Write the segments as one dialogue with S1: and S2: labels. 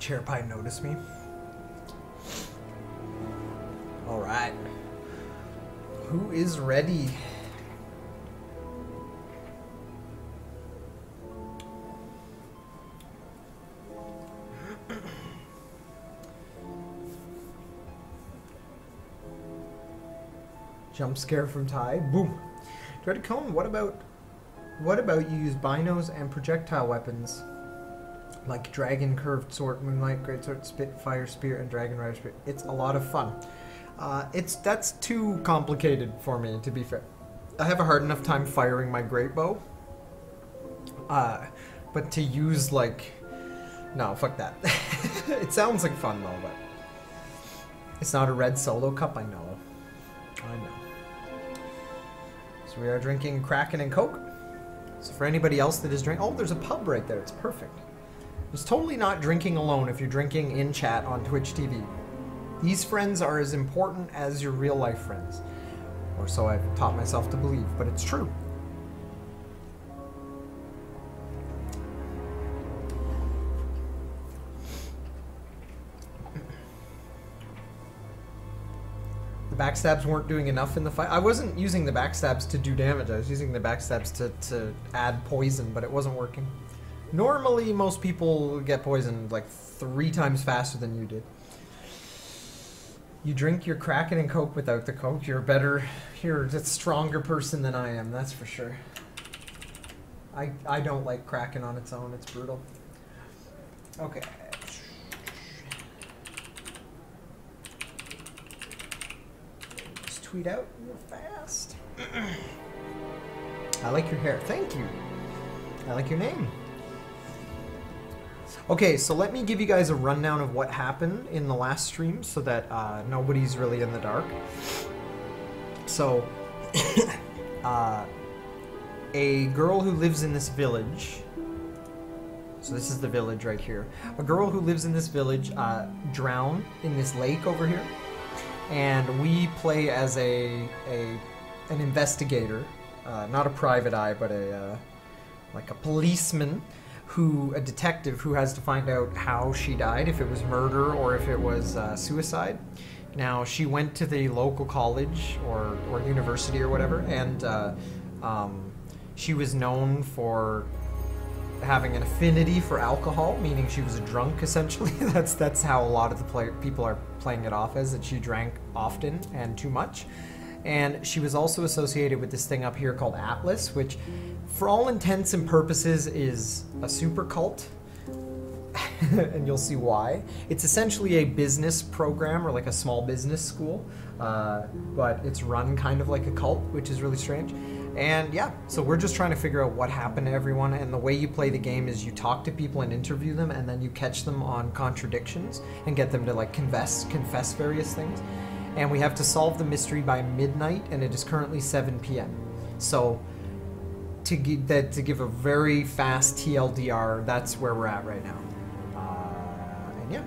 S1: chair pie notice me. Alright. Who is ready? Jump scare from Ty. Boom. DreadedCone, what about you use binos and projectile weapons? Like Dragon, Curved Sword, Moonlight, Greatsword, Spitfire, Spear, and Dragon Rider Spear. It's a lot of fun. That's too complicated for me, to be fair. I have a hard enough time firing my great bow. But to use, like... No, fuck that. It sounds like fun, though, but... It's not a red solo cup, I know. I know. So we are drinking Kraken and Coke. So for anybody else that is drinking... Oh, there's a pub right there. It's perfect. It's totally not drinking alone if you're drinking in chat on Twitch TV. These friends are as important as your real life friends. Or so I've taught myself to believe, but it's true. The backstabs weren't doing enough in the fight. I wasn't using the backstabs to do damage. I was using the backstabs to add poison, but it wasn't working. Normally, most people get poisoned like 3 times faster than you did. You drink your Kraken and Coke without the Coke. You're a stronger person than I am, that's for sure. I don't like Kraken on its own. It's brutal. Okay. Tweet out real fast. I like your hair. Thank you. I like your name. Okay, so let me give you guys a rundown of what happened in the last stream so that nobody's really in the dark. So, a girl who lives in this village... So this is the village right here. A girl who lives in this village drowned in this lake over here. And we play as an investigator, not a private eye, but like a policeman, a detective who has to find out how she died, if it was murder or if it was suicide. Now, she went to the local college or university or whatever, and she was known for having an affinity for alcohol, meaning she was a drunk, essentially. That's how a lot of the people are playing it off as, that she drank often and too much. And she was also associated with this thing up here called Atlas, which, for all intents and purposes, is a super cult. And you'll see why. It's essentially a business program, or like a small business school, but it's run kind of like a cult, which is really strange. And yeah, so we're just trying to figure out what happened to everyone, and the way you play the game is you talk to people and interview them, and then you catch them on contradictions and get them to like confess various things. And we have to solve the mystery by midnight, and it is currently 7 p.m. So to give a very fast TLDR, that's where we're at right now. And yeah.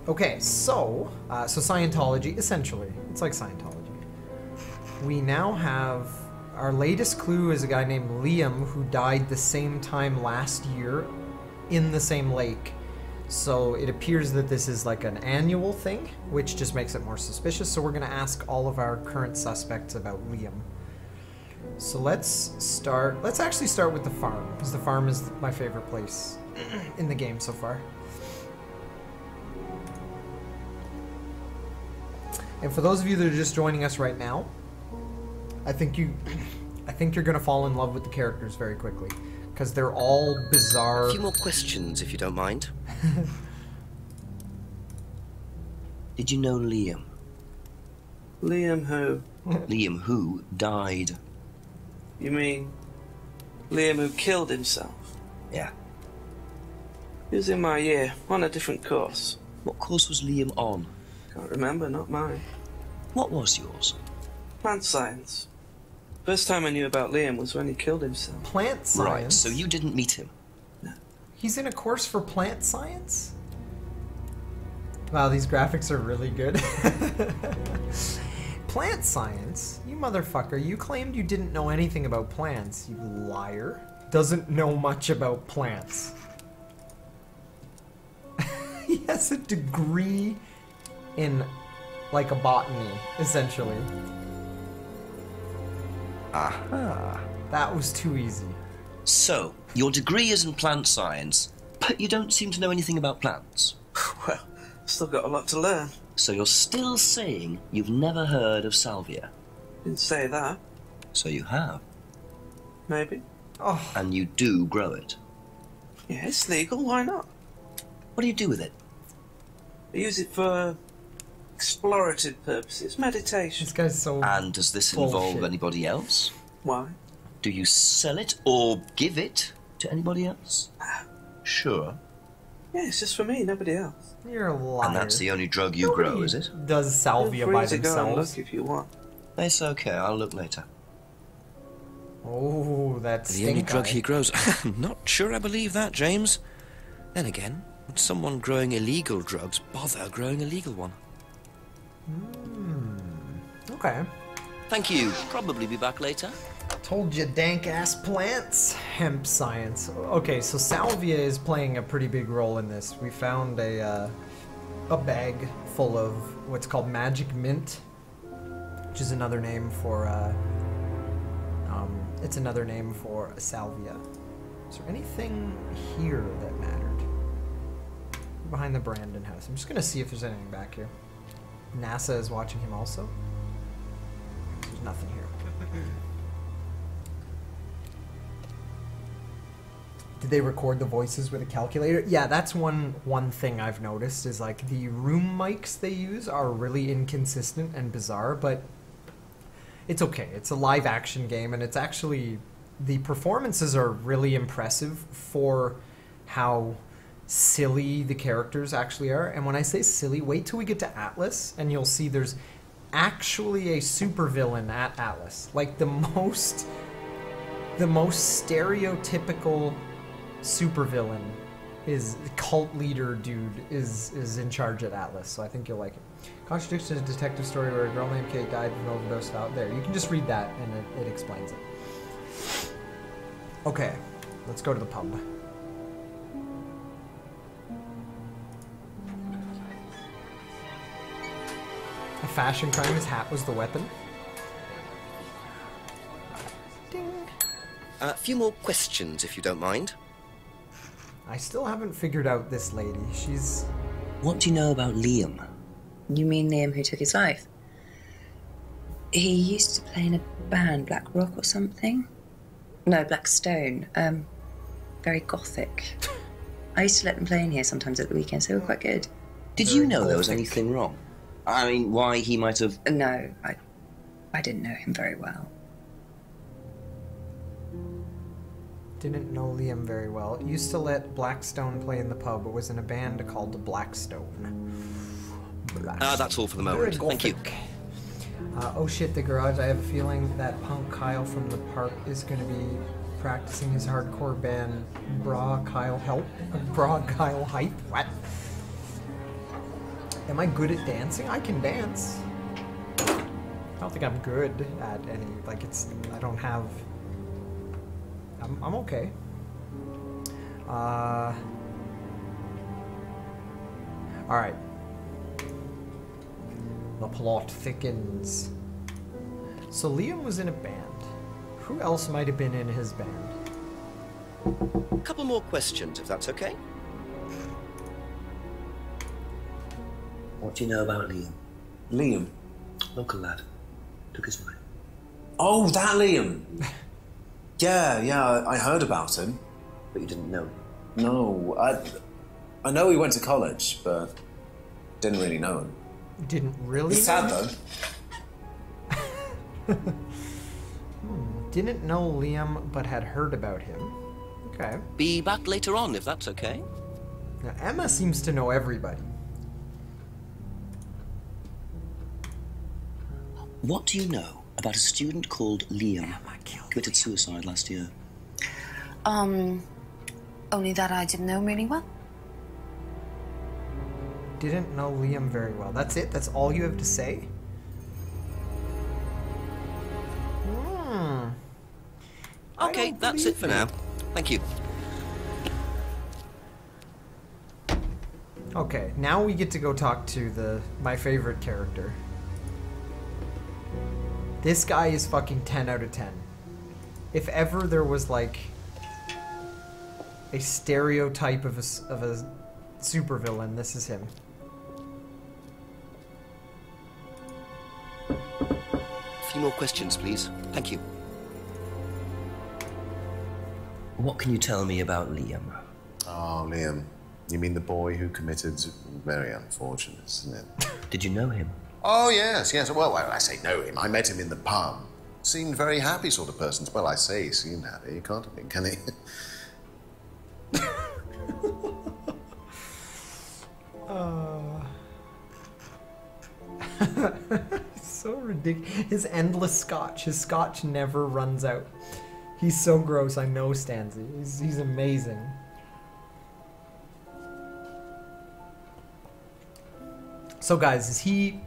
S1: Okay, so Scientology, essentially, it's like Scientology. We now have, our latest clue is a guy named Liam who died the same time last year in the same lake. So it appears that this is like an annual thing, which just makes it more suspicious. So we're going to ask all of our current suspects about Liam. So let's actually start with the farm, because the farm is my favorite place in the game so far. And for those of you that are just joining us right now, I think you're gonna fall in love with the characters very quickly, because they're all bizarre.
S2: A few more questions, if you don't mind. Did you know Liam?
S3: Liam who?
S2: Liam who died.
S3: You mean Liam who killed himself?
S2: Yeah.
S3: He was in my year, on a different course.
S2: What course was Liam on?
S3: Can't remember, not mine.
S2: What was yours?
S3: Plant science. First time I knew about Liam was when he killed himself.
S1: Plant science?
S2: Right, so you didn't meet him?
S3: No.
S1: He's in a course for plant science? Wow, these graphics are really good. Plant science? You motherfucker, you claimed you didn't know anything about plants, you liar. Doesn't know much about plants. has a degree in, like, a botany, essentially.
S4: Aha.
S1: That was too easy.
S2: So, your degree is in plant science, but you don't seem to know anything about plants.
S3: Well, still got a lot to learn.
S2: So you're still saying you've never heard of salvia?
S3: Didn't say that.
S2: So you have.
S3: Maybe.
S1: Oh,
S2: And you do grow it.
S3: Yeah, it's legal. Why not?
S2: What do you do with it?
S3: I use it for explorative purposes, meditation.
S1: this guy's so...
S2: And does this involve
S1: Bullshit.
S2: anybody else?
S3: Why?
S2: Do you sell it or give it to anybody else? Sure.
S3: Yeah, it's just for me, nobody else.
S1: You're a liar.
S2: And that's the only drug you grow, is it?
S1: Does salvia
S3: Feel
S1: by
S3: free to go and
S1: themselves?
S3: look if you want.
S2: It's okay, I'll look later.
S1: Oh, that's
S4: The only drug he grows. I'm not sure I believe that, James. Then again, would someone growing illegal drugs bother growing a legal one?
S1: Okay.
S2: Thank you. Probably be back later.
S1: Told you, dank-ass plants. Hemp science. Okay, so salvia is playing a pretty big role in this. We found a bag full of what's called magic mint, which is another name for, it's another name for salvia. Is there anything here that mattered? Behind the Brandon house. I'm just gonna see if there's anything back here. NASA is watching him also. There's nothing here. Did they record the voices with a calculator? Yeah, that's one thing I've noticed is like the room mics they use are really inconsistent and bizarre, but it's okay. It's a live action game and it's actually the performances are really impressive for how silly the characters actually are. And when I say silly, wait till we get to Atlas and you'll see there's actually a supervillain at Atlas. Like the most stereotypical supervillain is the cult leader dude is in charge at Atlas, so I think you'll like it. Contradiction is a detective story where a girl named Kate died from an overdose out there. You can just read that and it explains it. Okay, let's go to the pub. A fashion crime, his hat was the weapon. Ding.
S4: A few more questions, if you don't mind.
S1: I still haven't figured out this lady. She's...
S2: What do you know about Liam?
S5: You mean Liam who took his life? He used to play in a band, Black Rock or something? No, Black Stone. Very gothic. I used to let them play in here sometimes at the weekends. They were quite good.
S2: Did you know there was anything wrong? I mean, why he might have...
S5: No, I didn't know him very well.
S1: Didn't know Liam very well. Used to let Blackstone play in the pub, but was in a band called Blackstone.
S4: That's all for the moment. Thank you.
S1: Oh shit, the garage. I have a feeling that punk Kyle from the park is going to be practicing his hardcore band Bra Kyle Hype. What? Am I good at dancing? I can dance. I don't think I'm good at any, like I don't have... I'm okay. Alright. The plot thickens. So Liam was in a band. Who else might have been in his band?
S4: A couple more questions, if that's okay.
S2: What do you know about Liam?
S6: Liam?
S2: Local lad. Took his wife.
S6: Oh, that Liam! Yeah, I heard about him.
S2: But you didn't know him?
S6: No, I know he went to college, but didn't really know him.
S1: Didn't really
S6: It's
S1: know
S6: sad,
S1: though. Didn't know Liam, but had heard about him. Okay.
S4: Be back later on, if that's okay.
S1: Now, Emma seems to know everybody.
S2: What do you know about a student called Liam? Committed suicide last year.
S5: Only that I didn't know him really well.
S1: Didn't know Liam very well. That's it? That's all you have to say?
S4: Okay, that's it for now. Thank you.
S1: Okay, now we get to go talk to my favorite character. This guy is fucking 10 out of 10. If ever there was like a stereotype of a supervillain, this is him.
S4: A few more questions, please. Thank you.
S2: What can you tell me about Liam?
S6: Oh, Liam. You mean the boy who committed... Very unfortunate, isn't it?
S2: Did you know him?
S6: Oh, yes. Well, I say know him. I met him in the pub. Seemed very happy sort of person. Well, I say he seemed happy. He can't have been, can he?
S1: So ridiculous. His endless scotch. His scotch never runs out. He's so gross. I know Stanzi. He's amazing. So guys, is he...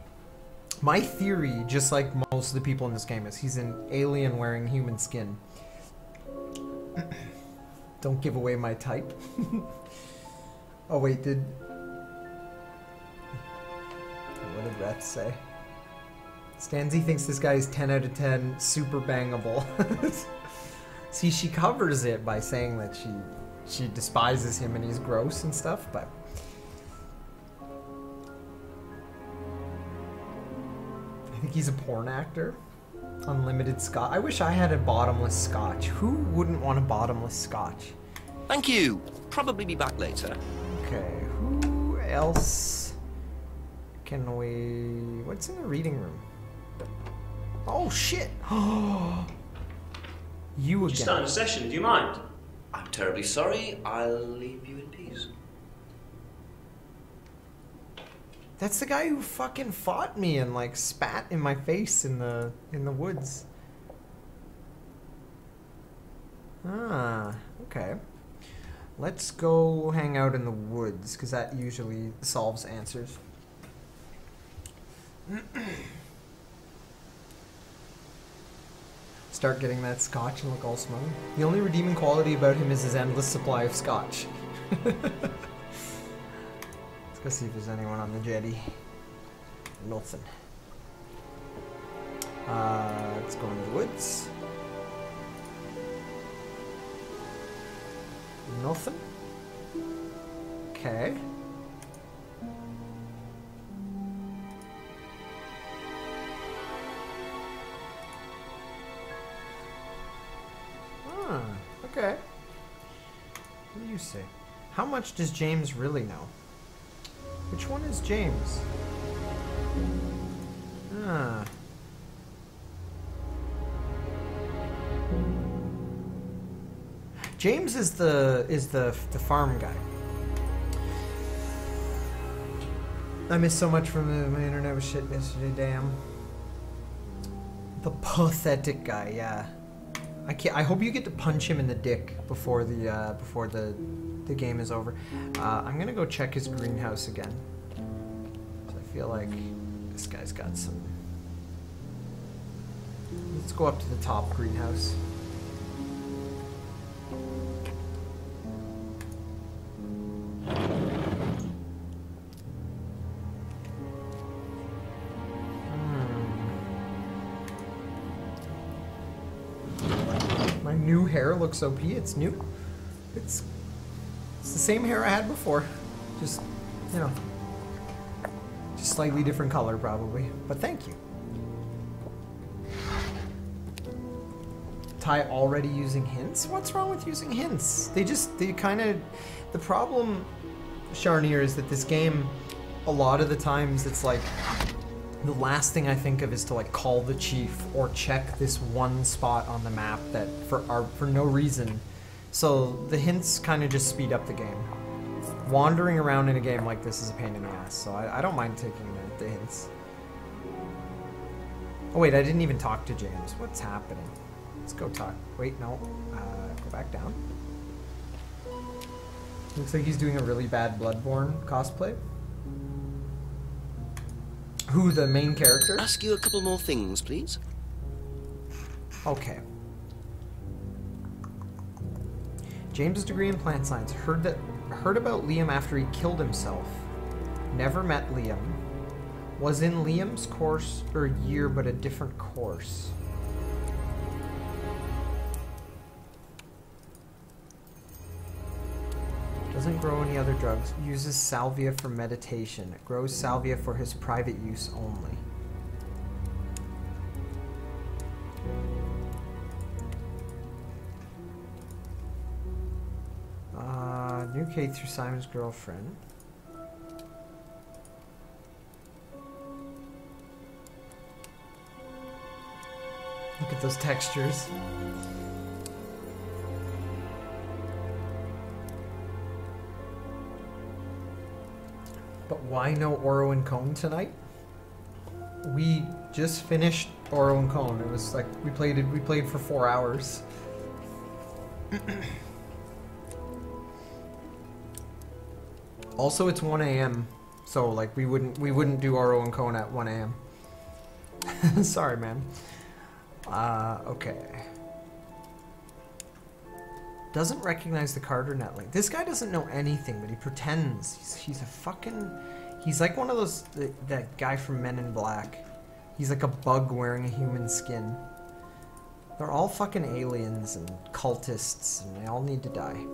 S1: My theory, just like most of the people in this game, is he's an alien wearing human skin. Don't give away my type. Oh wait, what did Rhett say? Stanzi thinks this guy is 10 out of 10, super bangable. See, she covers it by saying that she despises him and he's gross and stuff, but... I think he's a porn actor. Unlimited scotch. I wish I had a bottomless scotch. Who wouldn't want a bottomless scotch?
S4: Thank you. Probably be back later.
S1: Okay, who else can we... What's in the reading room? Oh, shit! You again.
S7: Just starting a session, do you mind?
S2: I'm terribly sorry. I'll leave you in peace.
S1: That's the guy who fucking fought me and like spat in my face in the woods. Ah, okay. Let's go hang out in the woods, because that usually solves answers. Start getting that scotch and look all smug. The only redeeming quality about him is his endless supply of scotch. Let's go see if there's anyone on the jetty. Nothing. Let's go into the woods. Nothing. Okay. Okay. What do you say? How much does James really know? Which one is James? Ah. James is the farm guy. I missed so much from my internet was shit yesterday, damn. The pathetic guy, yeah. I hope you get to punch him in the dick before the game is over. I'm gonna go check his greenhouse again. I feel like this guy's got some. Let's go up to the top greenhouse. New hair looks OP. It's new. It's the same hair I had before. Just, you know, just slightly different color probably. But thank you. Ty already using hints? What's wrong with using hints? They kind of... The problem, Charnier, is that this game, a lot of the times it's like... The last thing I think of is to like call the chief or check this one spot on the map that for no reason. So the hints kind of just speed up the game. Wandering around in a game like this is a pain in the ass, so I don't mind taking the hints. Oh wait, I didn't even talk to James. What's happening? Let's go talk. Wait, no. Go back down. Looks like he's doing a really bad Bloodborne cosplay. Who, the main character?
S4: Ask you a couple more things, please.
S1: Okay. James' degree in plant science. Heard about Liam after he killed himself. Never met Liam. Was in Liam's course or year, but a different course. Doesn't grow any other drugs. Uses salvia for meditation. Grows salvia for his private use only. Knew Kate through Simon's girlfriend. Look at those textures. But why no Oro and Cone tonight? We just finished Oro and Cone. It was like we played for 4 hours. Also, it's 1 a.m. So like we wouldn't do Oro and Cone at 1 a.m. Sorry, man. Okay. Doesn't recognize the Carter Netlink. This guy doesn't know anything, but he pretends. He's a fucking... He's like one of those... That guy from Men in Black. He's like a bug wearing a human skin. They're all fucking aliens and cultists, and they all need to die.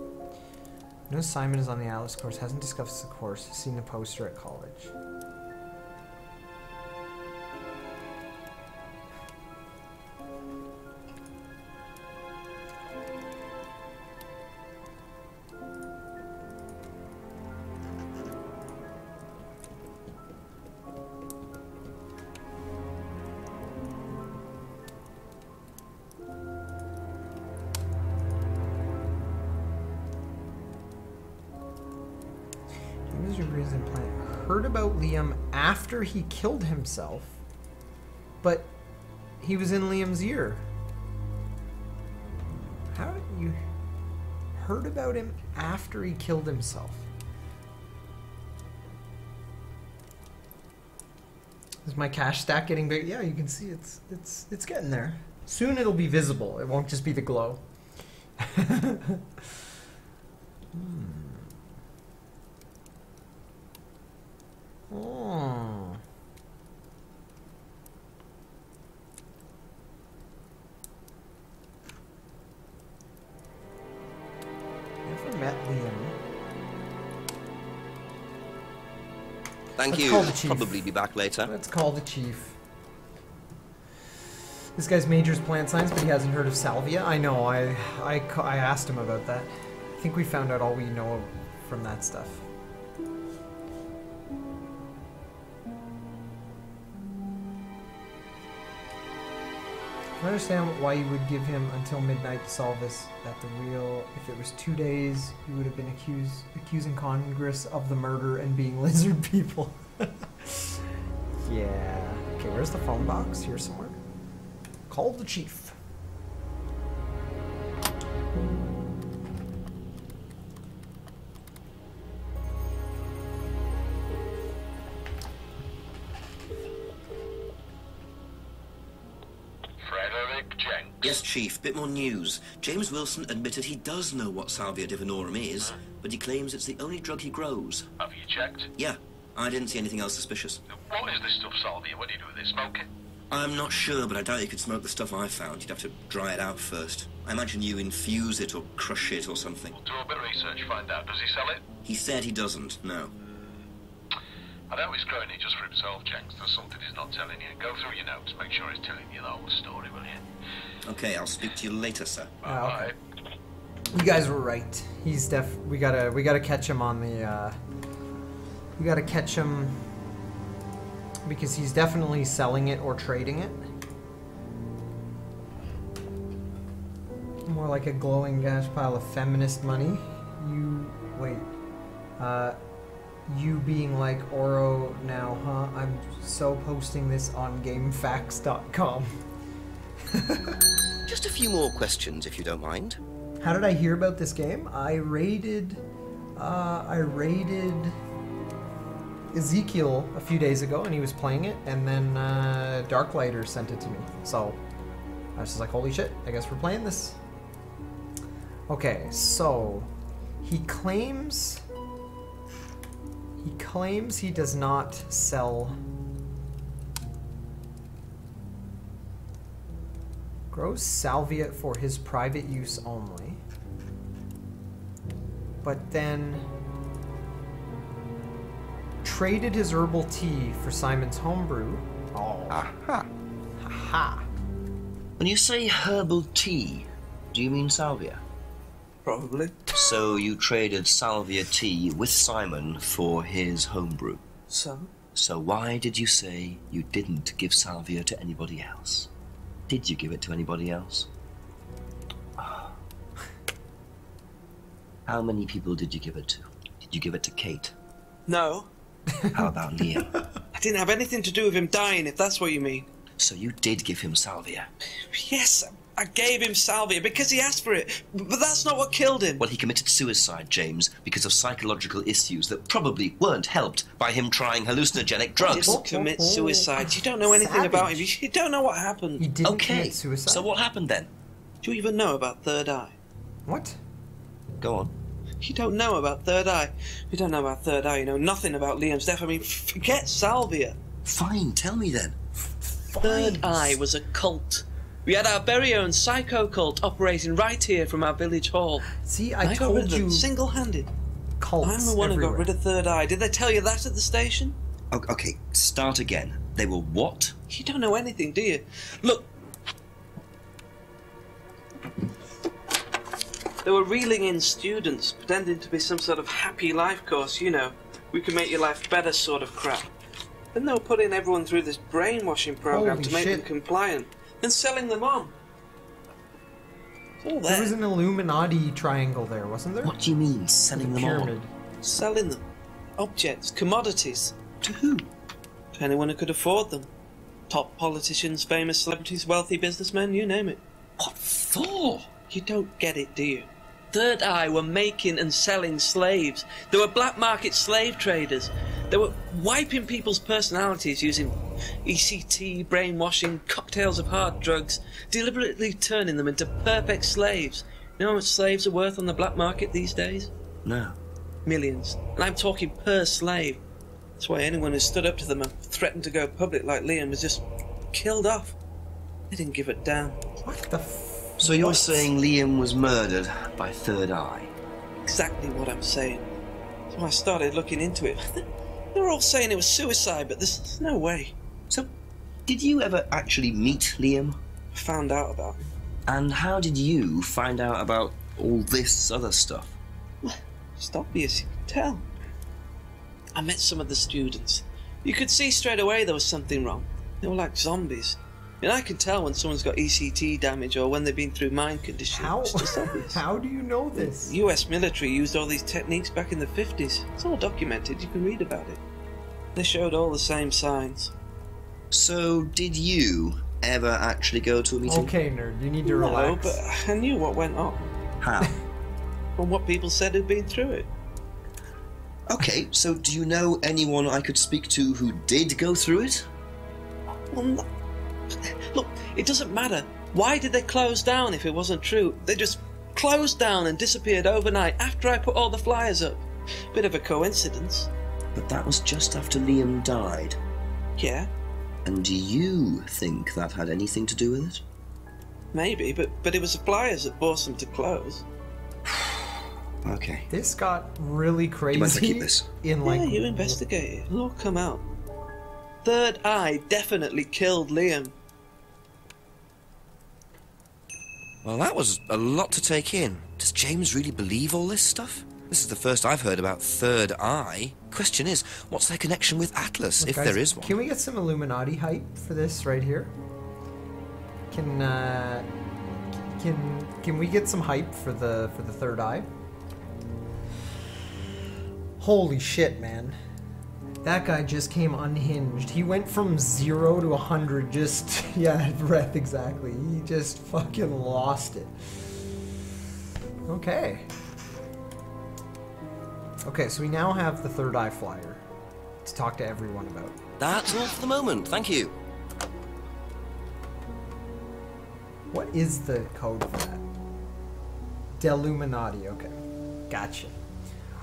S1: Knows Simon is on the Atlas course. Hasn't discussed the course. Seen the poster at college. Heard about Liam after he killed himself, but he was in Liam's ear. How did you heard about him after he killed himself? Is my cash stack getting big? Yeah, you can see it's getting there. Soon it'll be visible. It won't just be the glow. Oh. Never met Liam.
S4: Thank
S1: Let's
S4: you.
S1: call the chief.
S4: Probably be back later.
S1: Let's call the chief. This guy's majors plant science, but he hasn't heard of salvia. I know. I asked him about that. I think we found out all we know from that stuff. I understand why you would give him until midnight to solve this. At the real, if it was 2 days, you would have been accusing Congress of the murder and being lizard people. Yeah. Okay, where's the phone box? Here somewhere. Call the chief.
S4: Yes, Chief, bit more news. James Wilson admitted he does know what Salvia divinorum is, but he claims it's the only drug he grows.
S7: Have you checked?
S4: Yeah, I didn't see anything else suspicious.
S7: What is this stuff, Salvia? What do you do with it? Smoke it?
S4: I'm not sure, but I doubt you could smoke the stuff I found. You'd have to dry it out first. I imagine you infuse it or crush it or something.
S7: We'll do a bit of research, find out. Does he sell it?
S4: He said he doesn't, no.
S7: I know he's growing it just for himself, Jenks. There's something he's not telling you. Go through your notes, make sure he's telling you the whole story, will you?
S4: Okay, I'll speak to you later, sir.
S7: Bye.
S1: Okay. You guys were right. He's we gotta catch him on the we gotta catch him because he's definitely selling it or trading it. More like a glowing gas pile of feminist money. You being like Oro now, huh? I'm so posting this on GameFAQs.com.
S4: Just a few more questions, if you don't mind.
S1: How did I hear about this game? I raided Ezekiel a few days ago, and he was playing it, and then Darklighter sent it to me. So I was just like, holy shit, I guess we're playing this. Okay, so he claims He claims he does not sell... Grows salvia for his private use only. But then... traded his herbal tea for Simon's homebrew. Oh.
S6: Aha.
S1: Ha.
S2: When you say herbal tea, do you mean salvia?
S3: Probably.
S2: So you traded salvia tea with Simon for his homebrew.
S3: So?
S2: So why did you say you didn't give salvia to anybody else? Did you give it to anybody else? How many people did you give it to? Did you give it to Kate?
S3: No.
S2: How about Liam?
S3: I didn't have anything to do with him dying, if that's what you mean.
S2: So you did give him salvia?
S3: Yes, I gave him salvia because he asked for it, but that's not what killed him.
S2: Well, he committed suicide, James, because of psychological issues that probably weren't helped by him trying hallucinogenic drugs.
S3: He didn't commit suicide. You don't know anything about him. You don't know what happened.
S1: He didn't
S2: Okay,
S1: commit suicide?
S2: so what happened then?
S3: Do you even know about Third Eye?
S1: What?
S2: Go on.
S3: You don't know about Third Eye. You don't know about Third Eye. You know nothing about Liam's death. I mean, forget salvia.
S2: Fine, tell me then.
S3: Third Eye was a cult. We had our very own psycho cult operating right here from our village hall.
S1: See, I
S3: got rid
S1: told
S3: of them
S1: you.
S3: single-handed.
S1: Cults
S3: I'm the one who got rid of Third Eye. Did they tell you that at the station?
S2: Okay, start again. They were what?
S3: You don't know anything, do you? Look. They were reeling in students, pretending to be some sort of happy life course, you know. We can make your life better sort of crap. Then they were putting everyone through this brainwashing program
S1: Holy
S3: to make them
S1: shit.
S3: compliant, then selling them on. It's all
S1: There
S3: there.
S1: was an Illuminati triangle there, wasn't there?
S2: What do you mean, selling them
S1: Pyramid.
S2: on?
S3: Selling them. Objects, commodities.
S2: To who?
S3: To anyone who could afford them. Top politicians, famous celebrities, wealthy businessmen, you name it.
S2: What for?
S3: You don't get it, do you? Third Eye were making and selling slaves. They were black market slave traders. They were wiping people's personalities using ECT, brainwashing, cocktails of hard drugs, deliberately turning them into perfect slaves. You know how much slaves are worth on the black market these days?
S2: No.
S3: Millions. And I'm talking per slave. That's why anyone who stood up to them and threatened to go public like Liam was just killed off. They didn't give it down.
S1: What the f...
S2: So you're
S1: What?
S2: saying Liam was murdered by Third Eye?
S3: Exactly what I'm saying. So I started looking into it. They were all saying it was suicide, but there's no way.
S2: So, did you ever actually meet Liam?
S3: I found out about him.
S2: And how did you find out about all this other stuff?
S3: It's obvious, you can tell. I met some of the students. You could see straight away there was something wrong. They were like zombies. And I can tell when someone's got ECT damage or when they've been through mind conditioning.
S1: How?
S3: It's just obvious.
S1: How do you know this?
S3: The US military used all these techniques back in the 50s. It's all documented, you can read about it. They showed all the same signs.
S2: So, did you ever actually go to a meeting?
S1: Okay, nerd, you need to
S3: No,
S1: relax.
S3: but I knew what went on.
S2: How?
S3: From what people said who'd been through it.
S2: Okay, so do you know anyone I could speak to who did go through it?
S3: Well, no. Look, it doesn't matter. Why did they close down if it wasn't true? They just closed down and disappeared overnight after I put all the flyers up. Bit of a coincidence.
S2: But that was just after Liam died.
S3: Yeah,
S2: And do you think that had anything to do with it?
S3: maybe, but it was the flyers that forced them to close.
S2: Okay.
S1: This got really crazy.
S2: mind if I keep this?
S1: In like
S3: Yeah, you investigate it. It'll all come out. Third Eye definitely killed Liam.
S8: Well, that was a lot to take in. Does James really believe all this stuff? This is the first I've heard about Third Eye. Question is, what's their connection with Atlas,
S1: Look,
S8: if
S1: guys,
S8: there is one?
S1: Can we get some Illuminati hype for this right here? Can we get some hype for the Third Eye? Holy shit, man. That guy just came unhinged. He went from 0 to 100 just, yeah, breath exactly. He just fucking lost it. Okay. Okay, so we now have the Third Eye flyer to talk to everyone about.
S8: That's all for the moment, thank you.
S1: What is the code for that? Deluminati, okay. Gotcha.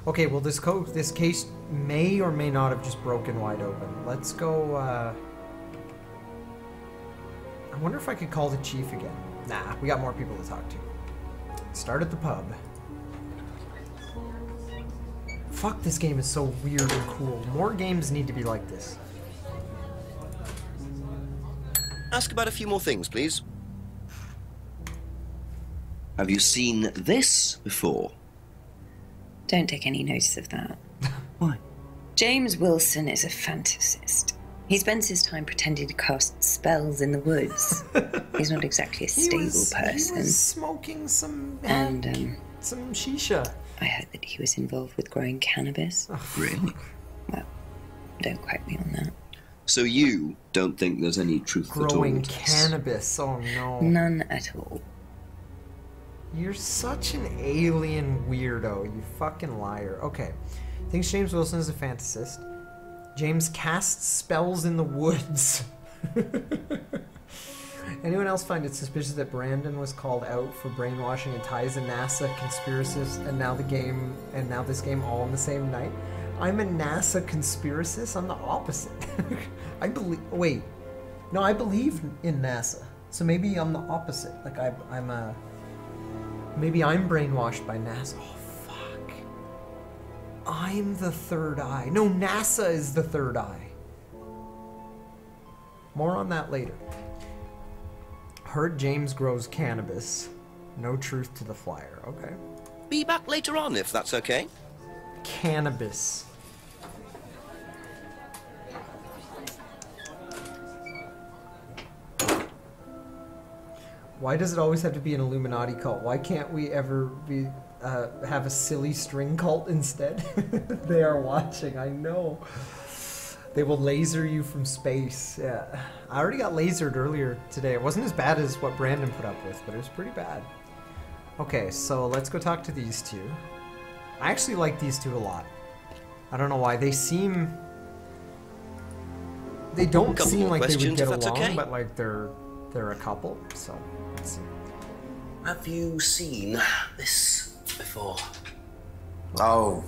S1: Okay, well this case may or may not have just broken wide open. Let's go. I wonder if I could call the chief again. Nah, we got more people to talk to. Start at the pub. Fuck, this game is so weird and cool. More games need to be like this.
S8: Ask about a few more things, please.
S2: Have you seen this before?
S5: Don't take any notice of that.
S2: Why?
S5: James Wilson is a fantasist. He spends his time pretending to cast spells in the woods. He's not exactly a stable person.
S1: He was smoking some some shisha.
S5: I heard that he was involved with growing cannabis.
S1: Oh,
S2: really?
S5: Well, don't quote me on that.
S2: So you don't think there's any truth at all?
S1: Growing cannabis. Oh no.
S5: None at all.
S1: You're such an alien weirdo, you fucking liar. Okay. Thinks James Wilson is a fantasist. James casts spells in the woods. Anyone else find it suspicious that Brandon was called out for brainwashing and ties a NASA conspiracist and now this game all on the same night? I'm a NASA conspiracist? I'm the opposite. I believe in NASA. So maybe I'm the opposite. Like maybe I'm brainwashed by NASA. Oh, fuck. I'm the third eye. No, NASA is the third eye. More on that later. Heard James grows cannabis. No truth to the flyer. Okay.
S8: Be back later on, if that's okay.
S1: Cannabis. Why does it always have to be an Illuminati cult? Why can't we ever be have a silly string cult instead? They are watching, I know. They will laser you from space. Yeah. I already got lasered earlier today. It wasn't as bad as what Brandon put up with, but it was pretty bad. Okay, so let's go talk to these two. I actually like these two a lot. I don't know why. They don't seem like they would get along, okay. But like they're a couple, so let's see.
S2: Have you seen this before?
S6: Oh,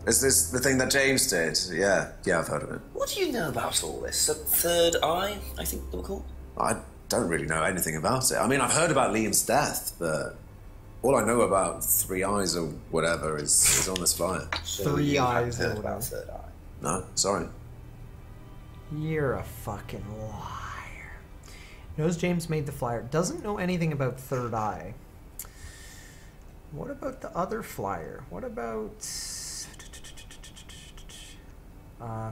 S6: is this the thing that James did? Yeah, I've heard of it.
S2: What do you know about all this? A third eye, I think they were called?
S6: I don't really know anything about it. I mean, I've heard about Liam's death, but all I know about Three Eyes or whatever is on this flyer.
S2: So
S1: Three Eyes
S2: heard about Third Eye?
S6: No, sorry.
S1: You're a fucking liar. Knows James made the flyer. Doesn't know anything about Third Eye. What about the other flyer? What about...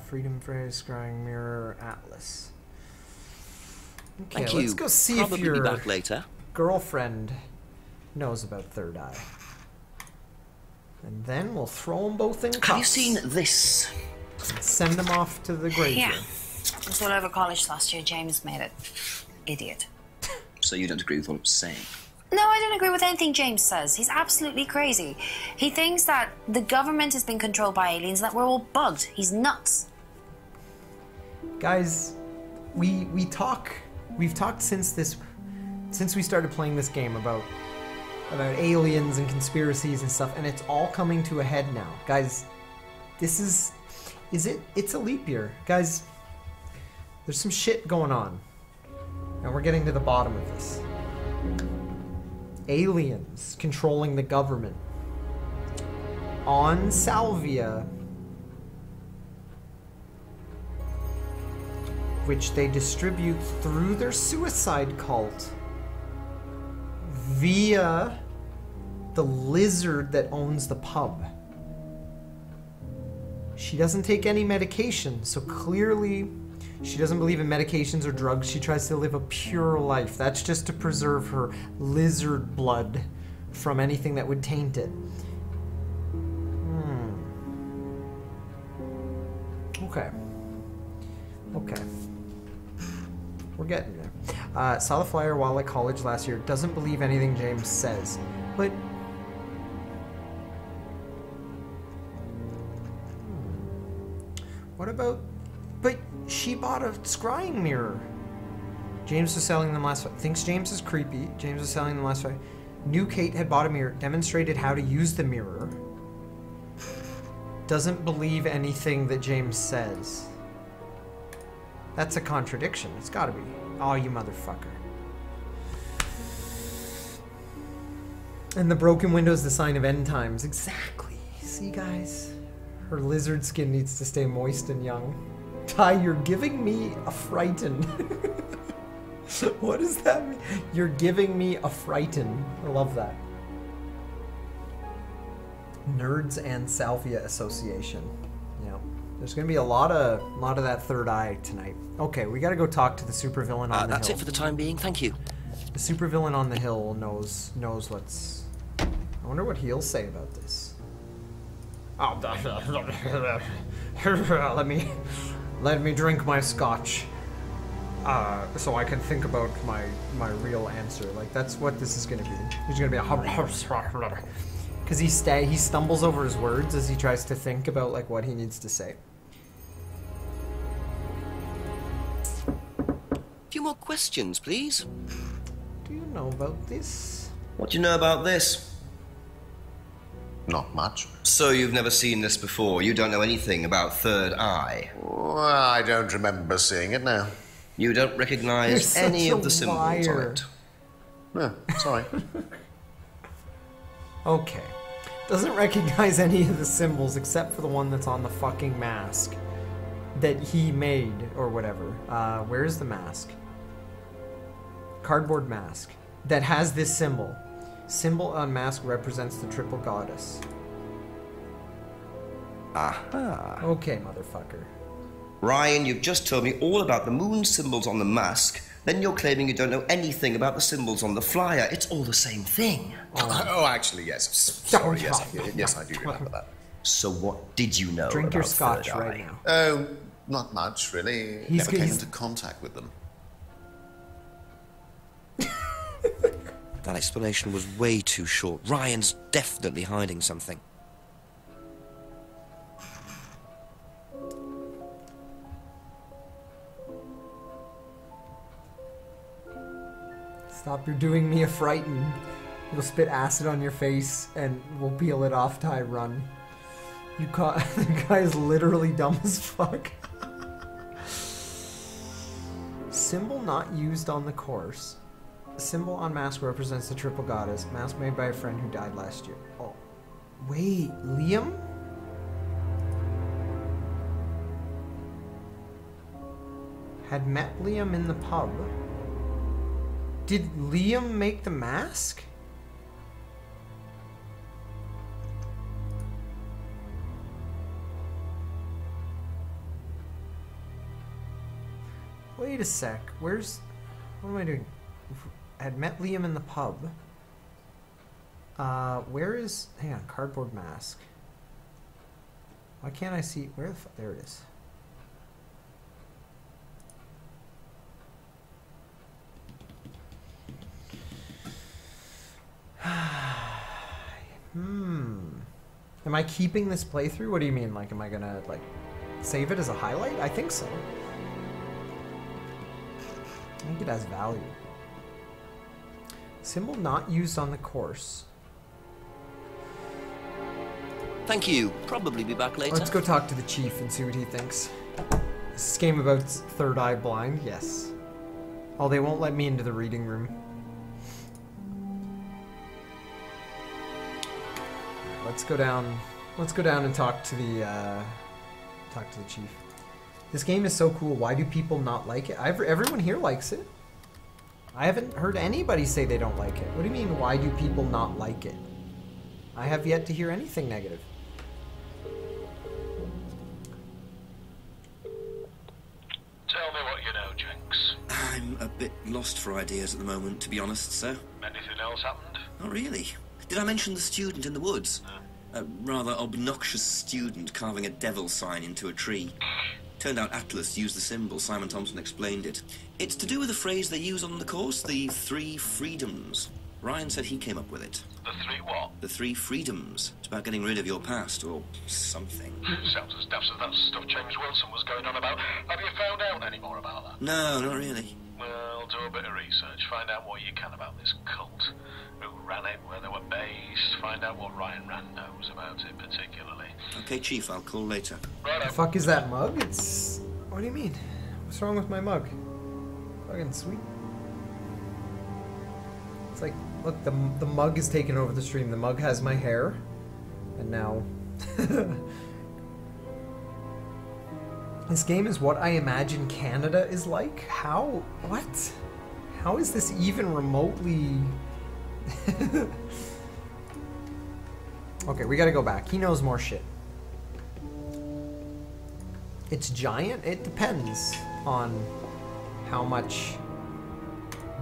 S1: Freedom Phrase, Scrying Mirror, Atlas. Okay,
S8: Thank
S1: let's
S8: you.
S1: go see
S8: Probably
S1: if your
S8: be back later.
S1: girlfriend knows about Third Eye. And then we'll throw them both in cuffs.
S2: Have you seen this?
S1: Send them off to the graveyard.
S9: Yeah. I was all over college last year. James made it. Idiot.
S2: So you don't agree with what I'm saying?
S9: No, I don't agree with anything James says. He's absolutely crazy. He thinks that the government has been controlled by aliens, that we're all bugged. He's nuts.
S1: Guys, we've talked since we started playing this game about aliens and conspiracies and stuff, and it's all coming to a head now. Guys, it's a leap year. Guys, there's some shit going on. And we're getting to the bottom of this. Aliens controlling the government. On Salvia, which they distribute through their suicide cult via the lizard that owns the pub. She doesn't take any medication, so clearly she doesn't believe in medications or drugs. She tries to live a pure life. That's just to preserve her lizard blood from anything that would taint it. Okay. We're getting there. Saw the flyer while at college last year. Doesn't believe anything James says. But... What about... But she bought a scrying mirror. James was selling them last... Thinks James is creepy. James was selling them last... Knew Kate had bought a mirror. Demonstrated how to use the mirror. Doesn't believe anything that James says. That's a contradiction. It's gotta be. Oh, you motherfucker. And the broken window is the sign of end times. Exactly. See, guys? Her lizard skin needs to stay moist and young. Ty, you're giving me a frighten. What does that mean? You're giving me a frighten. I love that. Nerds and Salvia Association. Yeah. There's gonna be a lot of that third eye tonight. Okay, we gotta go talk to the supervillain on the hill.
S8: That's it for the time being, thank you.
S1: The supervillain on the hill knows what's... I wonder what he'll say about this. Oh, let me drink my scotch, so I can think about my real answer. Like, that's what this is gonna be. He's gonna be a because he stumbles over his words as he tries to think about like what he needs to say.
S8: A few more questions, please.
S1: Do you know about this?
S8: What do you know about this?
S6: Not much.
S8: So you've never seen this before? You don't know anything about Third Eye?
S6: Well, I don't remember seeing it now.
S8: You don't recognize any of the symbols on it?
S6: No, sorry.
S1: Okay. Doesn't recognize any of the symbols except for the one that's on the fucking mask that he made or whatever. Where's the mask? Cardboard mask that has this symbol. Symbol on mask represents the triple goddess.
S8: Aha.
S1: Okay, motherfucker.
S8: Ryan, you've just told me all about the moon symbols on the mask. Then you're claiming you don't know anything about the symbols on the flyer. It's all the same thing.
S6: Oh, actually, yes. Sorry, yes, I do remember that.
S8: So what did you know
S1: Drink
S8: about
S1: your scotch
S8: Third
S1: right
S8: Eye?
S1: now.
S6: Oh, not much, really. Never came into contact with them.
S8: That explanation was way too short. Ryan's definitely hiding something.
S1: Stop, you're doing me a frighten. We'll spit acid on your face and we'll peel it off, Ty, run. You caught the guy is literally dumb as fuck. Symbol not used on the course. Symbol on mask represents the triple goddess. Mask made by a friend who died last year. Oh. Wait, Liam? Had met Liam in the pub. Did Liam make the mask? Wait a sec. Where's... What am I doing? Had met Liam in the pub. Where is... Hang on. Cardboard mask. Why can't I see... Where the fuck... There it is. Am I keeping this playthrough? What do you mean? Like, am I gonna, like, save it as a highlight? I think so. I think it has value. Symbol not used on the course.
S8: Thank you. Probably be back later.
S1: Let's go talk to the chief and see what he thinks. Is this game about Third Eye Blind? Yes. Oh, they won't let me into the reading room. Let's go down. Let's go down and talk to the chief. This game is so cool. Why do people not like it? Everyone here likes it. I haven't heard anybody say they don't like it. What do you mean? Why do people not like it? I have yet to hear anything negative.
S7: Tell me what you know, Jenks.
S4: I'm a bit lost for ideas at the moment, to be honest, sir.
S7: Anything else happened?
S4: Not really. Did I mention the student in the woods? A rather obnoxious student carving a devil sign into a tree. Turned out Atlas used the symbol. Simon Thompson explained it. It's to do with a phrase they use on the course, the 3 freedoms. Ryan said he came up with it.
S7: The 3 what?
S4: The 3 freedoms. It's about getting rid of your past, or something.
S7: Sounds as daft as that stuff James Wilson was going on about. Have you found out any more about that?
S4: No, not really.
S7: Well, do a bit of research. Find out what you can about this cult. Who ran it, where they were based. Find out what Ryan Rand knows about it particularly.
S4: Okay, Chief, I'll call later.
S1: The fuck is that mug? It's... What do you mean? What's wrong with my mug? Fucking sweet. It's like, look, the mug is taking over the stream. The mug has my hair. And now... This game is what I imagine Canada is like? How? What? How is this even remotely... Okay, we gotta go back. He knows more shit. It's giant? It depends on how much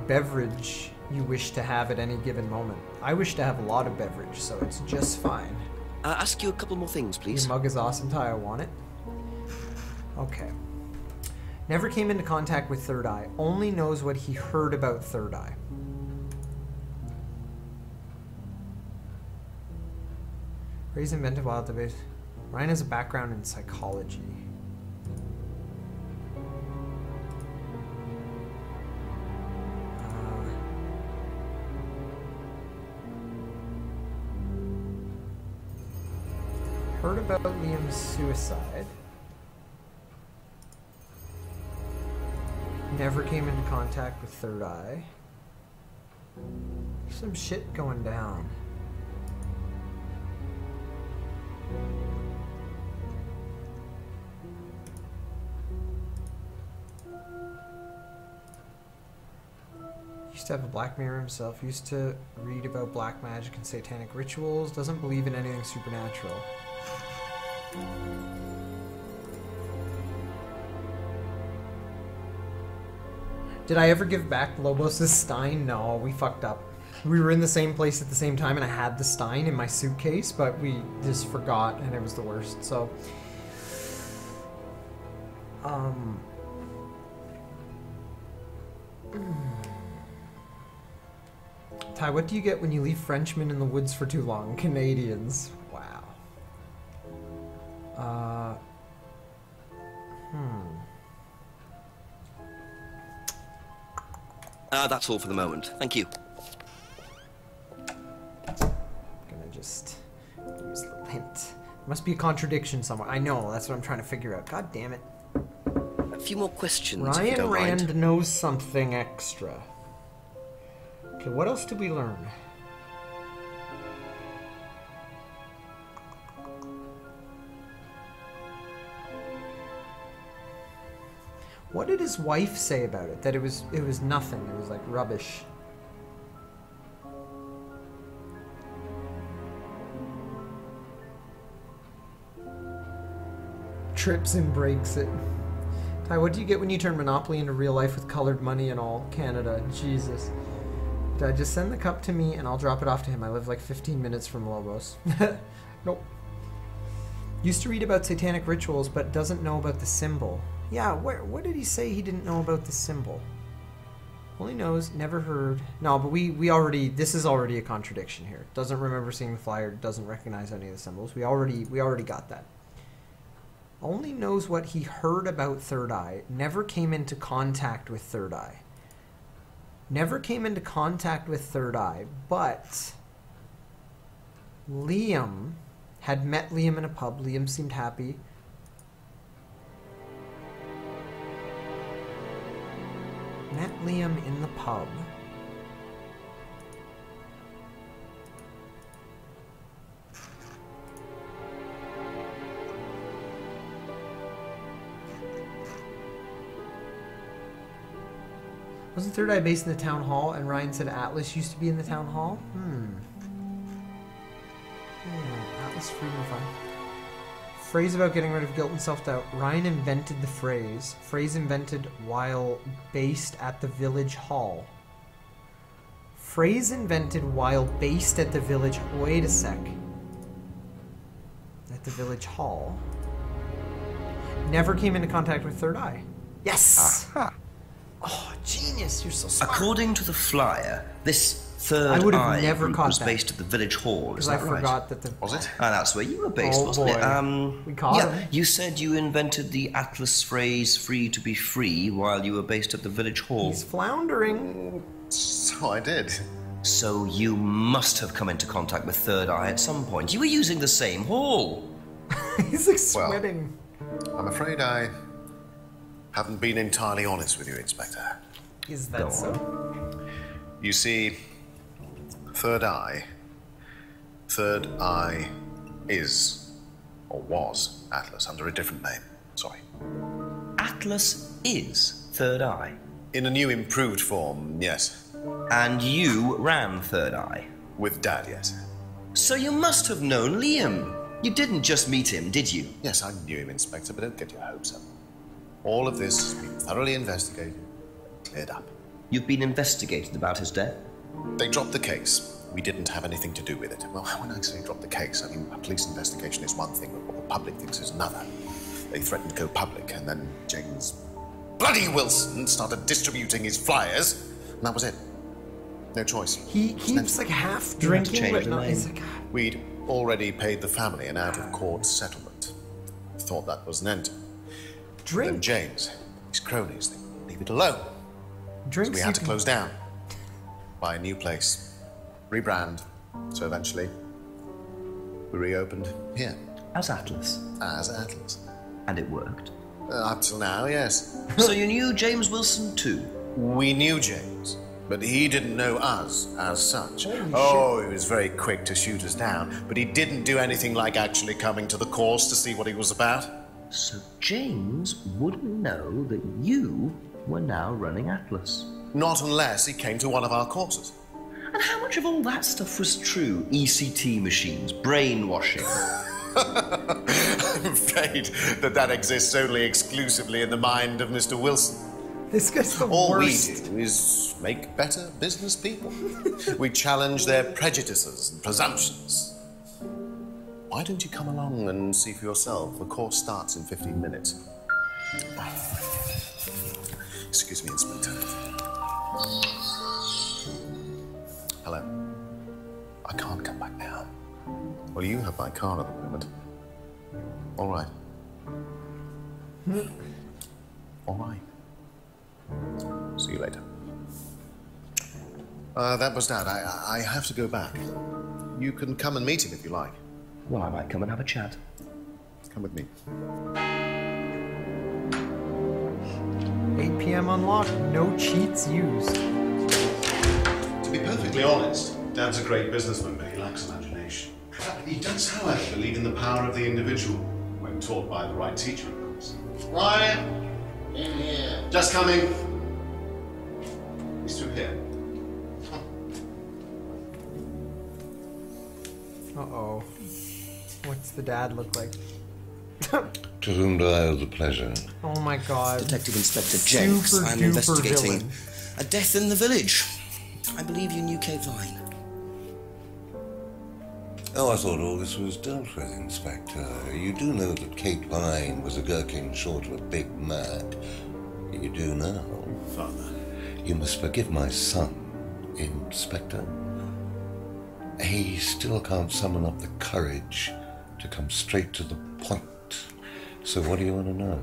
S1: beverage you wish to have at any given moment. I wish to have a lot of beverage, so it's just fine.
S8: Ask you a couple more things, please.
S1: Your mug is awesome, Ty. I want it. Okay. Never came into contact with Third Eye. Only knows what he heard about Third Eye. Ray's invented wild debate. Ryan has a background in psychology. Heard about Liam's suicide. Never came into contact with Third Eye. There's some shit going down. Used to have a black mirror himself. Used to read about black magic and satanic rituals. Doesn't believe in anything supernatural. Did I ever give back Lobos' Stein? No, we fucked up. We were in the same place at the same time and I had the Stein in my suitcase, but we just forgot and it was the worst, so... Ty, what do you get when you leave Frenchmen in the woods for too long? Canadians. Wow.
S8: That's all for the moment. Thank you.
S1: Gonna just use the hint. Must be a contradiction somewhere. I know, that's what I'm trying to figure out. God damn it.
S8: A few more questions.
S1: Ryan Rand knows something extra. Okay, what else did we learn? What did his wife say about it? That it was nothing. It was like rubbish. Trips and breaks it. Ty, what do you get when you turn Monopoly into real life with colored money and all? Canada. Jesus. Did I just send the cup to me and I'll drop it off to him? I live like 15 minutes from Lobos. Nope. Used to read about satanic rituals, but doesn't know about the symbol. Yeah, what did he say he didn't know about the symbol? Only knows, never heard. No, but we already, this is already a contradiction here. Doesn't remember seeing the flyer, doesn't recognize any of the symbols. We already got that. Only knows what he heard about Third Eye. Never came into contact with Third Eye. Never came into contact with Third Eye, but Liam had met Liam in a pub. Liam seemed happy. Met Liam in the pub. Wasn't Third Eye based in the town hall? And Ryan said Atlas used to be in the town hall? Atlas Freedom Fund. Phrase about getting rid of guilt and self-doubt. Ryan invented the phrase. Phrase invented while based at the village hall. Phrase invented while based at the village... Wait a sec. At the village hall. Never came into contact with Third Eye. Yes!
S8: Aha.
S1: Oh, genius! You're so smart.
S2: According to the flyer, this Third
S1: I would have
S2: Eye
S1: never
S2: group
S1: caught
S2: was
S1: that.
S2: based at the village hall, is that
S1: I
S2: right?
S1: forgot that the...
S6: Was it?
S2: Ah, that's where you were based,
S1: Oh,
S2: wasn't
S1: boy.
S2: it?
S1: We caught
S2: yeah,
S1: him.
S2: you said you invented the Atlas phrase free to be free while you were based at the village hall.
S1: He's floundering.
S6: So I did.
S2: So you must have come into contact with Third Eye at some point. You were using the same hall.
S1: He's like
S6: Well,
S1: sweating.
S6: I'm afraid I haven't been entirely honest with you, Inspector.
S1: Is that so?
S6: You see, Third Eye is, or was, Atlas under a different name. Sorry.
S2: Atlas is Third Eye.
S6: In a new improved form, yes.
S2: And you ran Third Eye.
S6: With Dad, yes.
S2: So you must have known Liam. You didn't just meet him, did you?
S6: Yes, I knew him, Inspector, but don't get your hopes up. All of this has been thoroughly investigated, cleared up.
S2: You've been investigated about his death?
S6: They dropped the case. We didn't have anything to do with it. Well, when I say drop the case, I mean a police investigation is one thing, but what the public thinks is another. They threatened to go public, and then James bloody Wilson started distributing his flyers, and that was it. No choice.
S1: He keeps like half drinking, but not. He's like,
S6: We'd already paid the family an out-of-court settlement. Thought that was an end.
S1: drink.
S6: Then James, his cronies, they leave it alone.
S1: Drinks.
S6: So we had to close down, buy a new place, rebrand. So eventually, we reopened here.
S2: As Atlas.
S6: As Atlas.
S2: And it worked.
S6: Up till now, yes.
S2: So you knew James Wilson too?
S6: We knew James, but he didn't know us as such.
S1: Holy
S6: He was very quick to shoot us down, but he didn't do anything like actually coming to the course to see what he was about.
S2: So James wouldn't know that you were now running Atlas.
S6: Not unless he came to one of our courses.
S2: And how much of all that stuff was true? ECT machines, brainwashing.
S6: I'm afraid that exists only exclusively in the mind of Mr. Wilson.
S1: This guy's the
S6: All
S1: worst.
S6: we do is make better business people. We challenge their prejudices and presumptions. Why don't you come along and see for yourself? The course starts in 15 minutes. Excuse me, Inspector. Hello. I can't come back now. Well, you have my car at the moment. All right. All right. See you later. That was Dad. I have to go back. You can come and meet him if you like.
S2: Well, I might come and have a chat.
S6: Come with me.
S1: 8 p.m. unlocked. No cheats used.
S6: To be perfectly honest, Dad's a great businessman, but he lacks imagination. He does, however, believe in the power of the individual, when taught by the right teacher, of course. Ryan! In here. Just coming. He's through here.
S1: Uh-oh. What's the dad look like?
S10: To whom do I owe the pleasure?
S1: Oh my god.
S8: Detective Inspector Jenks,
S1: Super
S8: I'm
S1: duper
S8: investigating
S1: villain.
S8: a death in the village. I believe you knew Kate Vine.
S10: Oh, I thought all this was dealt with, Inspector. You do know that Kate Vine was a gherkin short of a Big Mac. You do now.
S6: Father.
S10: You must forgive my son, Inspector. He still can't summon up the courage to come straight to the point. So what do you want to know?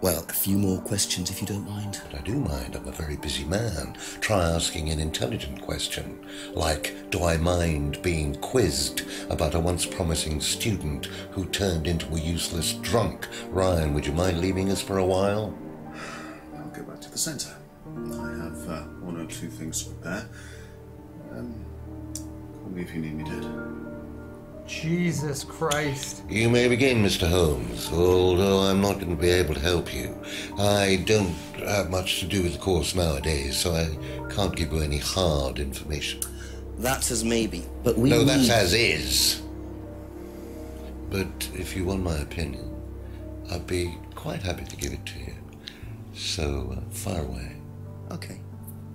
S8: Well, a few more questions if you don't mind.
S10: But I do mind. I'm a very busy man. Try asking an intelligent question, like, do I mind being quizzed about a once promising student who turned into a useless drunk? Ryan, would you mind leaving us for a while?
S6: I'll go back to the centre. I have one or two things to prepare. Call me if you need me, Dad.
S1: Jesus Christ.
S10: You may begin, Mr. Holmes, although I'm not going to be able to help you. I don't have much to do with the course nowadays, so I can't give you any hard information.
S8: That's as maybe, but we
S10: No,
S8: need...
S10: that's as is. But if you want my opinion, I'd be quite happy to give it to you. So, fire away.
S8: Okay,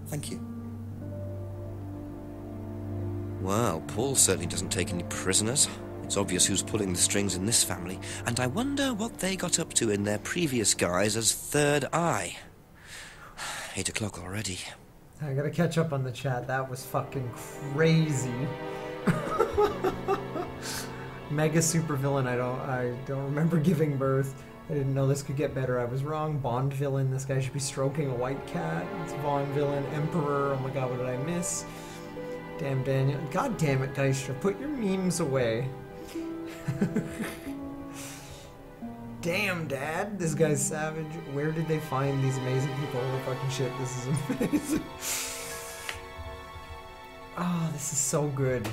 S8: thank you.
S2: Well, Paul certainly doesn't take any prisoners. It's obvious who's pulling the strings in this family, and I wonder what they got up to in their previous guise as Third Eye. 8 o'clock already.
S1: I gotta catch up on the chat. That was fucking crazy. Mega super villain. I don't remember giving birth. I didn't know this could get better. I was wrong. Bond villain. This guy should be stroking a white cat. It's Bond villain. Emperor. Oh my god, what did I miss? Damn Daniel. God damn it, guys. Should put your memes away. Damn, Dad, this guy's savage. Where did they find these amazing people? Holy fucking shit, this is amazing. Oh, this is so good.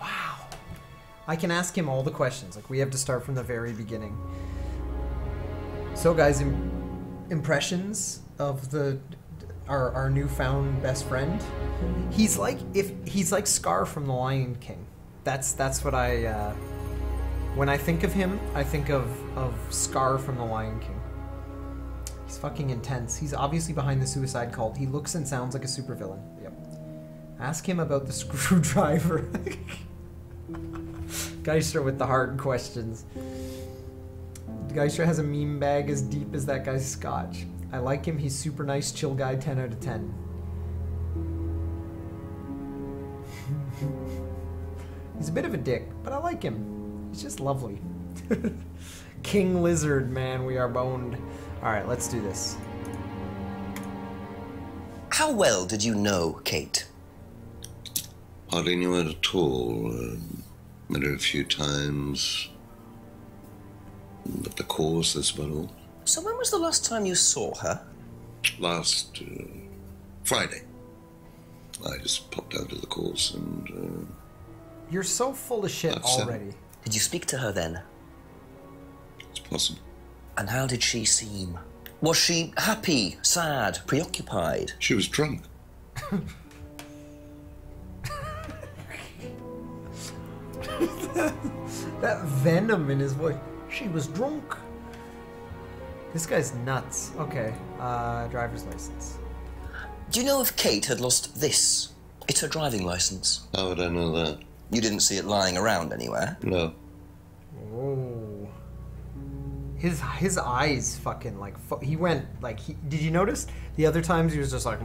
S1: Wow. I can ask him all the questions. Like, we have to start from the very beginning. So, guys, impressions of our newfound best friend. He's like Scar from The Lion King. That's what I when I think of him, I think of Scar from The Lion King. He's fucking intense. He's obviously behind the suicide cult. He looks and sounds like a supervillain. Yep. Ask him about the screwdriver. Geister with the hard questions. Geister has a meme bag as deep as that guy's scotch. I like him. He's super nice, chill guy, 10 out of 10. He's a bit of a dick, but I like him. He's just lovely. King Lizard, man, we are boned. Alright, let's do this.
S8: How well did you know Kate?
S10: Hardly knew her at all. Met her a few times. At the course, that's about all.
S8: So when was the last time you saw her?
S10: Last Friday. I just popped out to the course and...
S1: You're so full of shit already.
S8: Did you speak to her then?
S10: It's possible.
S8: And how did she seem? Was she happy, sad, preoccupied?
S10: She was drunk.
S1: That venom in his voice. She was drunk. This guy's nuts. Okay, driver's license.
S8: Do you know if Kate had lost this? It's her driving license.
S10: How would I know that?
S8: You didn't see it lying around anywhere?
S10: No.
S1: Oh. His eyes fucking like he went like did you notice the other times he was just like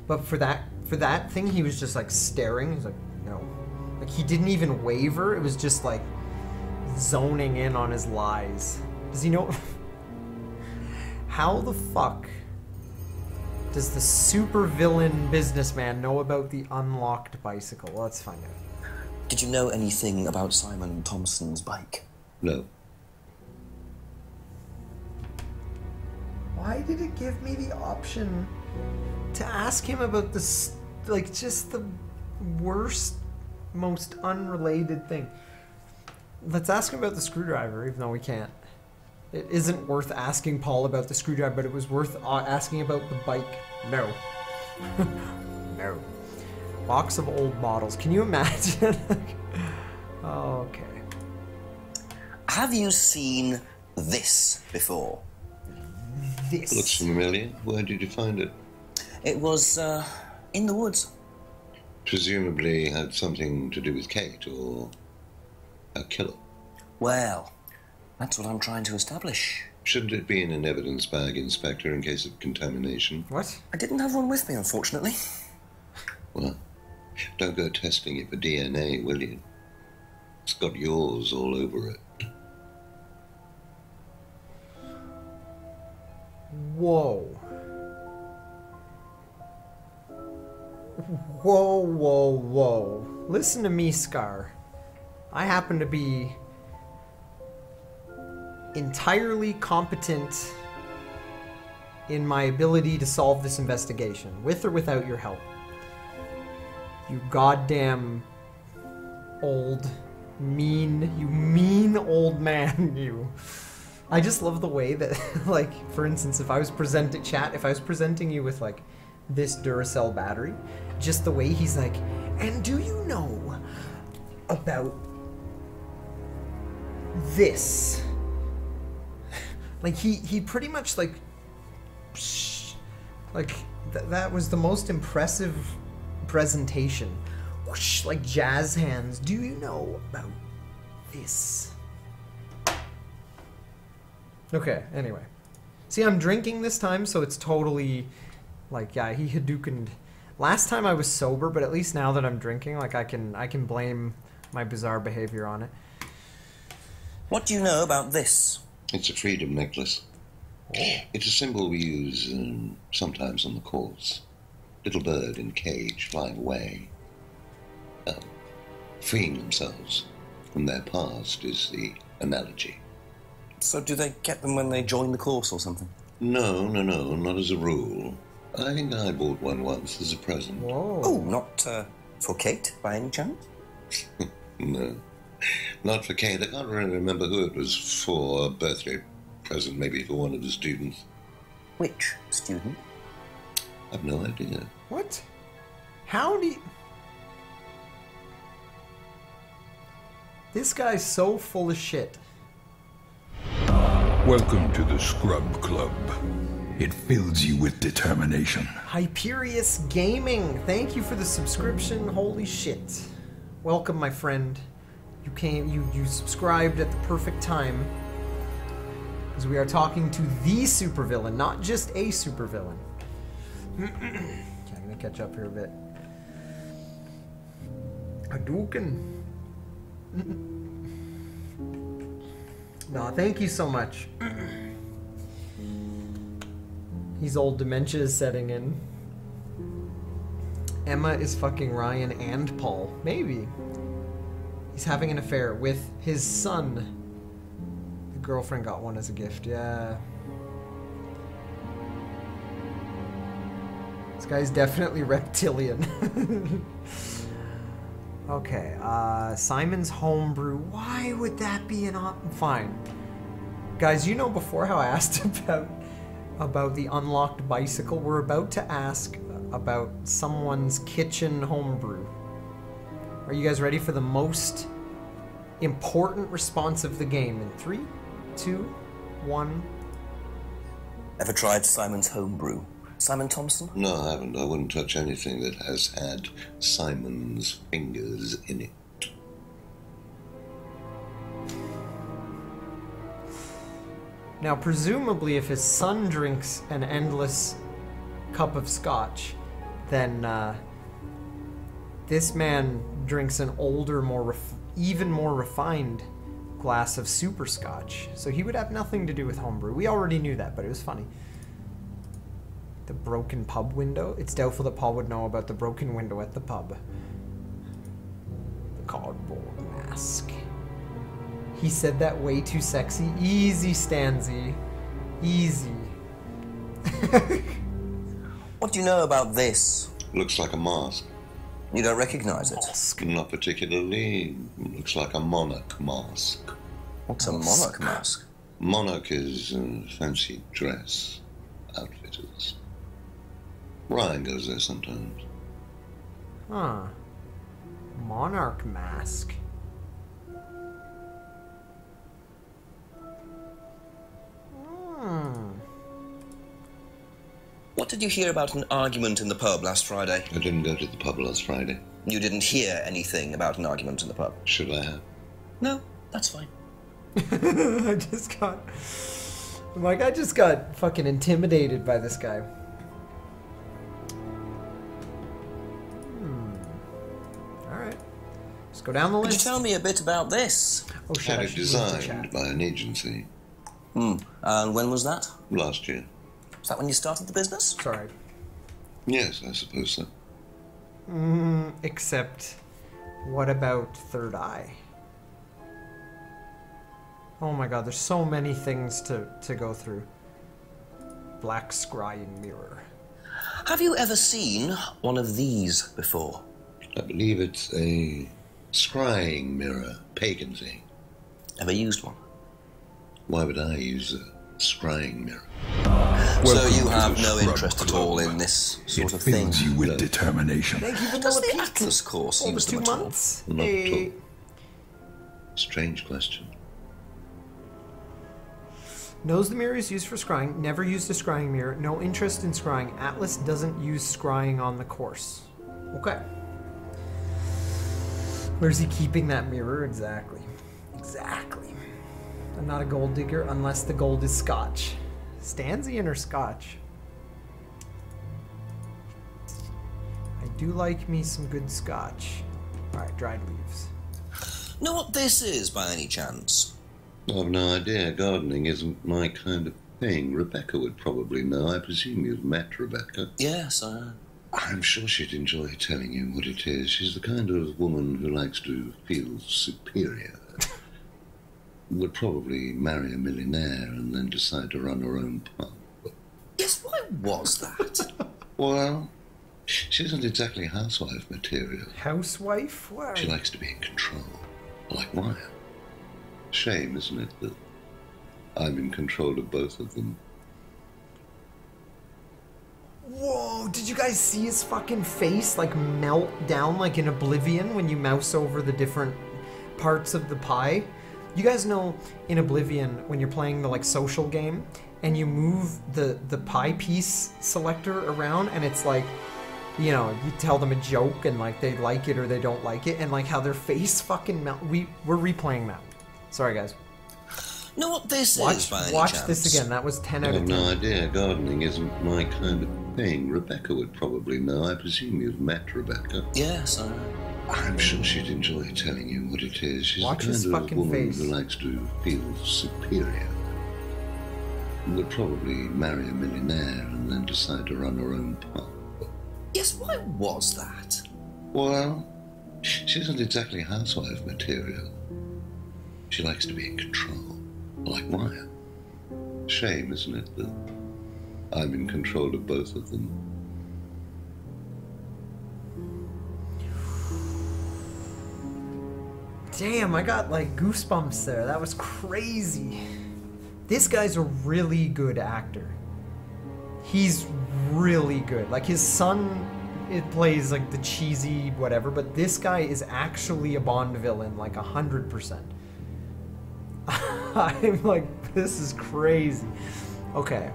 S1: but for that thing he was just like staring. He's like no, like he didn't even waver. It was just like zoning in on his lies. Does he know? How the fuck does the supervillain businessman know about the unlocked bicycle? Let's find out.
S8: Did you know anything about Simon Thompson's bike?
S10: No.
S1: Why did it give me the option to ask him about this, like, just the worst, most unrelated thing? Let's ask him about the screwdriver, even though we can't. It isn't worth asking Paul about the screwdriver, but it was worth asking about the bike. No. No. Box of old bottles. Can you imagine? Oh, okay.
S8: Have you seen this before?
S1: This.
S10: Looks familiar. Where did you find it?
S8: It was, in the woods.
S10: Presumably had something to do with Kate or a killer.
S8: Well, that's what I'm trying to establish.
S10: Shouldn't it be in an evidence bag, Inspector, in case of contamination?
S1: What?
S8: I didn't have one with me, unfortunately.
S10: Well, don't go testing it for DNA, will you? It's got yours all over it.
S1: Whoa. Whoa, whoa, whoa. Listen to me, Scar. I happen to be entirely competent in my ability to solve this investigation, with or without your help. You goddamn old, mean old man, you. I just love the way that, like, for instance, if I was presenting you with, like, this Duracell battery, just the way he's like, and do you know about this? Like, he pretty much, like, that was the most impressive presentation. Whoosh, like jazz hands. Do you know about this? Okay, anyway. See, I'm drinking this time, so it's totally, like, yeah, he Hadoukened. Last time I was sober, but at least now that I'm drinking, like, I can blame my bizarre behavior on it.
S8: What do you know about this?
S10: It's a freedom necklace. Oh. It's a symbol we use sometimes on the course. Little bird in cage flying away. Freeing themselves from their past is the analogy.
S4: So do they get them when they join the course or something?
S10: No, not as a rule. I think I bought one once as a present.
S1: Whoa.
S4: Oh, not for Kate, by any chance?
S10: No, not for Kate. I can't really remember who it was for. A birthday present, maybe for one of the students.
S4: Which student?
S10: I've no idea.
S1: What? How do you... This guy's so full of shit.
S11: Welcome to the Scrub Club. It fills you with determination.
S1: Hyperius Gaming, thank you for the subscription. Holy shit. Welcome, my friend. You subscribed at the perfect time. Because we are talking to the supervillain, not just a supervillain. Okay, I'm gonna catch up here a bit. Hadouken. No, thank you so much. He's old, dementia is setting in. Emma is fucking Ryan and Paul. Maybe. He's having an affair with his son. The girlfriend got one as a gift, yeah. This guy's definitely reptilian. Okay, Simon's Homebrew. Why would that be an option? Fine. Guys, you know before how I asked about the unlocked bicycle? We're about to ask about someone's kitchen homebrew. Are you guys ready for the most important response of the game? In 3, 2, 1.
S4: Ever tried Simon's Homebrew? Simon Thompson?
S10: No, I haven't. I wouldn't touch anything that has had Simon's fingers in it.
S1: Now, presumably, if his son drinks an endless cup of scotch, then this man drinks an older, even more refined glass of super scotch. So he would have nothing to do with homebrew. We already knew that, but it was funny. The broken pub window. It's doubtful that Paul would know about the broken window at the pub. The cardboard mask. He said that way too sexy. Easy, Stanzy. Easy.
S4: What do you know about this?
S10: Looks like a mask.
S4: You don't recognize it?
S10: Not particularly. Looks like a monarch mask.
S4: What's a monarch mask?
S10: Monarch is a fancy dress. Outfitters. Ryan goes there sometimes.
S1: Huh. Monarch mask.
S4: What did you hear about an argument in the pub last Friday?
S10: I didn't go to the pub last Friday.
S4: You didn't hear anything about an argument in the pub?
S10: Should I have?
S4: No, that's fine.
S1: I just got fucking intimidated by this guy. Alright. Let's go down the list.
S4: Could you tell me a bit about this?
S1: Oh shit,
S10: Had it designed by an agency.
S4: And when was that?
S10: Last year.
S4: Was that when you started the business?
S1: Sorry.
S10: Yes, I suppose so.
S1: Except, what about Third Eye? Oh my god, there's so many things to go through. Black scrying mirror.
S4: Have you ever seen one of these before?
S10: I believe it's a scrying mirror, pagan thing.
S4: Ever used one?
S10: Why would I use a scrying mirror?
S4: So you have no interest at all in this sort of thing?
S11: It fills you with determination.
S1: Thank you,
S4: Does
S1: Vanilla
S4: the
S1: Pete.
S4: Atlas course
S1: Over
S4: use
S1: 2
S4: them at all?
S1: months?
S10: Not at all. Strange question.
S1: Knows the mirror is used for scrying. Never used a scrying mirror. No interest in scrying. Atlas doesn't use scrying on the course. Okay. Where's he keeping that mirror? Exactly. Exactly. I'm not a gold digger unless the gold is scotch. Stanzian or scotch? I do like me some good scotch. Alright, dried leaves.
S4: Know what this is, by any chance?
S10: I've no idea. Gardening isn't my kind of thing. Rebecca would probably know. I presume you've met Rebecca.
S4: Yes,
S10: I'm sure she'd enjoy telling you what it is. She's the kind of woman who likes to feel superior. would probably marry a millionaire and then decide to run her own pub.
S8: Yes, why was that?
S10: Well, she isn't exactly housewife material.
S1: Housewife? Why?
S10: She likes to be in control, like Wyatt. Shame, isn't it, that I'm in control of both of them?
S1: Whoa, did you guys see his fucking face, like, melt down like in Oblivion when you mouse over the different parts of the pie? You guys know in Oblivion, when you're playing the, like, social game, and you move the pie piece selector around, and it's like, you know, you tell them a joke, and, like, they like it or they don't like it, and, like, how their face fucking melt. We're replaying that. Sorry, guys.
S8: Know what this is, by any
S1: Watch
S8: chance?
S1: this again. That was 10
S10: I
S1: out
S10: have
S1: of 10.
S10: no idea. Gardening isn't my kind of thing. Rebecca would probably know. I presume you've met Rebecca.
S8: Yes,
S10: I'm sure she'd enjoy telling you what it is. She's
S1: Watch
S10: the
S1: his
S10: kind of
S1: fucking
S10: woman
S1: face.
S10: who likes to feel superior. Would probably marry a millionaire and then decide to run her own pub.
S8: Yes, why was that?
S10: Well, she isn't exactly housewife material. She likes to be in control, like Wyatt. Shame, isn't it, that I'm in control of both of them?
S1: Damn, I got like goosebumps there. That was crazy. This guy's a really good actor. He's really good. Like his son, it plays like the cheesy whatever, but this guy is actually a Bond villain, like 100%. I'm like, this is crazy. Okay.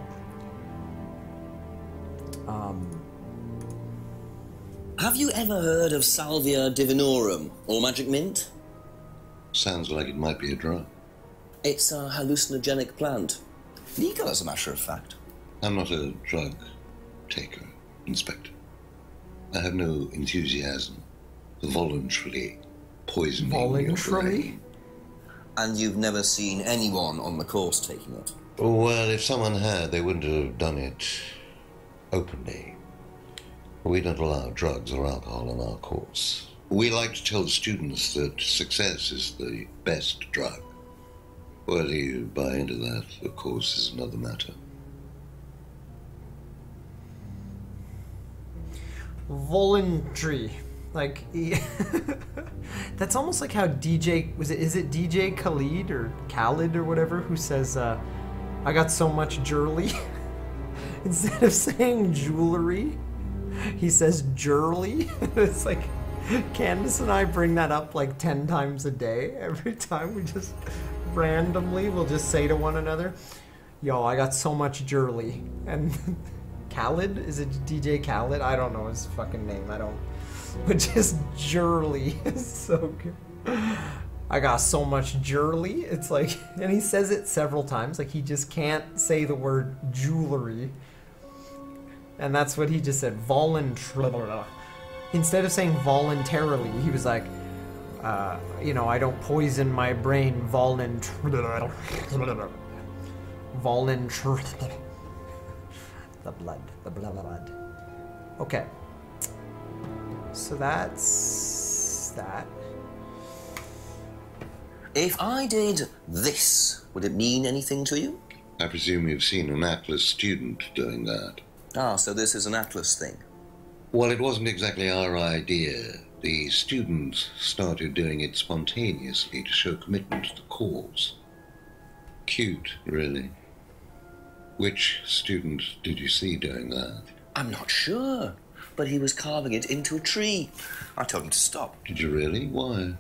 S8: Have you ever heard of Salvia divinorum, or magic mint?
S10: Sounds like it might be a drug.
S8: It's a hallucinogenic plant. Legal, as a matter of fact.
S10: I'm not a drug taker, Inspector. I have no enthusiasm for voluntarily poisoning your brain.
S8: And you've never seen anyone on the course taking it?
S10: Well, if someone had, they wouldn't have done it openly. We don't allow drugs or alcohol on our course. We like to tell the students that success is the best drug. Whether you buy into that, of course, is another matter.
S1: Voluntary. Like, that's almost like how DJ, is it DJ Khaled or Khaled or whatever, who says, I got so much jewelry. Instead of saying jewelry, he says jewelry. It's like, Candace and I bring that up like 10 times a day. Every time we just randomly will just say to one another, yo, I got so much jewelry. And Khaled? Is it DJ Khaled? I don't know his fucking name. I don't. But just jewelry is so good. I got so much jewelry. It's like, and he says it several times. Like he just can't say the word jewelry. And that's what he just said. Voluntarily. Instead of saying voluntarily, he was like, you know, I don't poison my brain voluntarily. Voluntarily. The blood. Okay. So that's that.
S8: If I did this, would it mean anything to you?
S10: I presume you've seen an Atlas student doing that.
S8: Ah, so this is an Atlas thing.
S10: Well, it wasn't exactly our idea. The students started doing it spontaneously to show commitment to the cause. Cute, really. Which student did you see doing that?
S8: I'm not sure, but he was carving it into a tree. I told him to stop.
S10: Did you really? Why?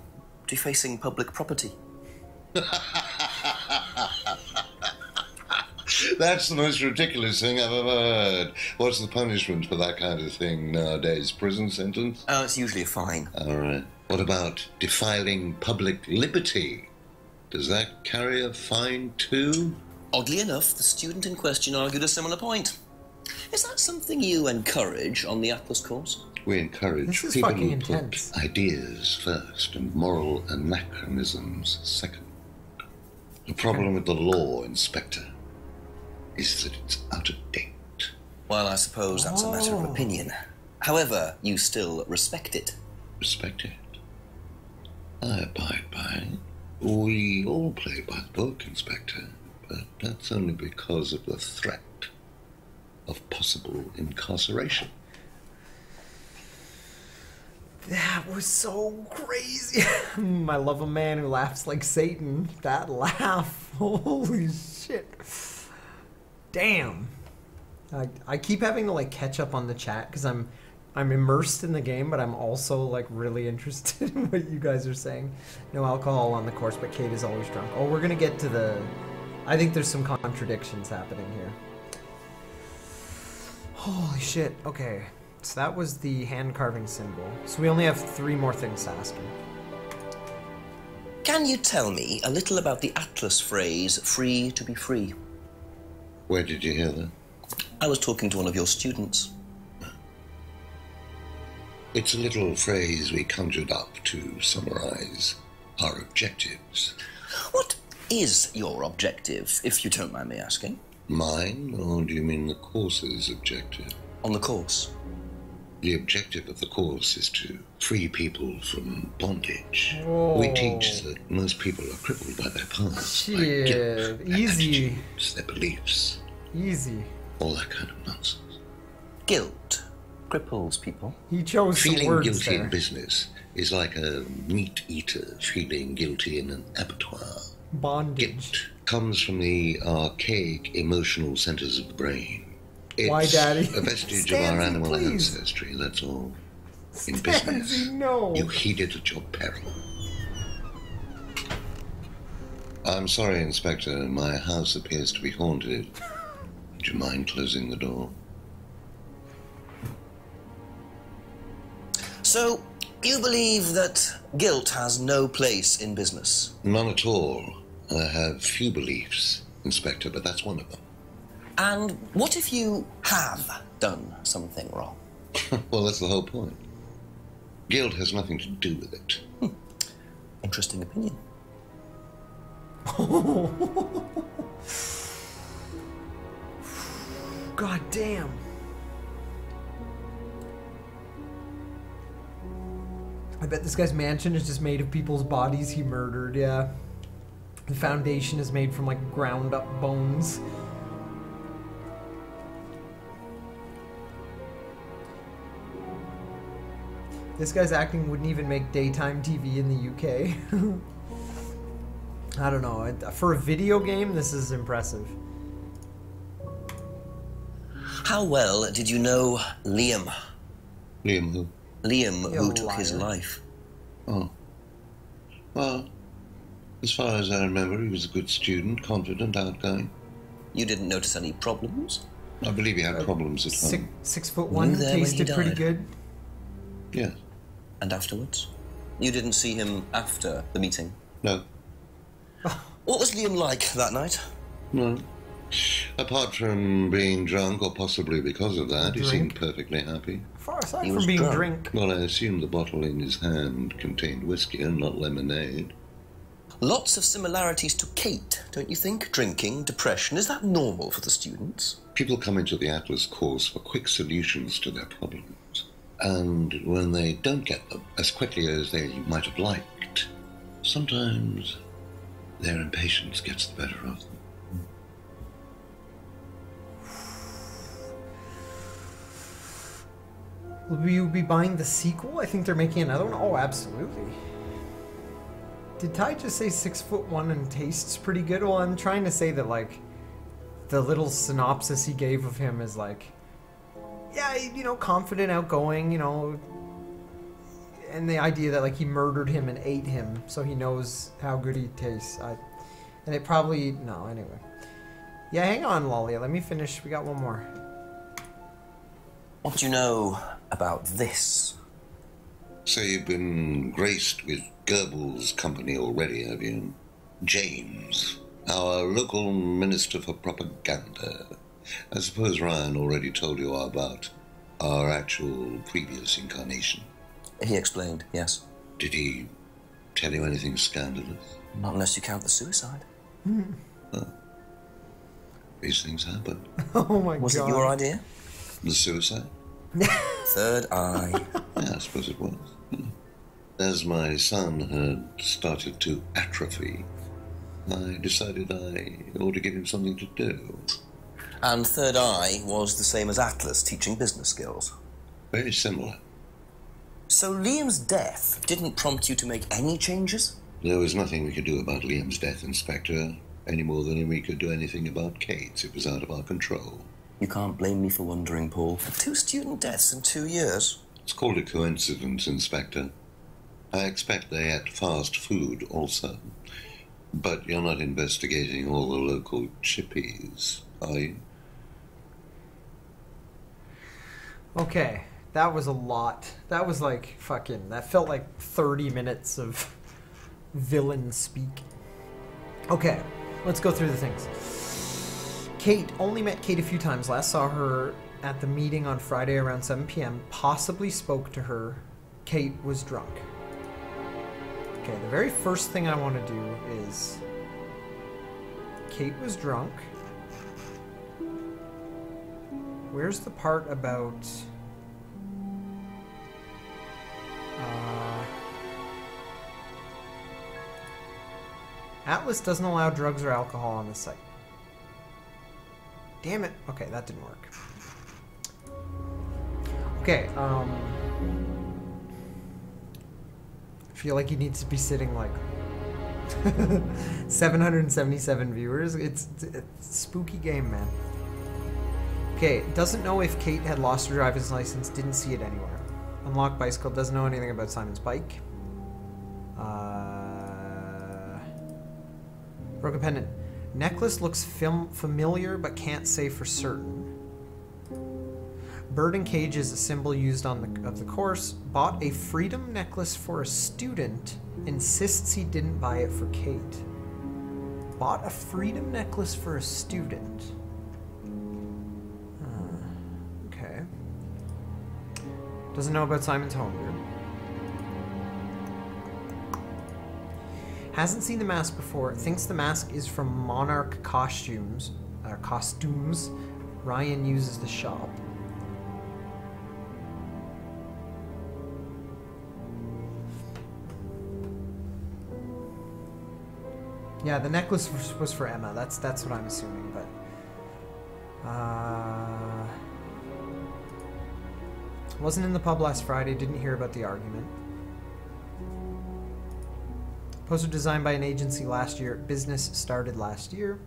S8: Defacing public property.
S10: That's the most ridiculous thing I've ever heard. What's the punishment for that kind of thing nowadays? Prison sentence?
S8: Oh, it's usually a fine.
S10: All right. What about defiling public liberty? Does that carry a fine too?
S8: Oddly enough, the student in question argued a similar point. Is that something you encourage on the Atlas course?
S10: We encourage
S1: This is
S10: people
S1: fucking
S10: who
S1: intense.
S10: put ideas first and moral anachronisms second. The problem with the law, Inspector, is that it's out of date.
S8: Well, I suppose that's a matter of opinion. However, you still respect it.
S10: Respect it. I abide by it. We all play by the book, Inspector, but that's only because of the threat of possible incarceration.
S1: That was so crazy. I love a man who laughs like Satan. That laugh. Holy shit. Damn. I keep having to like catch up on the chat because I'm immersed in the game, but I'm also like really interested in what you guys are saying. No alcohol on the course, but Kate is always drunk. Oh, we're gonna get to the... I think there's some contradictions happening here. Holy shit. Okay. So that was the hand carving symbol. So we only have 3 more things to ask him.
S8: Can you tell me a little about the Atlas phrase, free to be free?
S10: Where did you hear that?
S8: I was talking to one of your students.
S10: It's a little phrase we conjured up to summarize our objectives.
S8: What is your objective, if you don't mind me asking?
S10: Mine, or do you mean the course's objective?
S8: On the course.
S10: The objective of the course is to free people from bondage.
S1: Whoa.
S10: We teach that most people are crippled by their past,
S1: Shit,
S10: by guilt, their
S1: easy.
S10: attitudes, their beliefs,
S1: Easy.
S10: all that kind of nonsense.
S8: Guilt cripples people.
S1: He chose some
S10: Feeling
S1: words
S10: guilty
S1: there.
S10: in business is like a meat eater feeling guilty in an abattoir.
S1: Bondage.
S10: Guilt comes from the archaic emotional centers of the brain. It's
S1: Why, Daddy?
S10: a vestige of our
S1: Stanley,
S10: animal
S1: please.
S10: ancestry, that's all. In
S1: Stanley,
S10: business,
S1: no.
S10: you heed it at your peril. I'm sorry, Inspector. My house appears to be haunted. Would you mind closing the door?
S8: So, you believe that guilt has no place in business?
S10: None at all. I have few beliefs, Inspector, but that's one of them.
S8: And what if you have done something wrong?
S10: Well, that's the whole point. Guilt has nothing to do with it.
S8: Interesting opinion.
S1: God damn. I bet this guy's mansion is just made of people's bodies he murdered, yeah. The foundation is made from like ground up bones. This guy's acting wouldn't even make daytime TV in the UK. I don't know. For a video game, this is impressive.
S8: How well did you know Liam?
S10: Liam who?
S8: Liam,
S1: You're
S8: who
S1: a
S8: took his
S1: liar.
S8: life.
S10: Oh. Well, as far as I remember, he was a good student, confident, outgoing.
S8: You didn't notice any problems?
S10: I believe he had problems at home.
S1: 6'1",
S8: Knew there when he
S1: tasted pretty
S8: died.
S1: good.
S10: Yes.
S8: And afterwards? You didn't see him after the meeting?
S10: No.
S8: What was Liam like that night?
S10: No. Apart from being drunk, or possibly because of that, he seemed
S1: Drink?
S10: perfectly happy.
S1: Far aside
S8: He
S1: from
S8: was
S1: being
S8: drunk.
S1: drink.
S10: Well, I assume the bottle in his hand contained whiskey and not lemonade.
S8: Lots of similarities to Kate, don't you think? Drinking, depression, is that normal for the students?
S10: People come into the Atlas course for quick solutions to their problems. And when they don't get them as quickly as they might have liked, sometimes their impatience gets the better of them.
S1: Will you be buying the sequel? I think they're making another one. Oh, absolutely. Did Ty just say 6'1" and tastes pretty good? Well, I'm trying to say that, like, the little synopsis he gave of him is like, yeah, you know, confident, outgoing, you know, and the idea that, like, he murdered him and ate him, so he knows how good he tastes. And it probably, no, anyway. Yeah, hang on, Lalia, let me finish. We got one more.
S8: What do you know about this?
S10: So you've been graced with Goebbels' company already, have you? James, our local minister for propaganda. I suppose Ryan already told you about our actual previous incarnation.
S8: He explained, yes.
S10: Did he tell you anything scandalous?
S8: Not unless you count the suicide.
S10: These things happen.
S1: Oh my god.
S8: Was it your idea?
S10: The suicide?
S8: Third eye.
S10: Yeah, I suppose it was. As my son had started to atrophy, I decided I ought to give him something to do.
S8: And Third Eye was the same as Atlas, teaching business skills.
S10: Very similar.
S8: So Liam's death didn't prompt you to make any changes?
S10: There was nothing we could do about Liam's death, Inspector, any more than we could do anything about Kate's. It was out of our control.
S8: You can't blame me for wondering, Paul. 2 student deaths in 2 years?
S10: It's called a coincidence, Inspector. I expect they ate fast food also. But you're not investigating all the local chippies, are you?
S1: Okay, that was a lot. That was like that felt like 30 minutes of villain speak. Okay, let's go through the things. Kate, only met Kate a few times. Last saw her at the meeting on Friday around 7 p.m. Possibly spoke to her. Kate was drunk. Okay, the very first thing I want to do is... Kate was drunk. Where's the part about... Atlas doesn't allow drugs or alcohol on the site. Damn it. Okay, that didn't work. Okay, I feel like he needs to be sitting like 777 viewers. It's a spooky game, man. Okay, doesn't know if Kate had lost her driver's license, didn't see it anywhere. Unlocked bicycle, doesn't know anything about Simon's bike. Broken pendant. Necklace looks familiar, but can't say for certain. Bird and cage is a symbol used of the course. Bought a freedom necklace for a student. Insists he didn't buy it for Kate. Bought a freedom necklace for a student. Okay. Doesn't know about Simon's home group. Hasn't seen the mask before. Thinks the mask is from Monarch Costumes. Ryan uses the shop. Yeah, the necklace was for Emma. That's what I'm assuming, but wasn't in the pub last Friday. Didn't hear about the argument. Poster designed by an agency last year. Business started last year.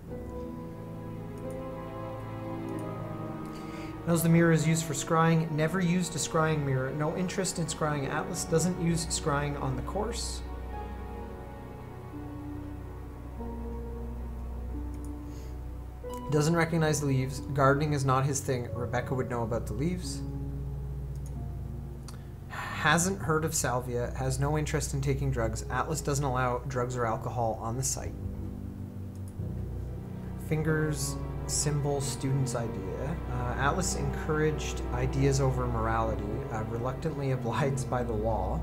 S1: Knows the mirror is used for scrying. Never used a scrying mirror. No interest in scrying. Atlas doesn't use scrying on the course. Doesn't recognize the leaves. Gardening is not his thing. Rebecca would know about the leaves. Hasn't heard of salvia. Has no interest in taking drugs. Atlas doesn't allow drugs or alcohol on the site. Fingers, symbol, student's idea. Atlas encouraged ideas over morality. Reluctantly obliges by the law.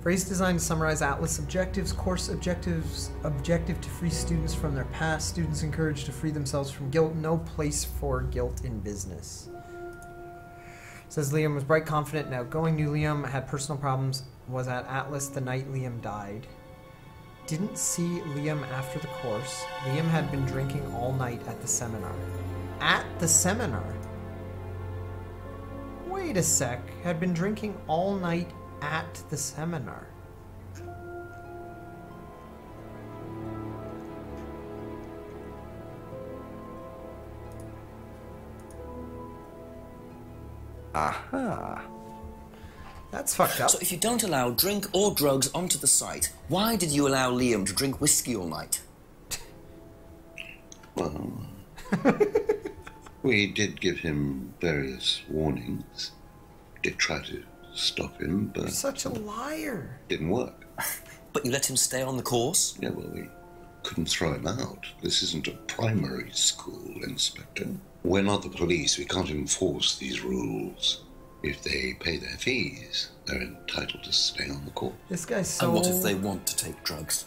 S1: Phrase designed to summarize Atlas objectives. Course objectives. Objective to free students from their past. Students encouraged to free themselves from guilt. No place for guilt in business. Says Liam was bright, confident, and outgoing. Knew Liam had personal problems. Was at Atlas the night Liam died. Didn't see Liam after the course. Liam had been drinking all night at the seminar. At the seminar? Wait a sec. Had been drinking all night at the seminar.
S8: Aha.
S1: That's fucked up.
S8: So if you don't allow drink or drugs onto the site, why did you allow Liam to drink whiskey all night?
S10: Well, we did give him various warnings. Did try to stop him, but...
S1: You're such a liar.
S10: Didn't work.
S8: But you let him stay on the course?
S10: Yeah, well, we couldn't throw him out. This isn't a primary school, Inspector. We're not the police. We can't enforce these rules. If they pay their fees, they're entitled to stay on the course.
S1: This guy's so...
S8: And what if they want to take drugs?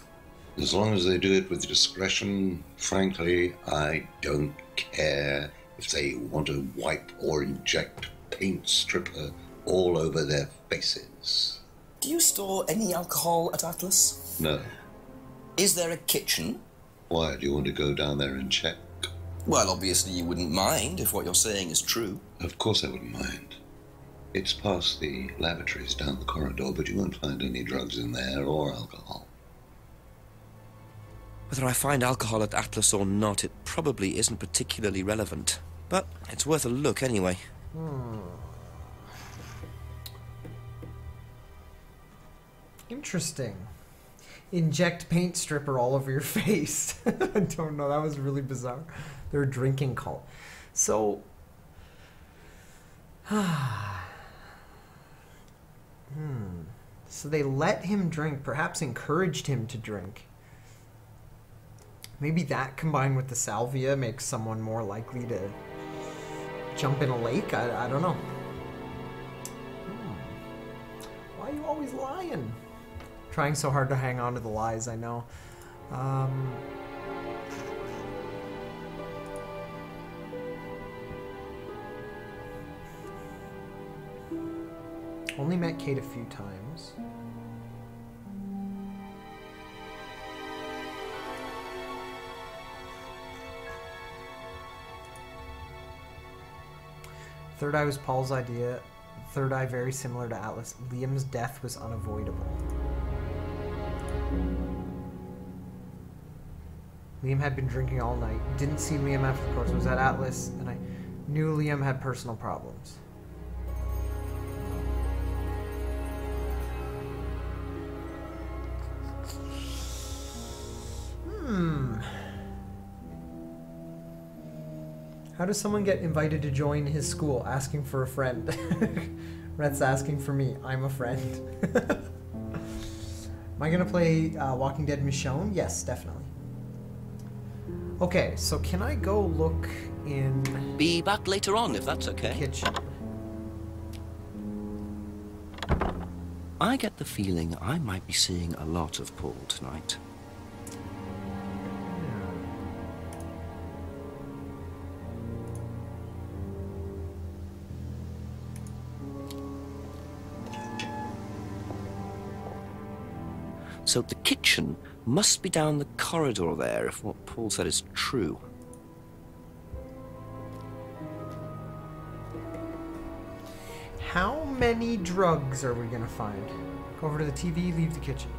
S10: As long as they do it with discretion, frankly, I don't care if they want to wipe or inject paint stripper all over their faces.
S4: Do you store any alcohol at Atlas?
S10: No.
S4: Is there a kitchen?
S10: Why, do you want to go down there and check?
S4: Well, obviously you wouldn't mind if what you're saying is true.
S10: Of course I wouldn't mind. It's past the lavatories down the corridor, but you won't find any drugs in there or alcohol.
S8: Whether I find alcohol at Atlas or not, it probably isn't particularly relevant. But it's worth a look anyway.
S1: Interesting. Inject paint stripper all over your face. I don't know. That was really bizarre. They're a drinking cult. So... So they let him drink, perhaps encouraged him to drink. Maybe that combined with the salvia makes someone more likely to jump in a lake? I don't know. Why are you always lying? Trying so hard to hang on to the lies, I know. Only met Kate a few times. Third Eye was Paul's idea. Third Eye very similar to Atlas. Liam's death was unavoidable. Liam had been drinking all night. Didn't see Liam after the course. Was at Atlas, and I knew Liam had personal problems. How does someone get invited to join his school? Asking for a friend. Rhett's asking for me. I'm a friend. Am I gonna play Walking Dead Michonne? Yes, definitely. Okay, so can I go look in...
S2: Be back later on, if that's okay.
S1: Kitchen.
S2: I get the feeling I might be seeing a lot of Paul tonight. So the kitchen must be down the corridor there, if what Paul said is true.
S1: How many drugs are we gonna find? Go over to the TV, leave the kitchen.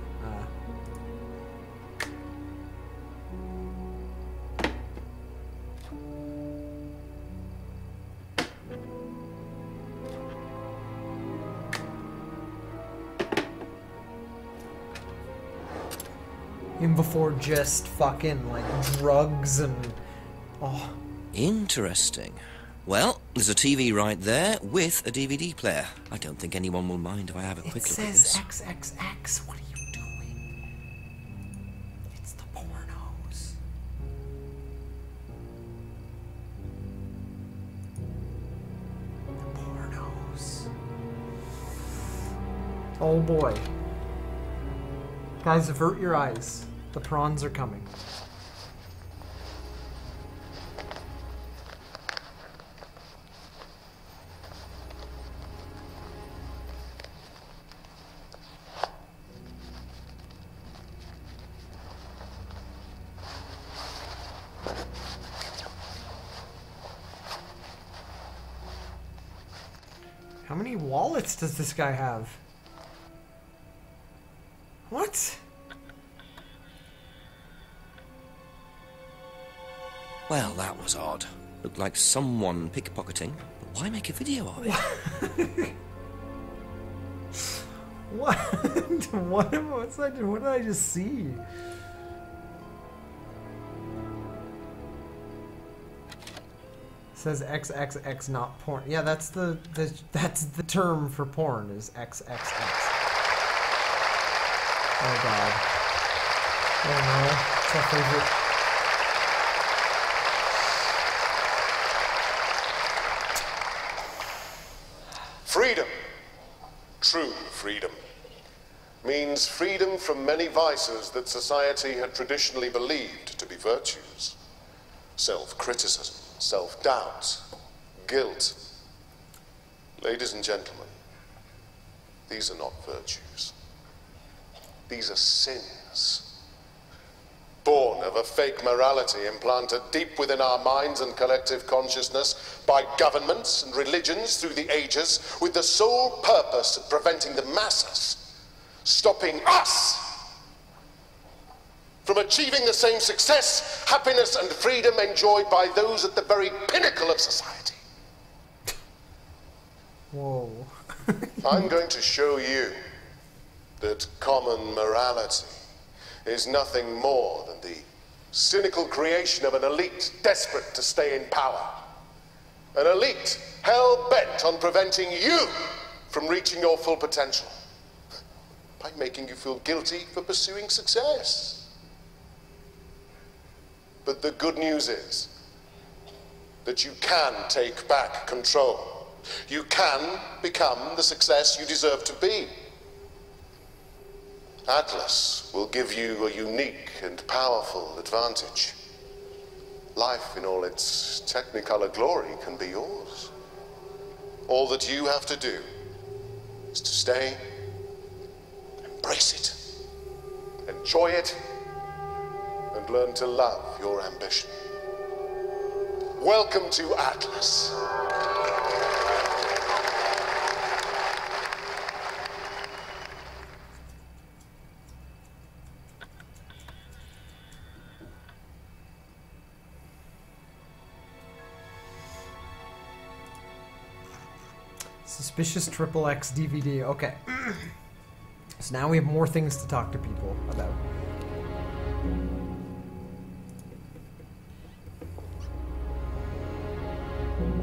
S1: Even before just fucking like drugs and
S8: Interesting. Well, there's a TV right there with a DVD player. I don't think anyone will mind if I have a quick look at this.
S1: It says XXX. What are you doing? It's the pornos. The pornos. Oh boy. Guys, avert your eyes. The prawns are coming. How many wallets does this guy have? What?
S8: Well, that was odd. Looked like someone pickpocketing. But why make a video of it?
S1: What? What did I just see? It says XXX, not porn. Yeah, that's the term for porn is XXX. Oh god. Oh no. It's our favorite.
S6: Freedom. True freedom. means freedom from many vices that society had traditionally believed to be virtues. Self-criticism, self-doubt, guilt. Ladies and gentlemen, these are not virtues. These are sins. Born of a fake morality implanted deep within our minds and collective consciousness by governments and religions through the ages, with the sole purpose of preventing the masses, stopping us from achieving the same success, happiness, and freedom enjoyed by those at the very pinnacle of society.
S1: Whoa.
S6: I'm going to show you that common morality is nothing more than the cynical creation of an elite desperate to stay in power. An elite hell-bent on preventing you from reaching your full potential by making you feel guilty for pursuing success. But the good news is that you can take back control. You can become the success you deserve to be. Atlas will give you a unique and powerful advantage. Life in all its technicolor glory can be yours. All that you have to do is to stay, embrace it, enjoy it, and learn to love your ambition. Welcome to Atlas.
S1: Suspicious XXX DVD. Okay. So now we have more things to talk to people about.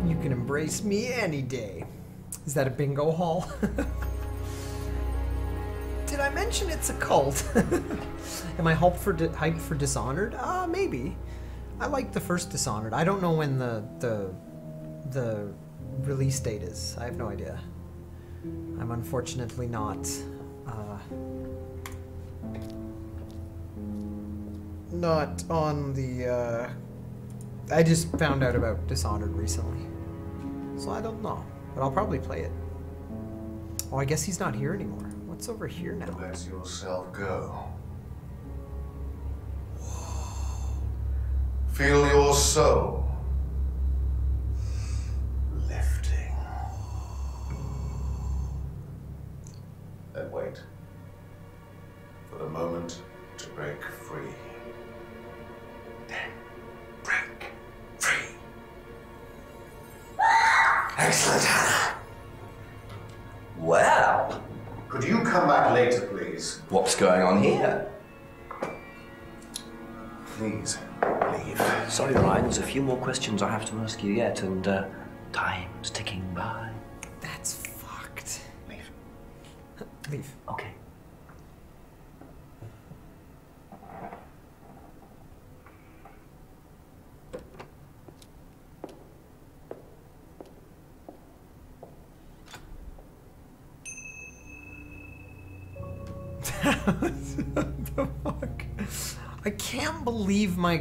S1: You can embrace me any day. Is that a bingo hall? Did I mention it's a cult? Am I hyped for Dishonored? Maybe. I like the first Dishonored. I don't know when the release date is. I have no idea. I'm unfortunately not on the I just found out about Dishonored recently, so I don't know, but I'll probably play it. Oh, I guess he's not here anymore. What's over here now?
S6: Let yourself go. Feel your soul lifting. Then wait for the moment to break free. Then break free. Excellent, Hannah.
S12: Well,
S6: Could you come back later, please?
S12: what's going on here?
S6: Please, leave.
S12: Sorry, Ryan, there's a few more questions I have to ask you yet, and time's ticking by.
S1: That's fucked.
S6: Leave.
S1: Leave.
S12: Okay.
S1: What the fuck? I can't believe my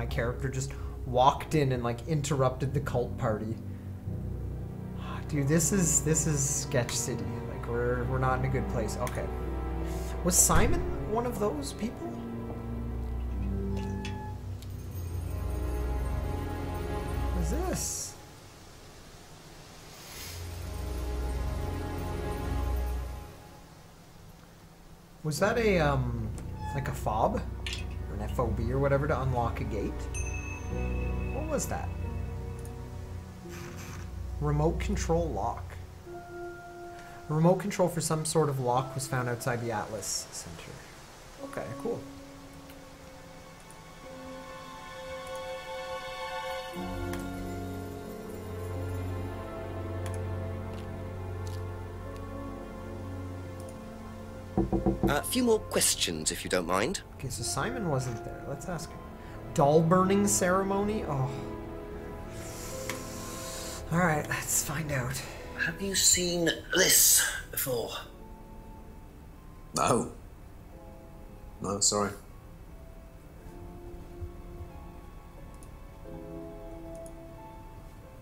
S1: character just walked in and like interrupted the cult party. Dude, this is sketch city. Like we're not in a good place. Okay. Was Simon one of those people? What is this? Was that a like a fob or an FOB or whatever to unlock a gate? What was that? Remote control lock. A remote control for some sort of lock was found outside the Atlas Center. Okay, cool.
S8: A few more questions, if you don't mind.
S1: Okay, so Simon wasn't there. Let's ask him. Doll burning ceremony? Oh. Alright, let's find out.
S12: Have you seen this before?
S6: No. No, sorry.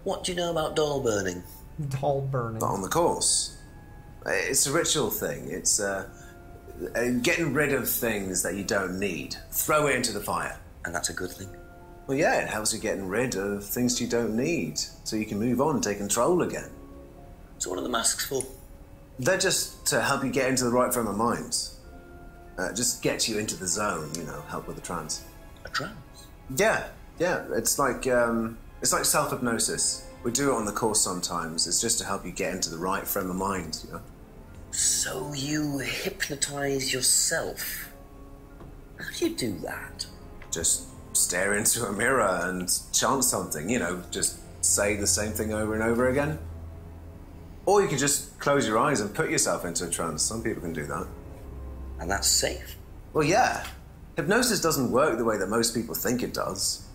S12: What do you know about doll burning?
S1: Doll burning.
S6: Not on the course. It's a ritual thing. It's getting rid of things that you don't need. Throw it into the fire.
S12: And that's a good thing?
S6: Well, yeah, it helps you getting rid of things you don't need, so you can move on and take control again.
S12: So what are the masks for?
S6: They're just to help you get into the right frame of mind. Just get you into the zone, you know, help with the trance.
S12: A trance?
S6: Yeah. It's like self-hypnosis. We do it on the course sometimes. It's just to help you get into the right frame of mind, you know.
S12: So you hypnotize yourself? How do you do that?
S6: Just stare into a mirror and chant something, you know, just say the same thing over and over again. Or you could just close your eyes and put yourself into a trance. Some people can do that.
S12: And that's safe?
S6: Well, yeah. Hypnosis doesn't work the way that most people think it does.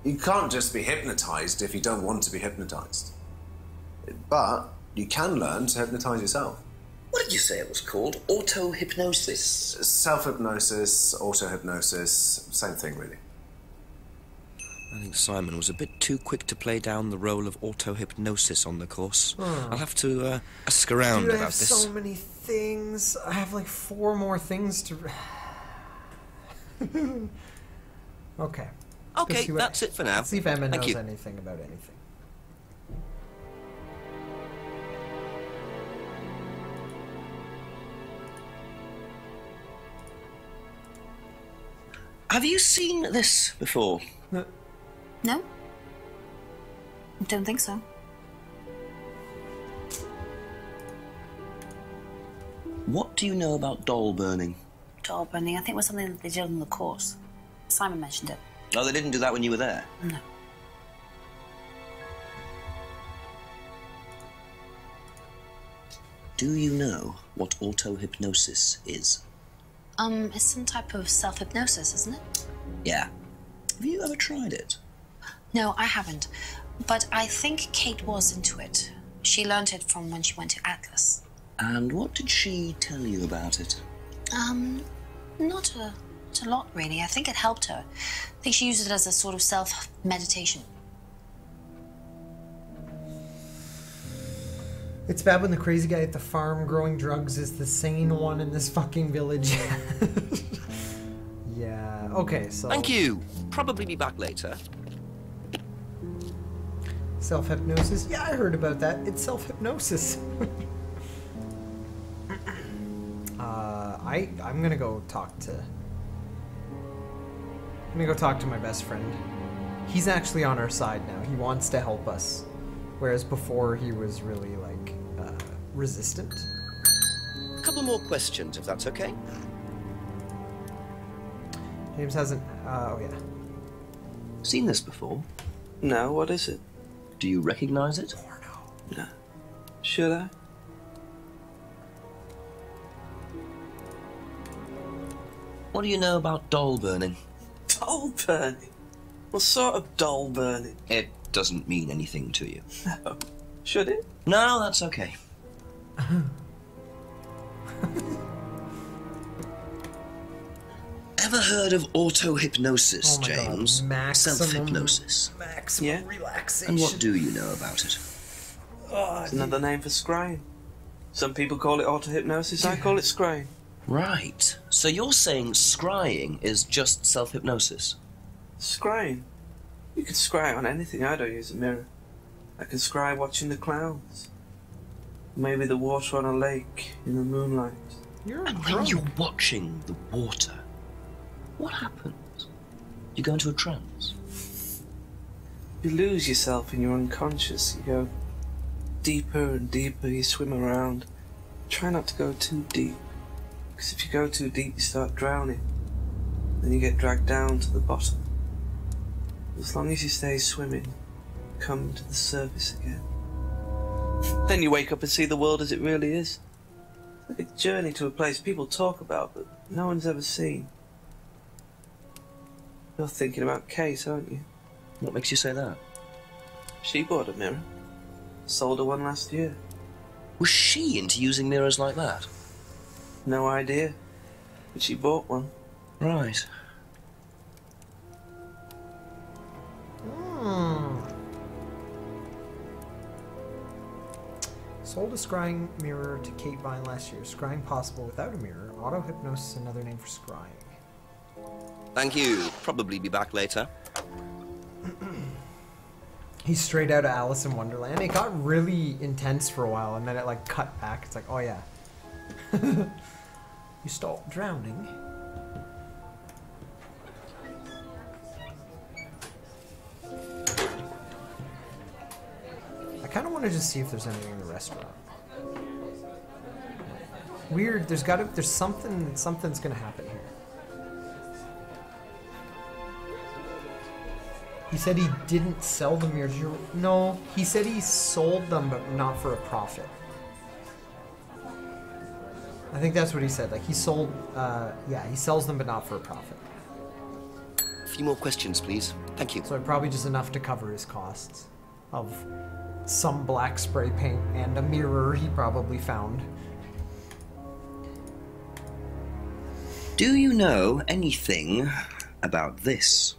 S6: You can't just be hypnotized if you don't want to be hypnotized. But you can learn to hypnotize yourself.
S12: What did you say it was called? Auto-hypnosis?
S6: Self-hypnosis, auto-hypnosis, same thing, really.
S2: I think Simon was a bit too quick to play down the role of auto-hypnosis on the course. I'll have to ask around
S1: Dude,
S2: about
S1: I have
S2: this.
S1: so many things. I have like 4 more things to... Okay.
S2: Okay, that's it for now.
S1: Let's see if Emma
S2: Thank
S1: knows
S2: you.
S1: anything about anything.
S12: Have you seen this before?
S9: No? I don't think so.
S12: What do you know about doll burning?
S9: Doll burning, I think it was something that they did on the course. Simon mentioned it.
S12: Oh, they didn't do that when you were there?
S9: No.
S12: Do you know what auto-hypnosis is?
S9: It's some type of self-hypnosis, isn't it?
S12: Yeah. Have you ever tried it?
S9: No, I haven't. But I think Kate was into it. She learned it from when she went to Atlas.
S12: And what did she tell you about it?
S9: Not a lot, really. I think it helped her. I think she used it as a sort of self-meditation.
S1: It's bad when the crazy guy at the farm growing drugs is the sane one in this fucking village. Yeah, okay, so...
S2: Thank you. Probably be back later.
S1: Self-hypnosis? Yeah, I heard about that. It's self-hypnosis. I'm gonna go talk to... I'm gonna go talk to my best friend. He's actually on our side now. He wants to help us. Whereas before he was really, like, resistant.
S2: A couple more questions, if that's okay.
S1: James hasn't... oh, yeah.
S12: Seen this before?
S3: No, what is it?
S12: Do you recognize it?
S3: No. Should I?
S12: What do you know about doll burning?
S3: Doll burning? What sort of doll burning?
S12: It doesn't mean anything to you.
S3: No. Should it?
S12: No, that's okay. Ever heard of auto-hypnosis,
S1: Oh my God,
S12: James?
S1: maximum-
S12: Self-hypnosis.
S1: Maximum relaxation.
S12: And what do you know about it?
S3: It's another name for scrying. Some people call it auto-hypnosis, I call it scrying.
S12: Right. So you're saying scrying is just self-hypnosis?
S3: Scrying? You can scry on anything. I don't use a mirror. I can scry watching the clouds. Maybe the water on a lake in the moonlight.
S12: And when you're watching the water, what happens? You go into a trance?
S3: You lose yourself in your unconscious. You go deeper and deeper. You swim around. Try not to go too deep. Because if you go too deep, you start drowning. Then you get dragged down to the bottom. As long as you stay swimming, come to the surface again. Then you wake up and see the world as it really is. It's like a journey to a place people talk about, but no one's ever seen. You're thinking about Kate, aren't you?
S12: What makes you say that?
S3: She bought a mirror. Sold her one last year.
S12: Was she into using mirrors like that?
S3: No idea.
S12: But she bought one. Right.
S1: Sold a scrying mirror to Kate Vine last year. Scrying possible without a mirror. Auto-hypnosis is another name for scrying.
S8: Thank you. Probably be back later.
S1: He's straight out of Alice in Wonderland. It got really intense for a while, and then it like cut back. It's like, oh yeah. You stopped drowning. I kind of want to just see if there's anything in the restaurant. Weird. There's something's gonna happen here. He said he didn't sell the mirrors. No, he said he sold them, but not for a profit. I think that's what he said. Like he sold, yeah, he sells them, but not for a profit.
S8: A few more questions, please. Thank you.
S1: So probably just enough to cover his costs of some black spray paint and a mirror he probably found.
S12: Do you know anything about this?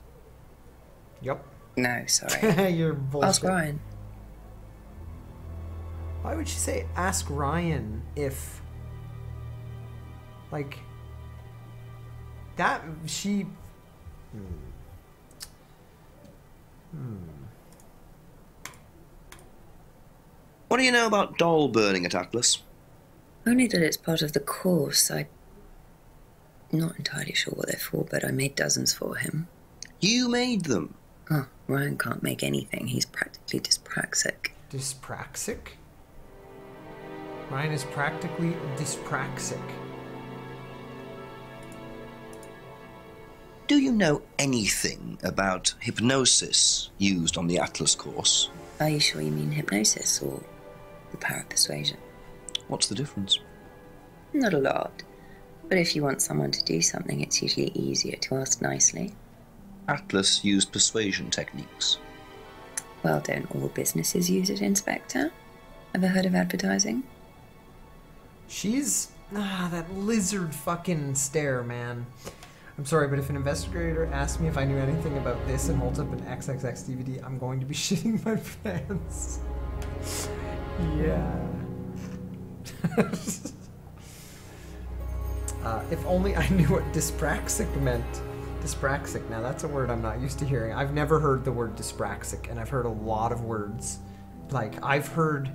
S1: Yep.
S5: No, sorry.
S1: You're bullshit.
S5: Ask Ryan.
S1: Why would she say ask Ryan if... Like... That... She...
S12: What do you know about doll burning at Atlas?
S5: Only that it's part of the course. I'm not entirely sure what they're for, but I made dozens for him.
S12: You made them?
S5: Oh, Ryan can't make anything. He's practically dyspraxic.
S1: Dyspraxic? Ryan is practically dyspraxic.
S12: Do you know anything about hypnosis used on the Atlas course?
S5: Are you sure you mean hypnosis or the power of persuasion?
S12: What's the difference?
S5: Not a lot. But if you want someone to do something, it's usually easier to ask nicely.
S12: Atlas used persuasion techniques.
S5: Well, don't all businesses use it, Inspector? Ever heard of advertising?
S1: She's... that lizard fucking stare, man. I'm sorry, but if an investigator asks me if I knew anything about this and holds up an XXX DVD, I'm going to be shitting my pants. Yeah. If only I knew what dyspraxic meant. Dyspraxic. Now that's a word I'm not used to hearing. I've never heard the word dyspraxic, and I've heard a lot of words. Like, I've heard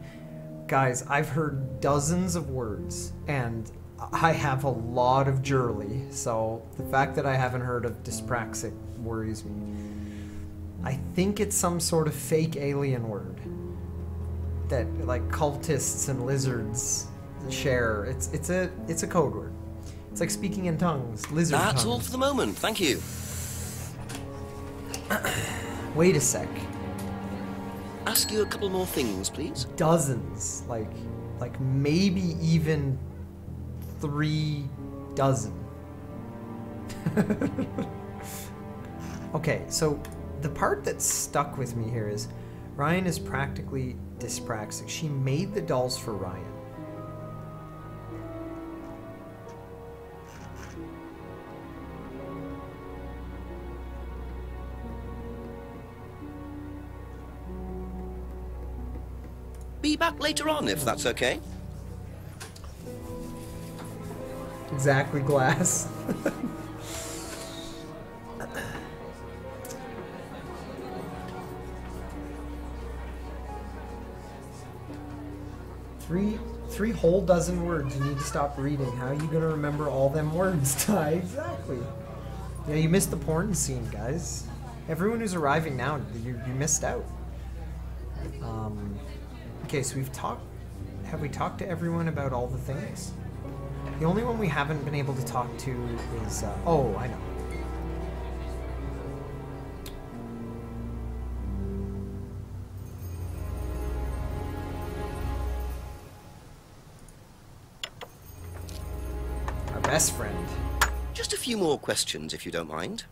S1: dozens of words, and I have a lot of Jurley, so the fact that I haven't heard of dyspraxic worries me. I think it's some sort of fake alien word that, like, cultists and lizards share. It's a code word. It's like speaking in tongues, lizard tongues.
S8: That's all for the moment, thank you.
S1: Wait a sec.
S8: Ask you a couple more things, please.
S1: Dozens, like maybe even 3 dozen. Okay, so the part that stuck with me here is Ryan is practically dyspraxic. She made the dolls for Ryan.
S8: Be back later on, if that's okay.
S1: Exactly, Glass. Three whole dozen words you need to stop reading. How are you gonna remember all them words, Ty? Exactly. Yeah, you missed the porn scene, guys. Everyone who's arriving now, you missed out. Okay, so have we talked to everyone about all the things? The only one we haven't been able to talk to is, oh, I know. Our best friend.
S8: Just a few more questions, if you don't mind.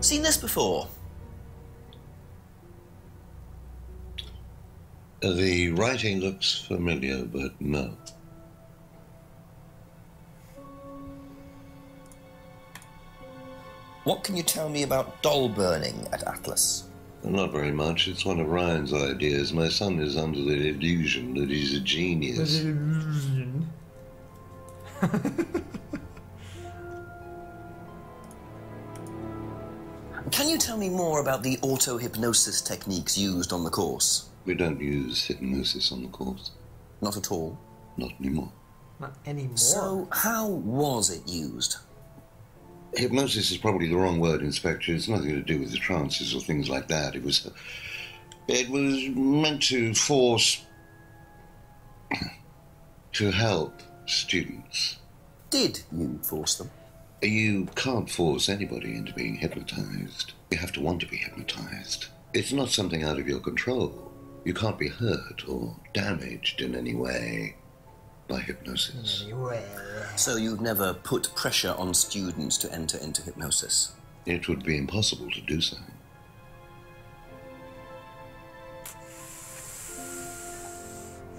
S12: Seen this before?
S10: The writing looks familiar, but no.
S12: What can you tell me about doll burning at Atlas?
S10: Not very much. It's one of Ryan's ideas. My son is under the illusion that he's a genius.
S1: The illusion.
S12: Can you tell me more about the auto-hypnosis techniques used on the course?
S10: We don't use hypnosis on the course.
S12: Not at all?
S10: Not anymore.
S1: Not anymore.
S12: So, how was it used?
S10: Hypnosis is probably the wrong word, Inspector. It's nothing to do with the trances or things like that. It was meant to force... to help students.
S12: Did you force them?
S10: You can't force anybody into being hypnotized. You have to want to be hypnotized. It's not something out of your control. You can't be hurt or damaged in any way by hypnosis.
S12: So you've never put pressure on students to enter into hypnosis?
S10: It would be impossible to do so.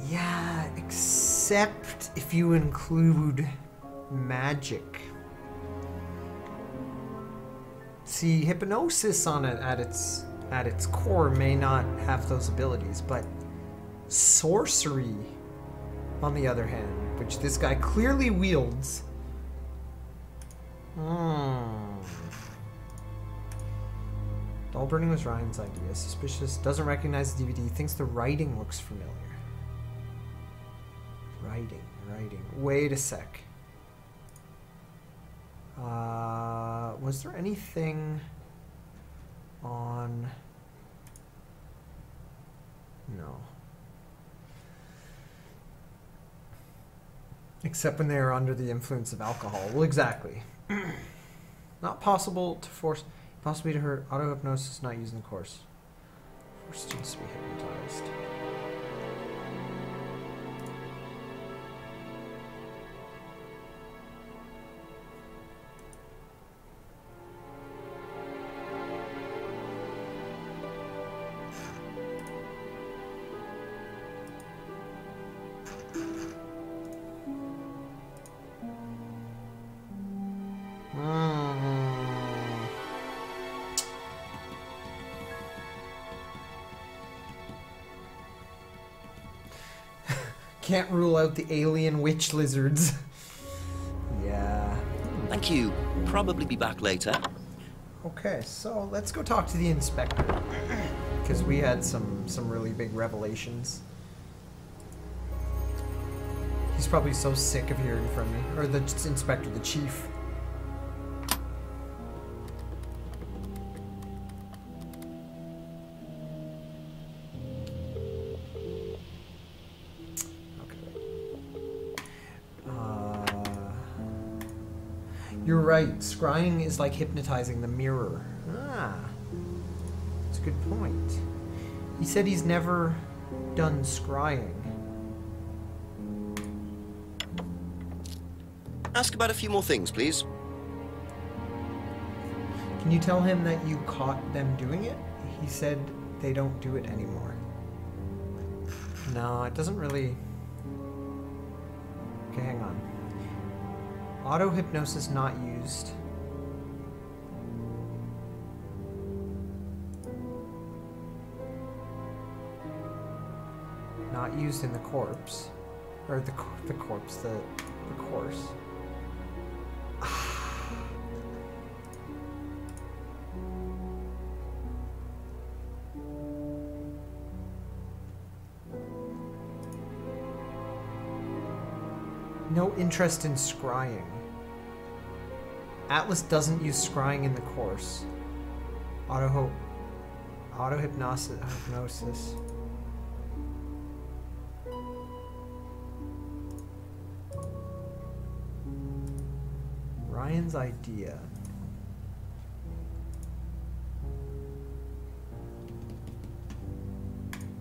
S1: Yeah, except if you include magic. See, hypnosis on it at its core may not have those abilities, but sorcery, on the other hand, which this guy clearly wields. Doll burning was Ryan's idea. Suspicious. Doesn't recognize the DVD. Thinks the writing looks familiar. Writing. Wait a sec. Was there anything on... No. Except when they are under the influence of alcohol. Well, exactly. Not possible to force... Possibly to hurt. Auto-hypnosis not used in the course. Force students to be hypnotized. Can't rule out the alien witch lizards. Yeah.
S8: Thank you. Probably be back later.
S1: Okay, so let's go talk to the inspector. Because we had some really big revelations. He's probably so sick of hearing from me. Or the inspector, the chief. You're right. Scrying is like hypnotizing the mirror. Ah. That's a good point. He said he's never done scrying.
S8: Ask about a few more things, please.
S1: Can you tell him that you caught them doing it? He said they don't do it anymore. No, it doesn't really... Okay, hang on. Auto-hypnosis not used. Not used in the corpse. Or the corpse, the course. No interest in scrying. Atlas doesn't use scrying in the course. Auto-hypnosis. Ryan's idea.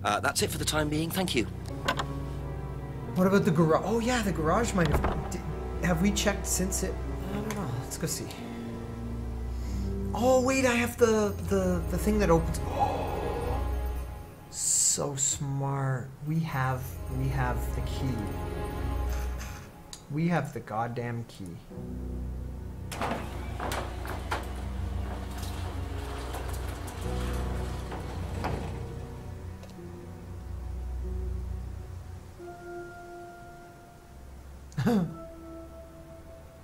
S8: That's it for the time being. Thank you.
S1: What about the garage? Oh yeah, the garage might have... Have we checked since it... I don't know. Let's go see. Oh wait, I have the thing that opens... Oh. so smart. We have the key. We have the goddamn key.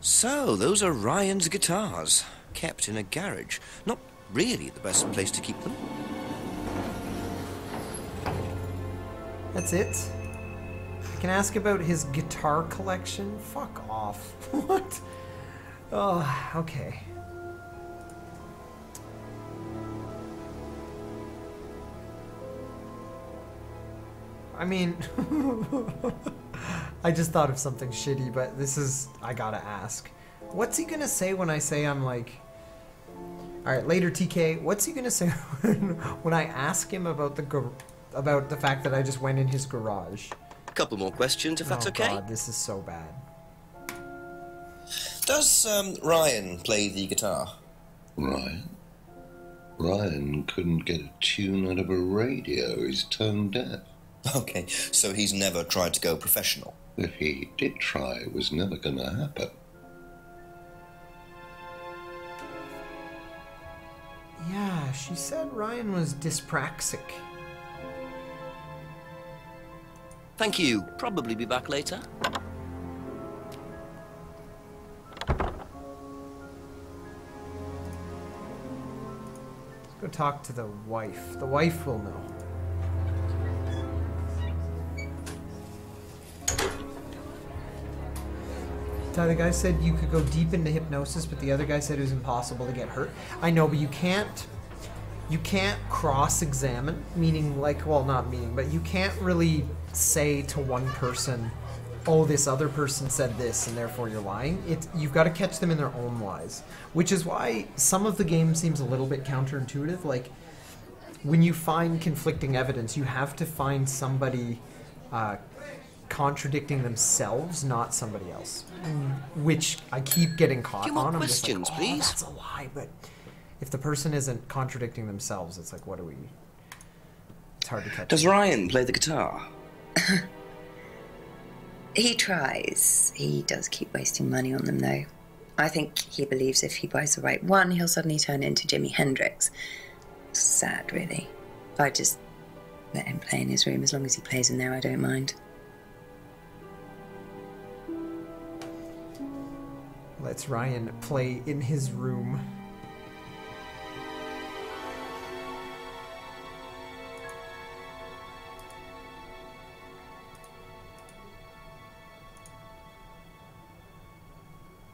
S8: So, those are Ryan's guitars, kept in a garage. Not really the best place to keep them.
S1: That's it? I can ask about his guitar collection? Fuck off. What? Oh, okay. I mean, I just thought of something shitty, but this is, I gotta ask. What's he gonna say when I say I'm like, alright, later TK, what's he gonna say when I ask him about the fact that I just went in his garage?
S8: A couple more questions, if that's okay.
S1: Oh god, this is so bad.
S8: Does Ryan play the guitar?
S10: Ryan? Ryan couldn't get a tune out of a radio. He's tone deaf.
S8: Okay, so he's never tried to go professional?
S10: If he did try, it was never gonna happen.
S1: Yeah, she said Ryan was dyspraxic.
S8: Thank you. Probably be back later.
S1: Let's go talk to the wife. The wife will know. The other guy said you could go deep into hypnosis, but the other guy said it was impossible to get hurt. I know, but you can't cross-examine, meaning like, well, not meaning, but you can't really say to one person, oh, this other person said this, and therefore you're lying. You've got to catch them in their own lies, which is why some of the game seems a little bit counterintuitive. Like, when you find conflicting evidence, you have to find somebody contradicting themselves, not somebody else. Which I keep getting caught on.
S8: A few more
S1: I'm
S8: questions,
S1: just like,
S8: please.
S1: That's a lie, but if the person isn't contradicting themselves, it's like, what do we... It's hard to catch.
S12: Does Ryan play the guitar?
S5: He tries. He does keep wasting money on them, though. I think he believes if he buys the right one, he'll suddenly turn into Jimi Hendrix. Sad, really. I just let him play in his room. As long as he plays in there, I don't mind.
S1: Lets Ryan play in his room.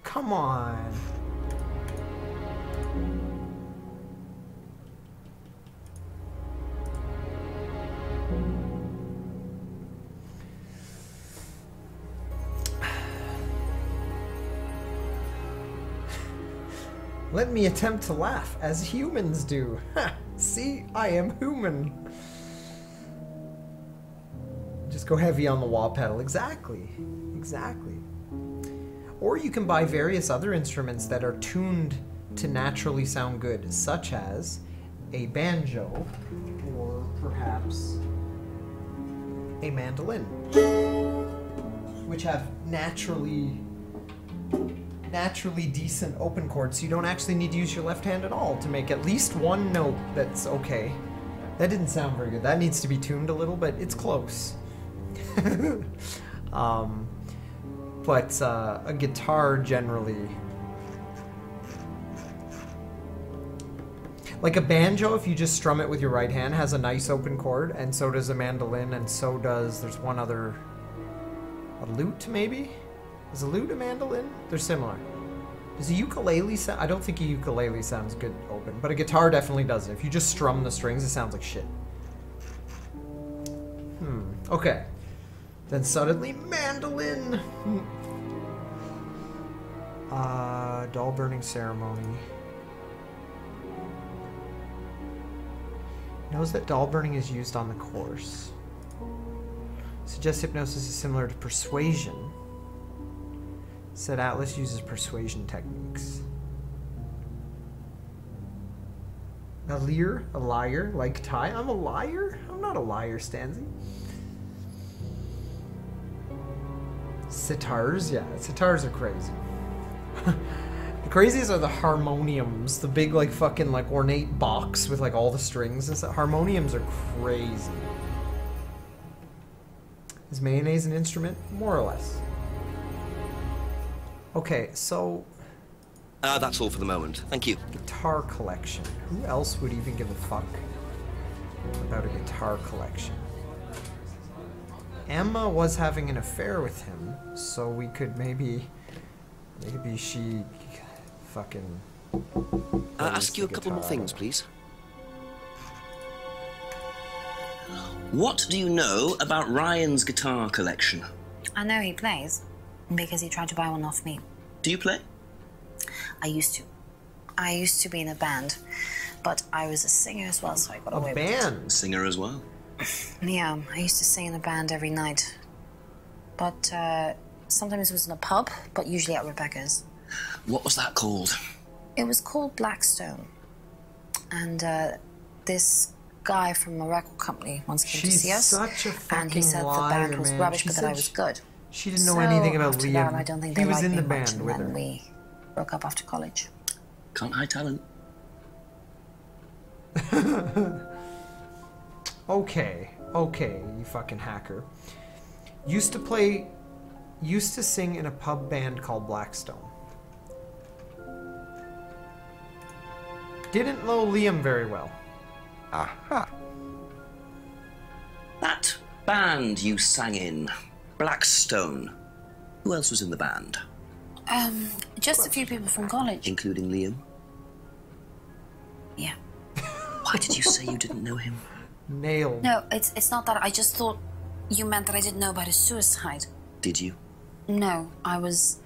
S1: Come on. Let me attempt to laugh, as humans do. Ha! See, I am human. Just go heavy on the wah pedal. Exactly. Exactly. Or you can buy various other instruments that are tuned to naturally sound good, such as a banjo, or perhaps a mandolin, which have naturally decent open chords, so you don't actually need to use your left hand at all to make at least one note that's okay. That didn't sound very good. That needs to be tuned a little, but it's close. But a guitar generally... Like a banjo, if you just strum it with your right hand, has a nice open chord, and so does a mandolin, and so does... There's one other... A lute, maybe? Is a lute a mandolin? They're similar. Does a ukulele sound... I don't think a ukulele sounds good open, but a guitar definitely does it. If you just strum the strings, it sounds like shit. Okay. Then suddenly, mandolin! Doll burning ceremony. Knows that doll burning is used on the course. Suggests hypnosis is similar to persuasion. Said Atlas uses persuasion techniques. A leer, a liar, like Ty. I'm a liar? I'm not a liar, Stanzy. Sitars, yeah, sitars are crazy. The craziest are the harmoniums, the big like fucking like ornate box with like all the strings and stuff. Harmoniums are crazy. Is mayonnaise an instrument? More or less. Okay, so
S8: That's all for the moment. Thank you.
S1: guitar collection. Who else would even give a fuck about a guitar collection? Emma was having an affair with him, so we could maybe she fucking
S8: Ask you a couple more things, please.
S12: What do you know about Ryan's guitar collection?
S9: I know he plays because he tried to buy one off me.
S12: Do you play?
S9: I used to. I used to be in a band, but I was a singer as well, so I got away with it.
S1: A band?
S12: Singer as well?
S9: Yeah, I used to sing in a band every night. But sometimes it was in a pub, but usually at Rebecca's.
S12: What was that called?
S9: It was called Blackstone. And this guy from a record company once came to see us.
S1: Such a fucking
S9: and he said
S1: liar,
S9: the band was
S1: man.
S9: rubbish,
S1: She
S9: but that
S1: said
S9: I was good.
S1: She didn't know anything about
S9: after
S1: Liam.
S9: That, I don't think
S1: He
S9: they
S1: was
S9: liked
S1: in
S9: me
S1: the
S9: much,
S1: band
S9: and
S1: with
S9: then
S1: her.
S9: we broke up after college.
S12: Can't hide talent.
S1: Okay, you fucking hacker. Used to sing in a pub band called Blackstone. Didn't know Liam very well.
S8: Aha.
S12: That band you sang in, Blackstone. Who else was in the band?
S9: Just a few people from college.
S12: Including Liam?
S9: Yeah.
S12: Why did you say you didn't know him?
S1: Nailed.
S9: No, it's not that. I just thought you meant that I didn't know about his suicide.
S12: Did you?
S9: No, I was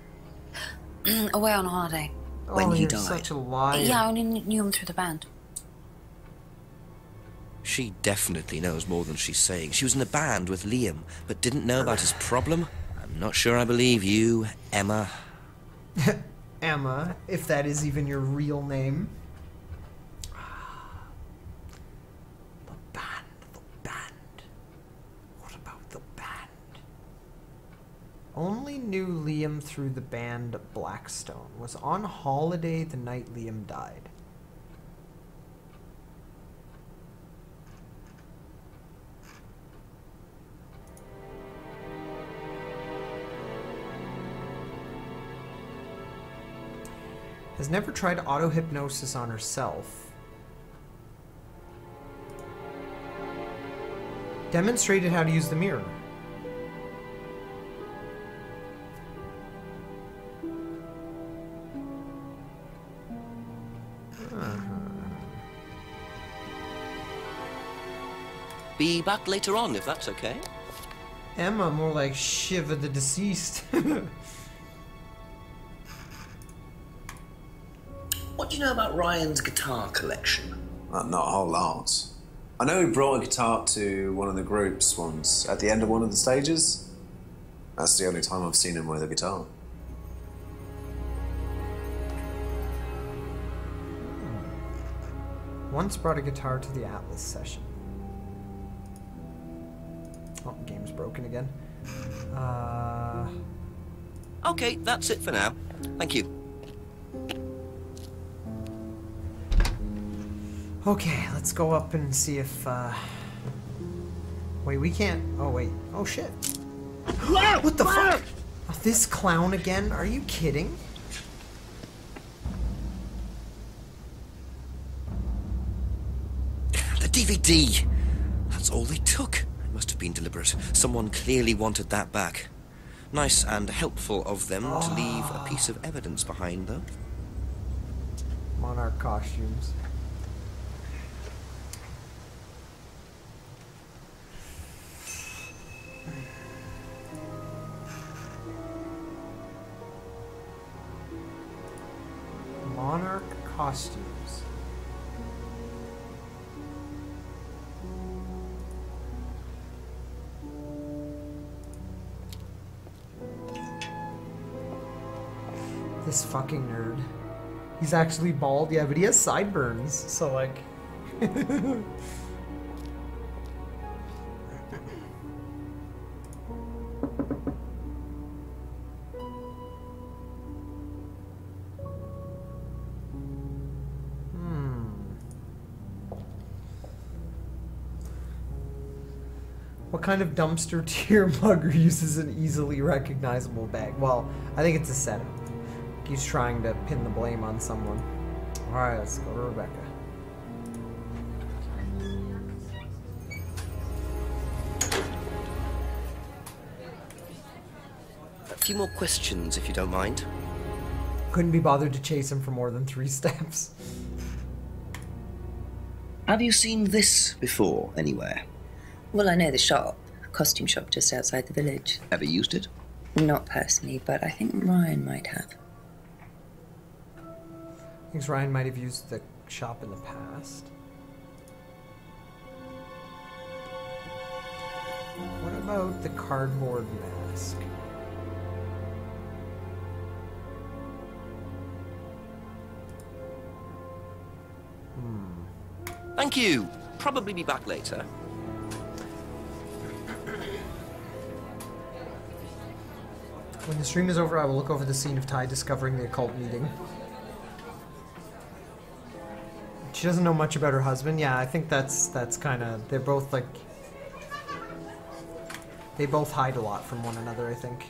S9: away on holiday.
S12: When he
S1: you're
S12: died?
S1: Such a liar.
S9: Yeah, I only knew him through the band.
S8: She definitely knows more than she's saying. She was in a band with Liam, but didn't know about his problem. I'm not sure I believe you, Emma.
S1: Emma, if that is even your real name. The band. What about the band? Only knew Liam through the band Blackstone. Was on holiday the night Liam died. Has never tried auto-hypnosis on herself. Demonstrated how to use the mirror.
S12: Be back later on, if that's okay.
S1: Emma, more like Shiva the deceased.
S12: What do you know about Ryan's guitar collection?
S13: Not a whole lot. I know he brought a guitar to one of the groups once, at the end of one of the stages. That's the only time I've seen him with a guitar.
S1: Once brought a guitar to the Atlas session. Oh, game's broken again.
S8: Okay, that's it for now. Thank you.
S1: Okay, let's go up and see if, Wait, we can't... Oh, wait. Oh, shit. What the fuck? Oh, this clown again? Are you kidding?
S8: The DVD! That's all they took. It must have been deliberate. Someone clearly wanted that back. Nice and helpful of them to leave a piece of evidence behind, though.
S1: Monarch costumes. Monarch costumes. This fucking nerd. He's actually bald, yeah, but he has sideburns, so like, What kind of dumpster tier mugger uses an easily recognizable bag? Well, I think it's a setup. He's trying to pin the blame on someone. Alright, let's go to Rebecca.
S8: A few more questions, if you don't mind.
S1: Couldn't be bothered to chase him for more than 3 steps.
S12: Have you seen this before, anywhere?
S5: Well, I know the shop, a costume shop just outside the village.
S12: Ever used it?
S5: Not personally, but I think Ryan might have.
S1: I think Ryan might have used the shop in the past. What about the cardboard mask?
S8: Thank you. Probably be back later.
S1: When the stream is over, I will look over the scene of Ty discovering the occult meeting. She doesn't know much about her husband. Yeah, I think that's kind of... They're both, like... They both hide a lot from one another, I think.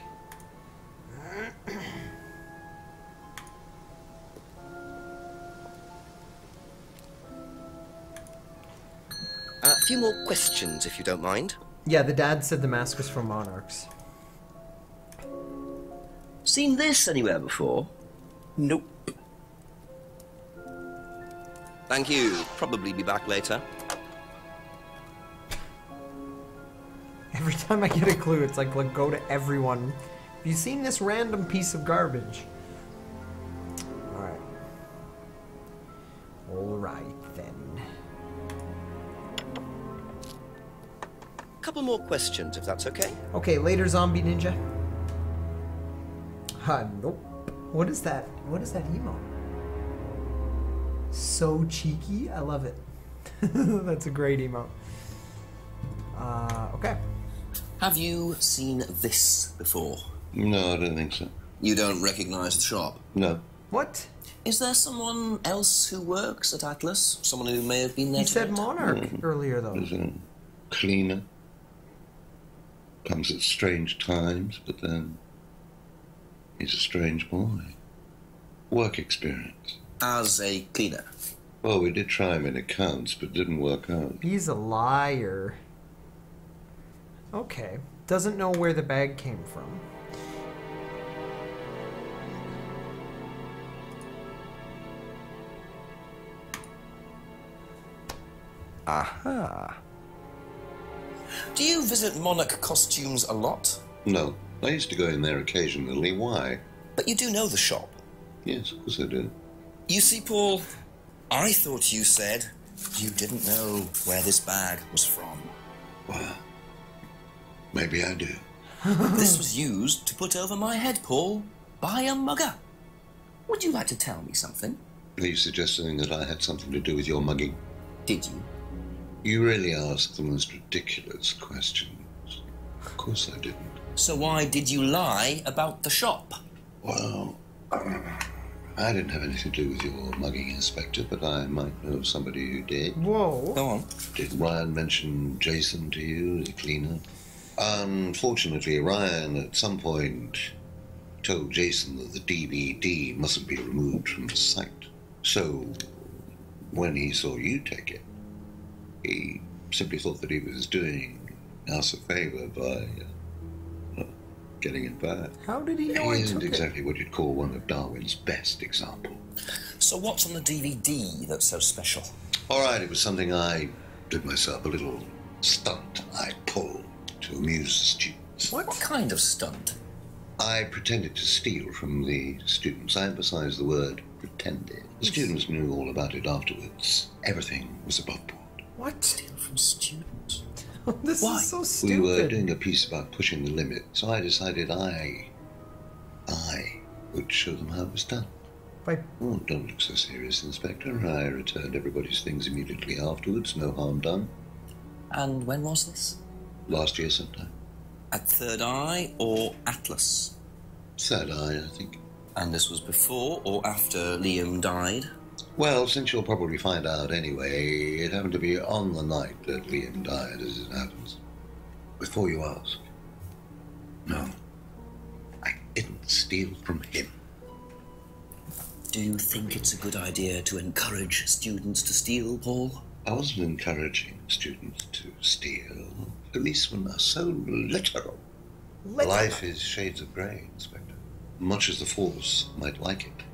S8: A few more questions, if you don't mind.
S1: Yeah, the dad said the mask was from Monarchs.
S12: Seen this anywhere before?
S8: Nope. Thank you. Probably be back later.
S1: Every time I get a clue, it's like go to everyone. Have you seen this random piece of garbage? Alright. Alright, then.
S8: Couple more questions, if that's okay.
S1: Okay, later, zombie ninja. Nope. What is that? What is that emote? So cheeky. I love it. That's a great emote. Okay.
S12: Have you seen this before?
S10: No, I don't think so.
S12: You don't recognise the shop?
S10: No.
S1: What?
S12: Is there someone else who works at Atlas? Someone who may have been there
S1: You said
S12: tonight?
S1: Monarch earlier, though.
S10: There's a cleaner. Comes at strange times, but then he's a strange boy. Work experience.
S12: As a cleaner?
S10: Well, we did try him in accounts, but didn't work out.
S1: He's a liar. Okay. Doesn't know where the bag came from.
S8: Aha.
S12: Do you visit Monarch costumes a lot?
S10: No. I used to go in there occasionally. Why?
S12: But you do know the shop?
S10: Yes, of course I do.
S12: You see, Paul, I thought you said you didn't know where this bag was from.
S10: Well, maybe I do.
S12: This was used to put over my head, Paul, by a mugger. Would you like to tell me something?
S10: Are you suggesting that I had something to do with your mugging?
S12: Did you?
S10: You really ask the most ridiculous questions. Of course I didn't.
S12: So why did you lie about the shop?
S10: Well, I didn't have anything to do with your mugging, Inspector, but I might know of somebody who did.
S1: Whoa.
S12: Go on.
S10: Did Ryan mention Jason to you, the cleaner? Unfortunately, Ryan at some point told Jason that the DVD mustn't be removed from the site. So, when he saw you take it, he simply thought that he was doing us a favor by getting it back.
S1: How did he know
S10: He
S1: I
S10: isn't
S1: took
S10: exactly what you'd call one of Darwin's best examples.
S12: So what's on the DVD that's so special?
S10: All right, it was something I did myself, a little stunt I pulled to amuse the students.
S12: What kind of stunt?
S10: I pretended to steal from the students. I emphasize the word pretended. The students knew all about it afterwards. Everything was above board.
S1: What?
S12: Steal from students?
S1: This
S12: Why?
S1: is so stupid.
S10: We were doing a piece about pushing the limit, so I decided I would show them how it was done. Oh, don't look so serious, Inspector. I returned everybody's things immediately afterwards. No harm done.
S12: And when was this?
S10: Last year sometime.
S12: At Third Eye or Atlas?
S10: Third Eye, I think.
S12: And this was before or after Liam died?
S10: Well, since you'll probably find out anyway, it happened to be on the night that Liam died, as it happens. Before you ask. No. I didn't steal from him.
S12: Do you think it's a good idea to encourage students to steal, Paul?
S10: I wasn't encouraging students to steal. Policemen are so literal. Life is shades of grey, Inspector. Much as the Force might like it,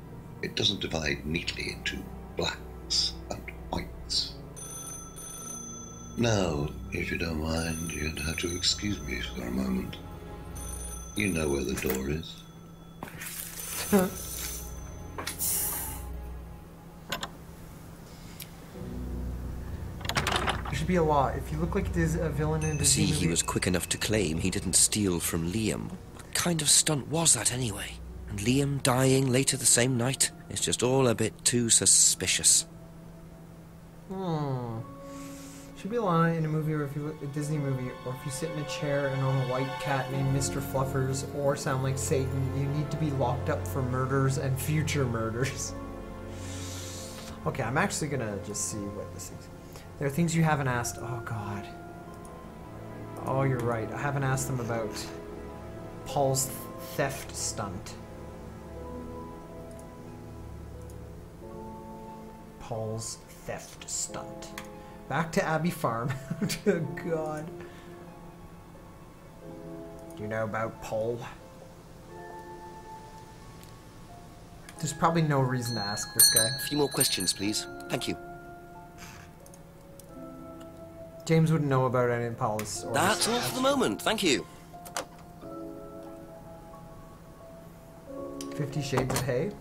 S10: it doesn't divide neatly into blacks and whites. Now, if you don't mind, you'd have to excuse me for a moment. You know where the door is.
S1: There should be a law. If you look like a villain in a Disney
S8: See,
S1: movie...
S8: he was quick enough to claim he didn't steal from Liam. What kind of stunt was that anyway? And Liam dying later the same night? It's just all a bit too suspicious.
S1: Should be a law in a movie, or if you look a Disney movie, or if you sit in a chair and own a white cat named Mr. Fluffers, or sound like Satan, you need to be locked up for murders and future murders. Okay, I'm actually gonna just see what this is. There are things you haven't asked. Oh, God. Oh, you're right. I haven't asked them about Paul's theft stunt. Paul's theft stunt. Back to Abbey Farm. Oh, God. Do you know about Paul? There's probably no reason to ask this guy.
S8: A few more questions, please. Thank you.
S1: James wouldn't know about any of Paul's.
S8: That's all for the moment. Thank you.
S1: 50 Shades of Hay.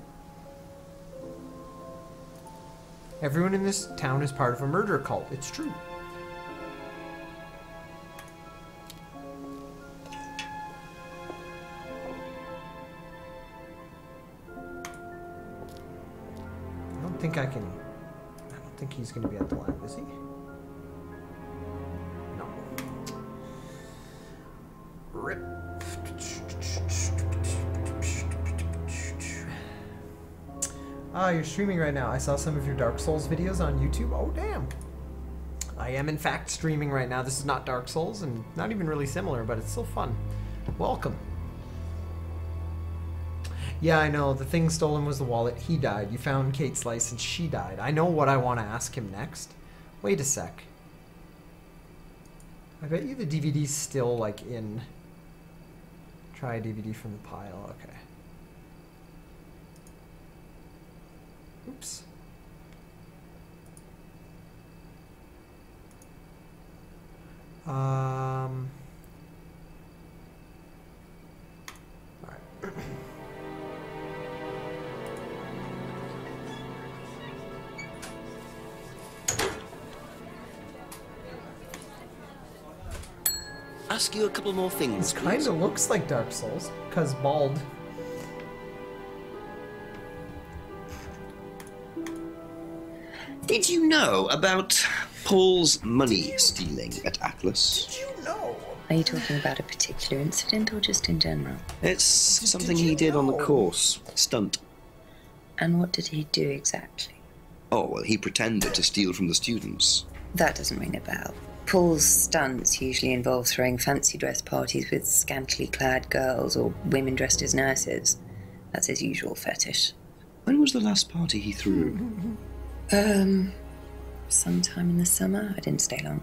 S1: Everyone in this town is part of a murder cult. It's true. I don't think I can... I don't think he's going to be at the lab, is he? No. Rip. Ah, you're streaming right now. I saw some of your Dark Souls videos on YouTube. Oh, damn. I am, in fact, streaming right now. This is not Dark Souls, and not even really similar, but it's still fun. Welcome. Yeah, I know. The thing stolen was the wallet. He died. You found Kate's license. She died. I know what I want to ask him next. Wait a sec. I bet you the DVD's still, like, in... Try a DVD from the pile. Okay. Oops. All right.
S8: Ask you a couple more things,
S1: This kind of looks like Dark Souls, because bald.
S12: Did you know about Paul's money stealing at Atlas?
S1: Did you know?
S5: Are you talking about a particular incident or just in general?
S12: It's something he did on the course. Stunt.
S5: And what did he do exactly?
S12: Oh, well, he pretended to steal from the students.
S5: That doesn't ring a bell. Paul's stunts usually involve throwing fancy dress parties with scantily clad girls or women dressed as nurses. That's his usual fetish.
S12: When was the last party he threw?
S5: Sometime in the summer. I didn't stay long.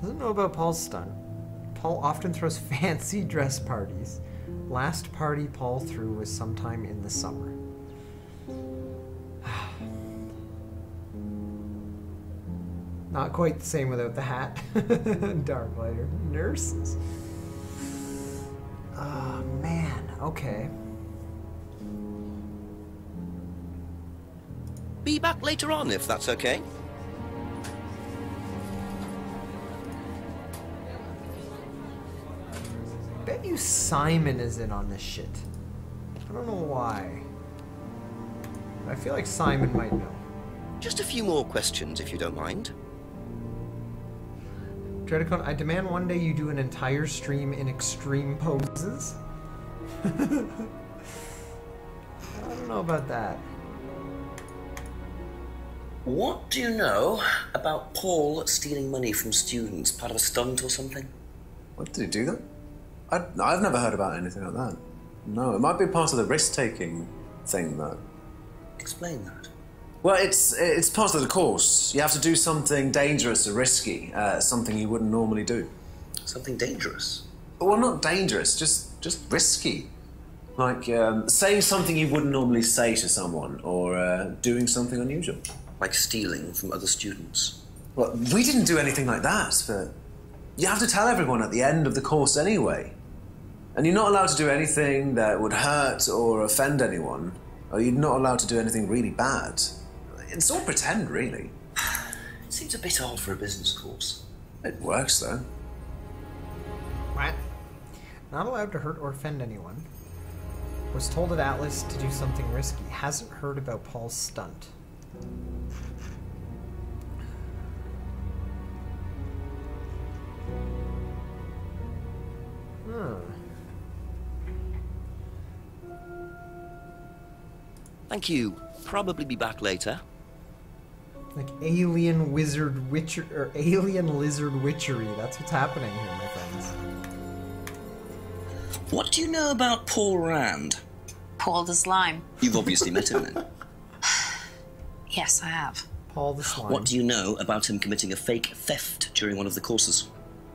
S1: Doesn't know about Paul's stunt. Paul often throws fancy dress parties. Last party Paul threw was sometime in the summer. Not quite the same without the hat. Dark lighter. Nurses. Oh, man. Okay.
S8: Be back later on, if that's okay.
S1: Bet you Simon is in on this shit. don't know why. But I feel like Simon might know.
S8: Just a few more questions, if you don't mind.
S1: DreadedCone, I demand one day you do an entire stream in extreme poses. I don't know about that.
S12: What do you know about Paul stealing money from students? Part of a stunt or something?
S13: What, did he do that? I've never heard about anything like that. No, it might be part of the risk-taking thing, though.
S12: Explain that.
S13: Well, it's part of the course. You have to do something dangerous or risky, something you wouldn't normally do.
S12: Something dangerous?
S13: Well, not dangerous, just risky. Like, saying something you wouldn't normally say to someone, or doing something unusual.
S12: Like stealing from other students?
S13: Well, we didn't do anything like that, but you have to tell everyone at the end of the course anyway. And you're not allowed to do anything that would hurt or offend anyone, or you're not allowed to do anything really bad. It's all pretend, really.
S12: It seems a bit odd for a business course.
S13: It works, though.
S1: What? Not allowed to hurt or offend anyone. Was told at Atlas to do something risky. Hasn't heard about Paul's stunt.
S8: Thank you. Probably be back later.
S1: Like alien wizard witcher or alien lizard witchery. That's what's happening here, my friends.
S12: What do you know about Paul Rand?
S9: Paul the Slime.
S12: You've obviously met him then.
S9: Yes, I have.
S1: Paul the Slime.
S12: What do you know about him committing a fake theft during one of the courses?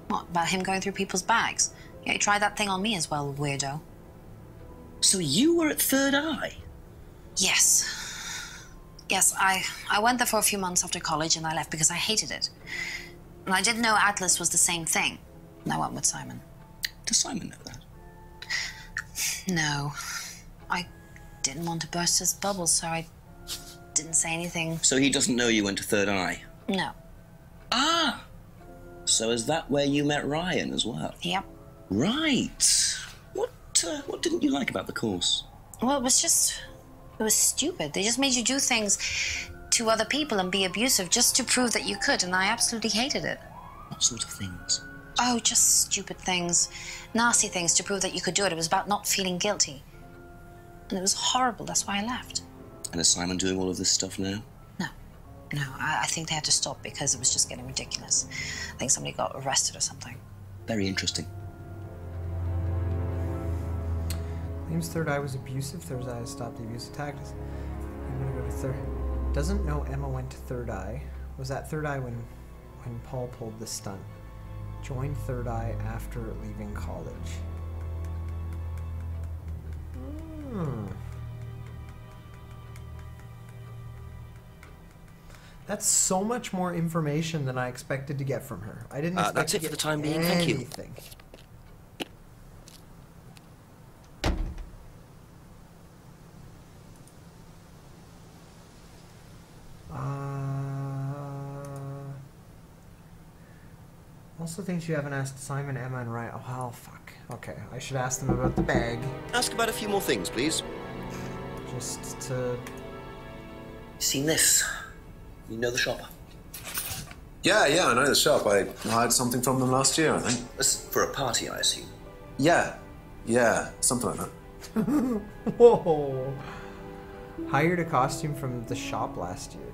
S9: What, about him going through people's bags? Yeah, he tried that thing on me as well, weirdo.
S12: So you were at Third Eye?
S9: Yes. Yes, I went there for a few months after college and I left because I hated it. And I didn't know Atlas was the same thing. And I went with Simon.
S12: Does Simon know that?
S9: No. I didn't want to burst his bubble, so I didn't say anything.
S12: So he doesn't know you went to Third Eye?
S9: No.
S12: Ah! So is that where you met Ryan as well?
S9: Yep.
S12: Right. What didn't you like about the course?
S9: Well, it was stupid. They just made you do things to other people and be abusive just to prove that you could, and I absolutely hated it.
S12: What sort of things?
S9: Oh, just stupid things. Nasty things to prove that you could do it. It was about not feeling guilty. And it was horrible. That's why I left.
S12: And is Simon doing all of this stuff now?
S9: No, I think they had to stop because it was just getting ridiculous. I think somebody got arrested or something.
S12: Very interesting.
S1: Claims Third Eye was abusive. Third Eye stopped the abusive tactics. I'm gonna go to Third. Doesn't know Emma went to Third Eye. Was that Third Eye when Paul pulled the stunt? Joined Third Eye after leaving college. That's so much more information than I expected to get from her. I didn't expect
S8: that's
S1: to
S8: it for
S1: get
S8: the time being. Thank you.
S1: anything. Also thinks you haven't asked Simon, Emma, and Ryan. Oh, well, fuck. Okay, I should ask them about the bag.
S8: Ask about a few more things, please.
S1: Just to...
S12: Seen this? You know the shop?
S13: Yeah, I know the shop. I hired something from them last year, I think.
S12: This for a party, I assume?
S13: Yeah, something like that.
S1: Whoa. Hired a costume from the shop last year.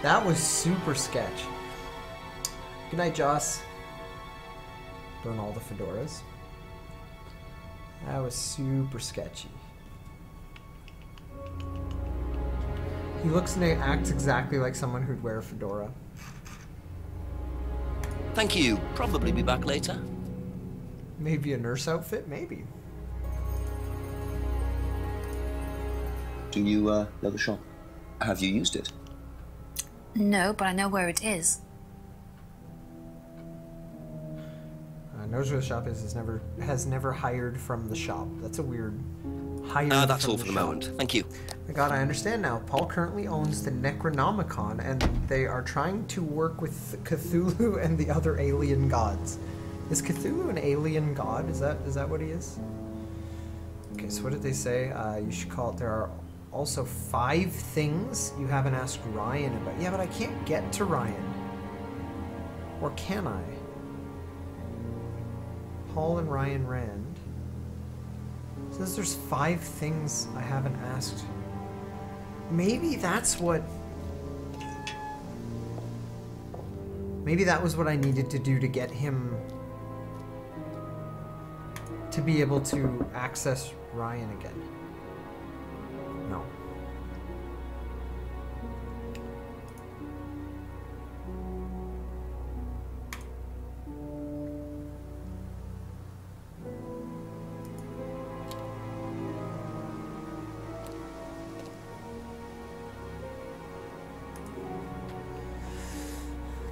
S1: That was super sketch. Good night, Joss. Doing all the fedoras. That was super sketchy. He looks and acts exactly like someone who'd wear a fedora.
S8: Thank you. Probably be back later.
S1: Maybe a nurse outfit? Maybe.
S12: Do you know the shop? Have you used it?
S9: No, but I know where it is.
S1: Knows where the shop is. Has never hired from the shop. That's a weird hired.
S8: That's
S1: from
S8: all for the
S1: shop.
S8: moment. Thank you.
S1: My God, I understand now. Paul currently owns the Necronomicon, and they are trying to work with Cthulhu and the other alien gods. Is Cthulhu an alien god? Is that what he is? Okay, so what did they say? You should call it. There are also 5 things you haven't asked Ryan about. Yeah, but I can't get to Ryan. Or can I? Paul and Ryan Rand. It says there's 5 things I haven't asked. Maybe that's what... Maybe that was what I needed to do to get him to be able to access Ryan again. No.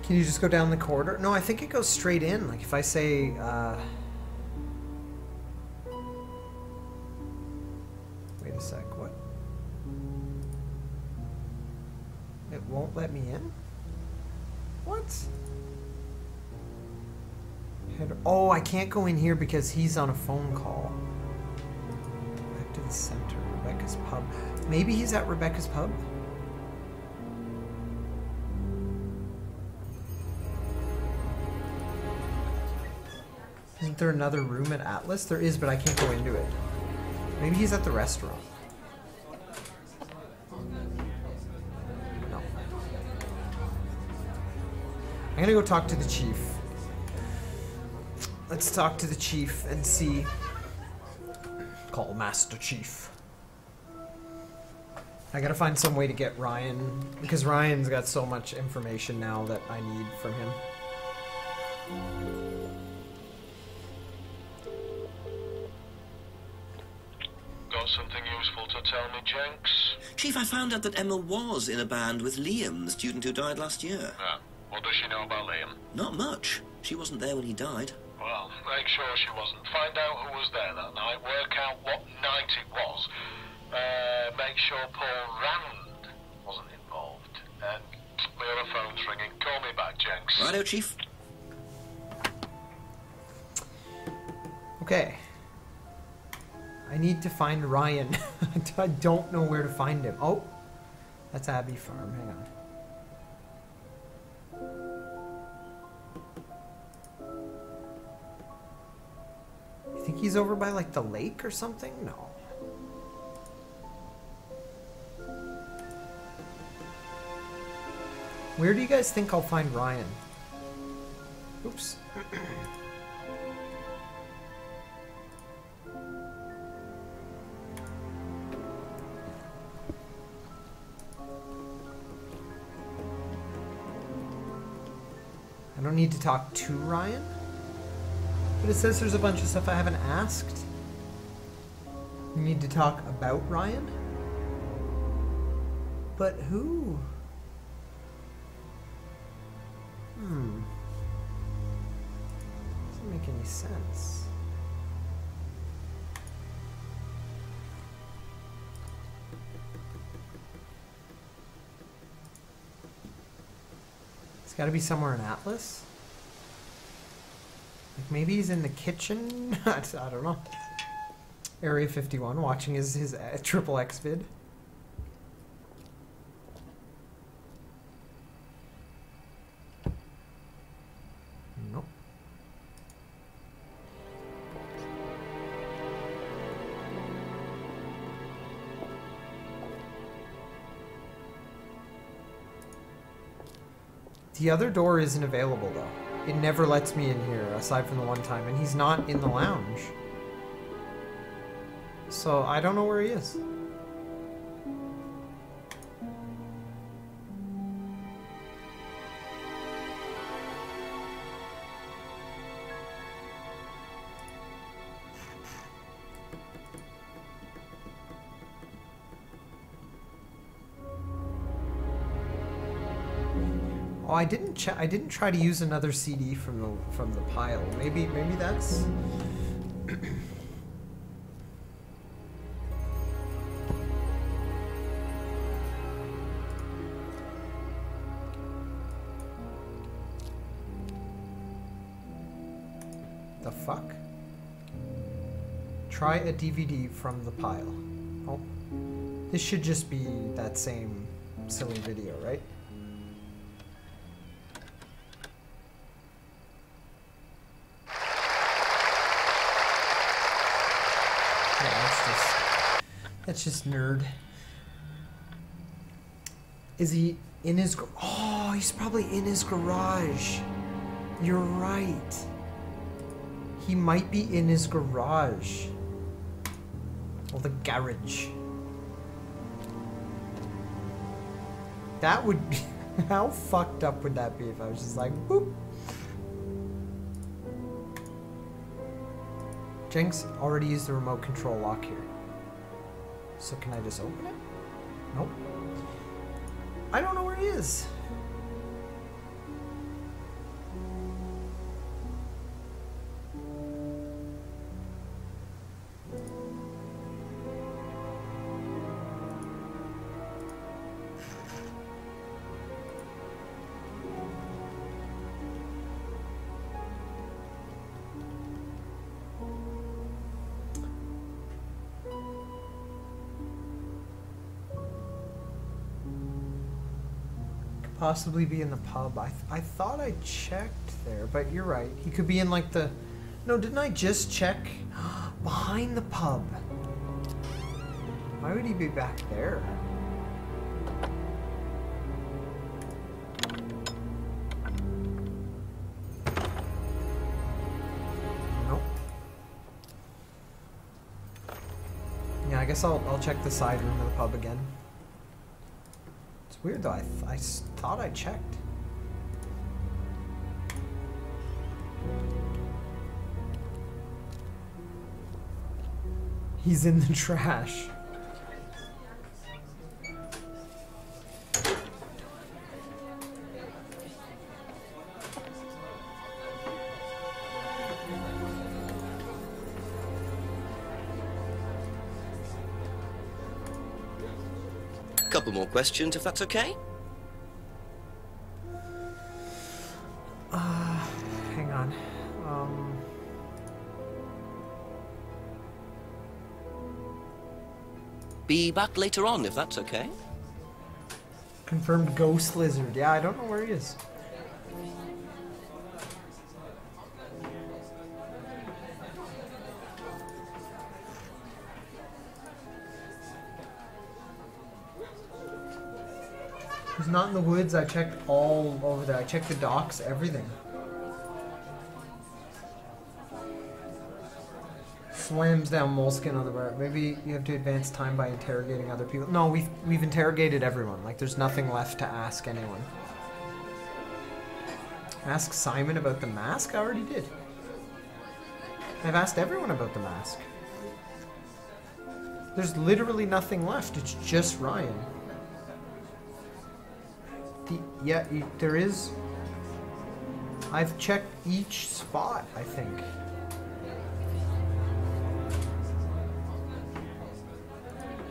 S1: Can you just go down the corridor? No, I think it goes straight in. Like if I say, wait a sec, what? It won't let me in? What? Oh, I can't go in here because he's on a phone call. Back to the center, Rebecca's pub. Maybe he's at Rebecca's pub? Isn't there another room at Atlas? There is, but I can't go into it. Maybe he's at the restaurant. No. I'm gonna go talk to the chief. Let's talk to the chief and see. Call Master Chief. I gotta find some way to get Ryan, because Ryan's got so much information now that I need from him.
S7: Got something useful to tell me, Jenks?
S4: Chief, I found out that Emma was in a band with Liam, the student who died last year.
S7: Ah, what does she know about Liam?
S4: Not much. She wasn't there when he died.
S7: Well, make sure she wasn't. Find out who was there that night, work out what night it was. Make sure Paul Rand wasn't involved. And my other phone's ringing. Call me back, Jenks.
S4: Righto, Chief.
S1: Okay. I need to find Ryan. I don't know where to find him. Oh, that's Abbey Farm. Hang on. You think he's over by like the lake or something? No. Where do you guys think I'll find Ryan? Oops. I don't need to talk to Ryan, but it says there's a bunch of stuff I haven't asked. You need to talk about Ryan? But who? Doesn't make any sense. It's got to be somewhere in Atlas. Like maybe he's in the kitchen. I don't know. Area 51, watching his triple X vid. Nope. The other door isn't available though. It never lets me in here aside from the one time, and he's not in the lounge. So I don't know where he is. Oh, I didn't try to use another CD from the pile. Maybe that's. fuck? Try a DVD from the pile. Oh. This should just be that same silly video, right? Yeah, that's just nerd. Is he in his... Oh, he's probably in his garage. You're right. He might be in his garage. Well, the garage. That would be... How fucked up would that be if I was just like, boop. Jenks already used the remote control lock here. So can I just open it? Nope. I don't know where he is. Possibly be in the pub. I thought I checked there, but you're right. He could be in like the... No, didn't I just check? Behind the pub. Why would he be back there? Nope. Yeah, I guess I'll check the side room of the pub again. It's weird though, I thought I checked. He's in the trash.
S2: Couple more questions, if that's okay?
S1: Hang on.
S2: Be back later on, if that's okay?
S1: Confirmed ghost lizard. Yeah, I don't know where he is. He's not in the woods. I checked all over there. I checked the docks, everything. Slams down moleskin on the bar. Maybe you have to advance time by interrogating other people. No, we've interrogated everyone. Like, there's nothing left to ask anyone. Ask Simon about the mask? I already did. I've asked everyone about the mask. There's literally nothing left. It's just Ryan. Yeah, there is. I've checked each spot, I think.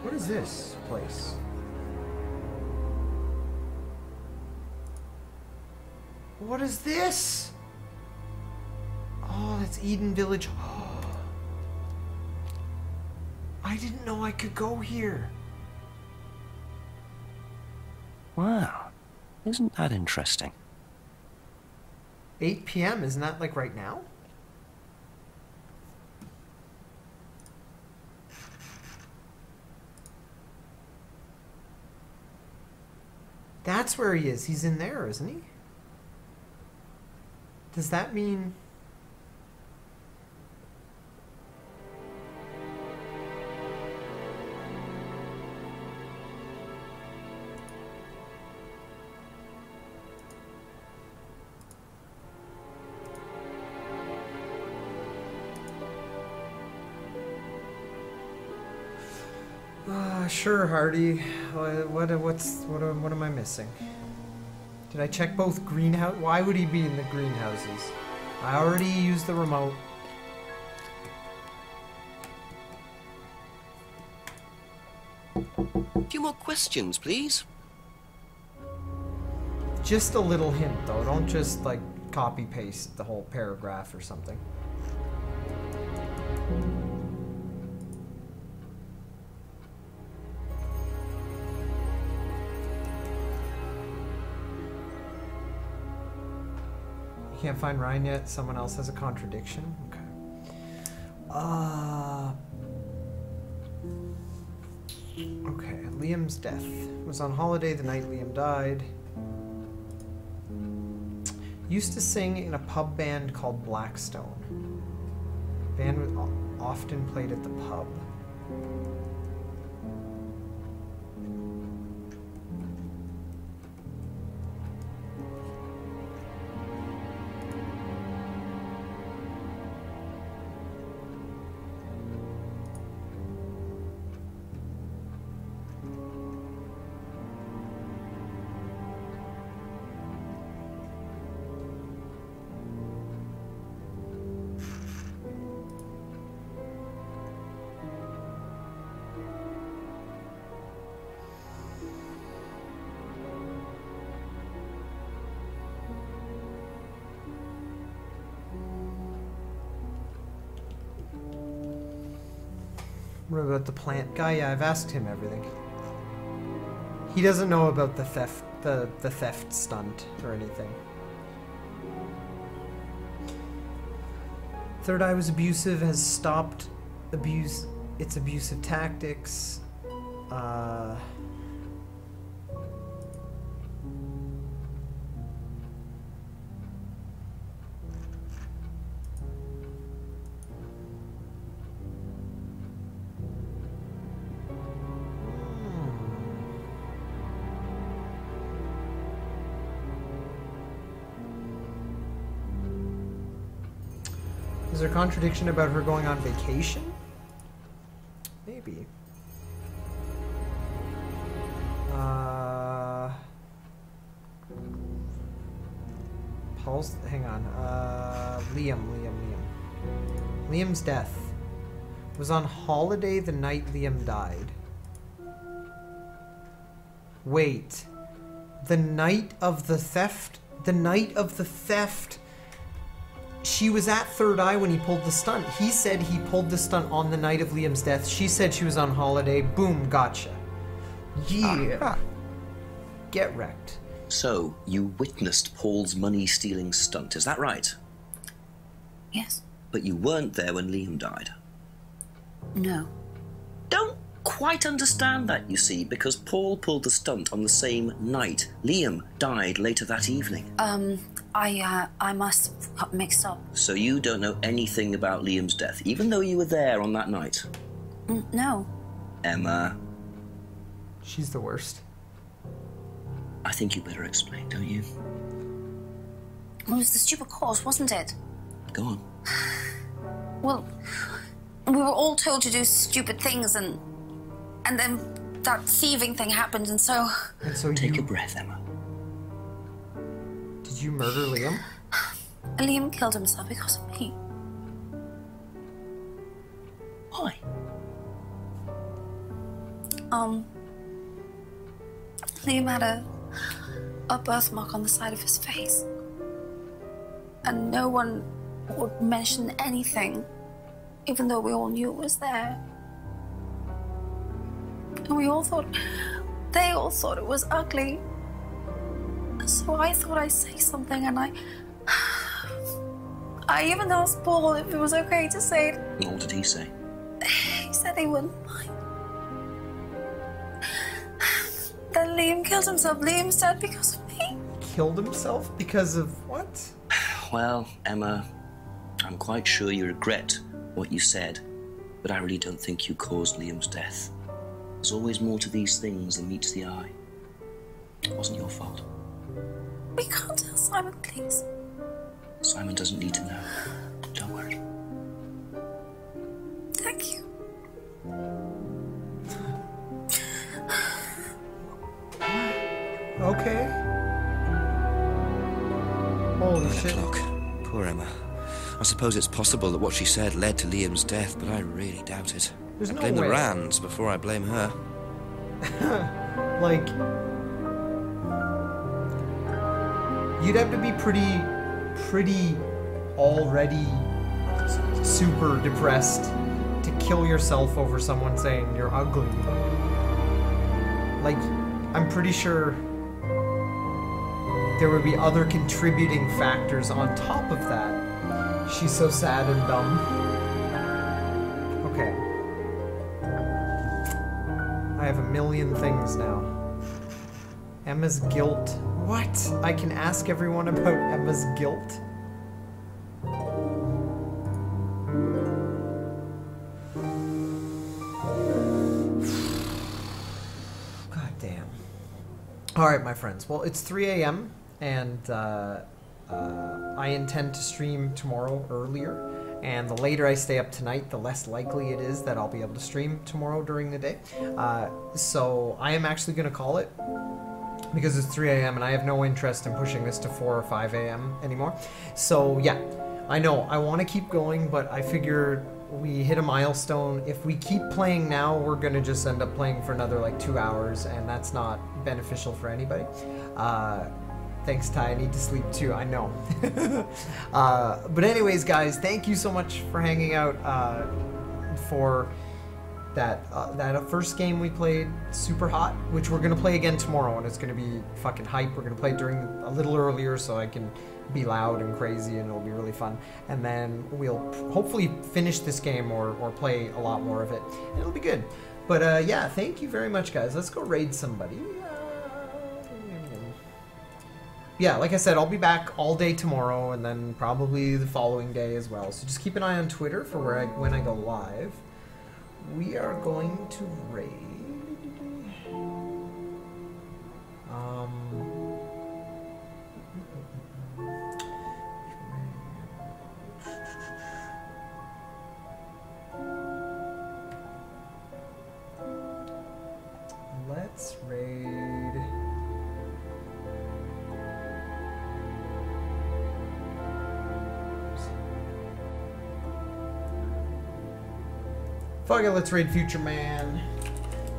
S1: What is this place? What is this? Oh, that's Eden Village. I didn't know I could go here.
S2: Wow. Isn't that interesting?
S1: 8 p.m. Isn't that like right now? That's where he is. He's in there, isn't he? Does that mean... Sure, Hardy. What am I missing? Did I check both greenhouse? Why would he be in the greenhouses? I already used the remote.
S2: A few more questions, please.
S1: Just a little hint, though. Don't just, like, copy-paste the whole paragraph or something. You can't find Ryan yet? Someone else has a contradiction? Okay. Okay, Liam's death. Was on holiday the night Liam died. Used to sing in a pub band called Blackstone. Band was often played at the pub. What about the plant guy? Yeah, I've asked him everything. He doesn't know about the theft, the theft stunt or anything. Third Eye was abusive, has stopped its abusive tactics. Is there a contradiction about her going on vacation? Maybe. Paul's... hang on. Liam. Liam's death. Was on holiday the night Liam died. Wait. The night of the theft? The night of the theft... She was at Third Eye when he pulled the stunt. He said he pulled the stunt on the night of Liam's death. She said she was on holiday. Boom, gotcha. Yeah. Get wrecked.
S12: So, you witnessed Paul's money-stealing stunt, is that right?
S9: Yes.
S12: But you weren't there when Liam died.
S9: No.
S12: Don't quite understand that, you see, because Paul pulled the stunt on the same night. Liam died later that evening.
S9: I must have got mixed up.
S12: So you don't know anything about Liam's death, even though you were there on that night?
S9: No.
S12: Emma.
S1: She's the worst.
S12: I think you better explain, don't you?
S9: It was the stupid course, wasn't it?
S12: Go on.
S9: Well, we were all told to do stupid things, and then that thieving thing happened, and so...
S12: Take a breath, Emma.
S1: Did you murder Liam?
S9: Liam killed himself because of me.
S12: Why?
S9: Liam had a birthmark on the side of his face. And no one would mention anything, even though we all knew it was there. And we all thought, they all thought it was ugly. So I thought I'd say something, and I even asked Paul if it was okay to say it.
S12: What did he say?
S9: He said he wouldn't mind. Then Liam killed himself. Liam's dead because of me.
S1: Killed himself because of what?
S12: Well, Emma, I'm quite sure you regret what you said, but I really don't think you caused Liam's death. There's always more to these things than meets the eye. It wasn't your fault.
S9: We can't tell Simon, please.
S12: Simon doesn't need to know. Don't worry.
S9: Thank you.
S1: Okay. Holy shit.
S2: O'clock. Poor Emma. I suppose it's possible that what she said led to Liam's death, but I really doubt it.
S1: There's
S2: I
S1: no
S2: blame
S1: way.
S2: the Rands before I blame her.
S1: Like... You'd have to be pretty already super depressed to kill yourself over someone saying you're ugly. Like, I'm pretty sure there would be other contributing factors on top of that. She's so sad and dumb. Okay. I have a million things now. Emma's guilt. What? I can ask everyone about Emma's guilt? God damn. Alright, my friends. Well, it's 3 a.m. and I intend to stream tomorrow earlier. And the later I stay up tonight, the less likely it is that I'll be able to stream tomorrow during the day. So I am actually going to call it, because it's 3 a.m. and I have no interest in pushing this to 4 or 5 a.m. anymore. So yeah, I know I want to keep going, but I figure we hit a milestone. If we keep playing now, we're going to just end up playing for another like 2 hours, and that's not beneficial for anybody. Thanks, Ty. I need to sleep too. I know. But anyways, guys, thank you so much for hanging out for that first game we played, Super Hot, which we're gonna play again tomorrow, and it's gonna be fucking hype. We're gonna play during a little earlier so I can be loud and crazy, and it'll be really fun. And then we'll hopefully finish this game or play a lot more of it, and it'll be good. But yeah, thank you very much, guys. Let's go raid somebody. Yeah, like I said, I'll be back all day tomorrow, and then probably the following day as well. So just keep an eye on Twitter for when I go live. We are going to raid. Let's raid. Fuck it, let's raid Future Man.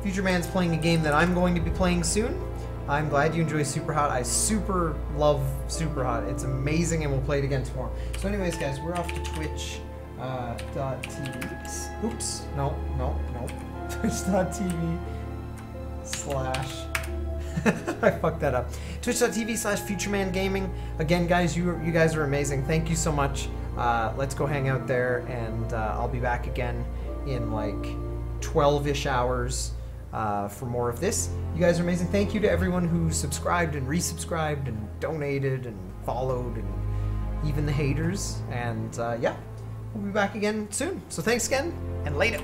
S1: Future Man's playing a game that I'm going to be playing soon. I'm glad you enjoy Super Hot. I super love Super Hot. It's amazing, and we'll play it again tomorrow. So anyways, guys, we're off to Twitch.tv. Oops. No. Twitch.tv/ I fucked that up. Twitch.tv/FutureMan Gaming. Again, guys, you guys are amazing. Thank you so much. Let's go hang out there, and I'll be back again in like 12-ish hours for more of this. You guys are amazing. Thank you to everyone who subscribed and resubscribed and donated and followed, and even the haters. And yeah, we'll be back again soon. So thanks again, and later.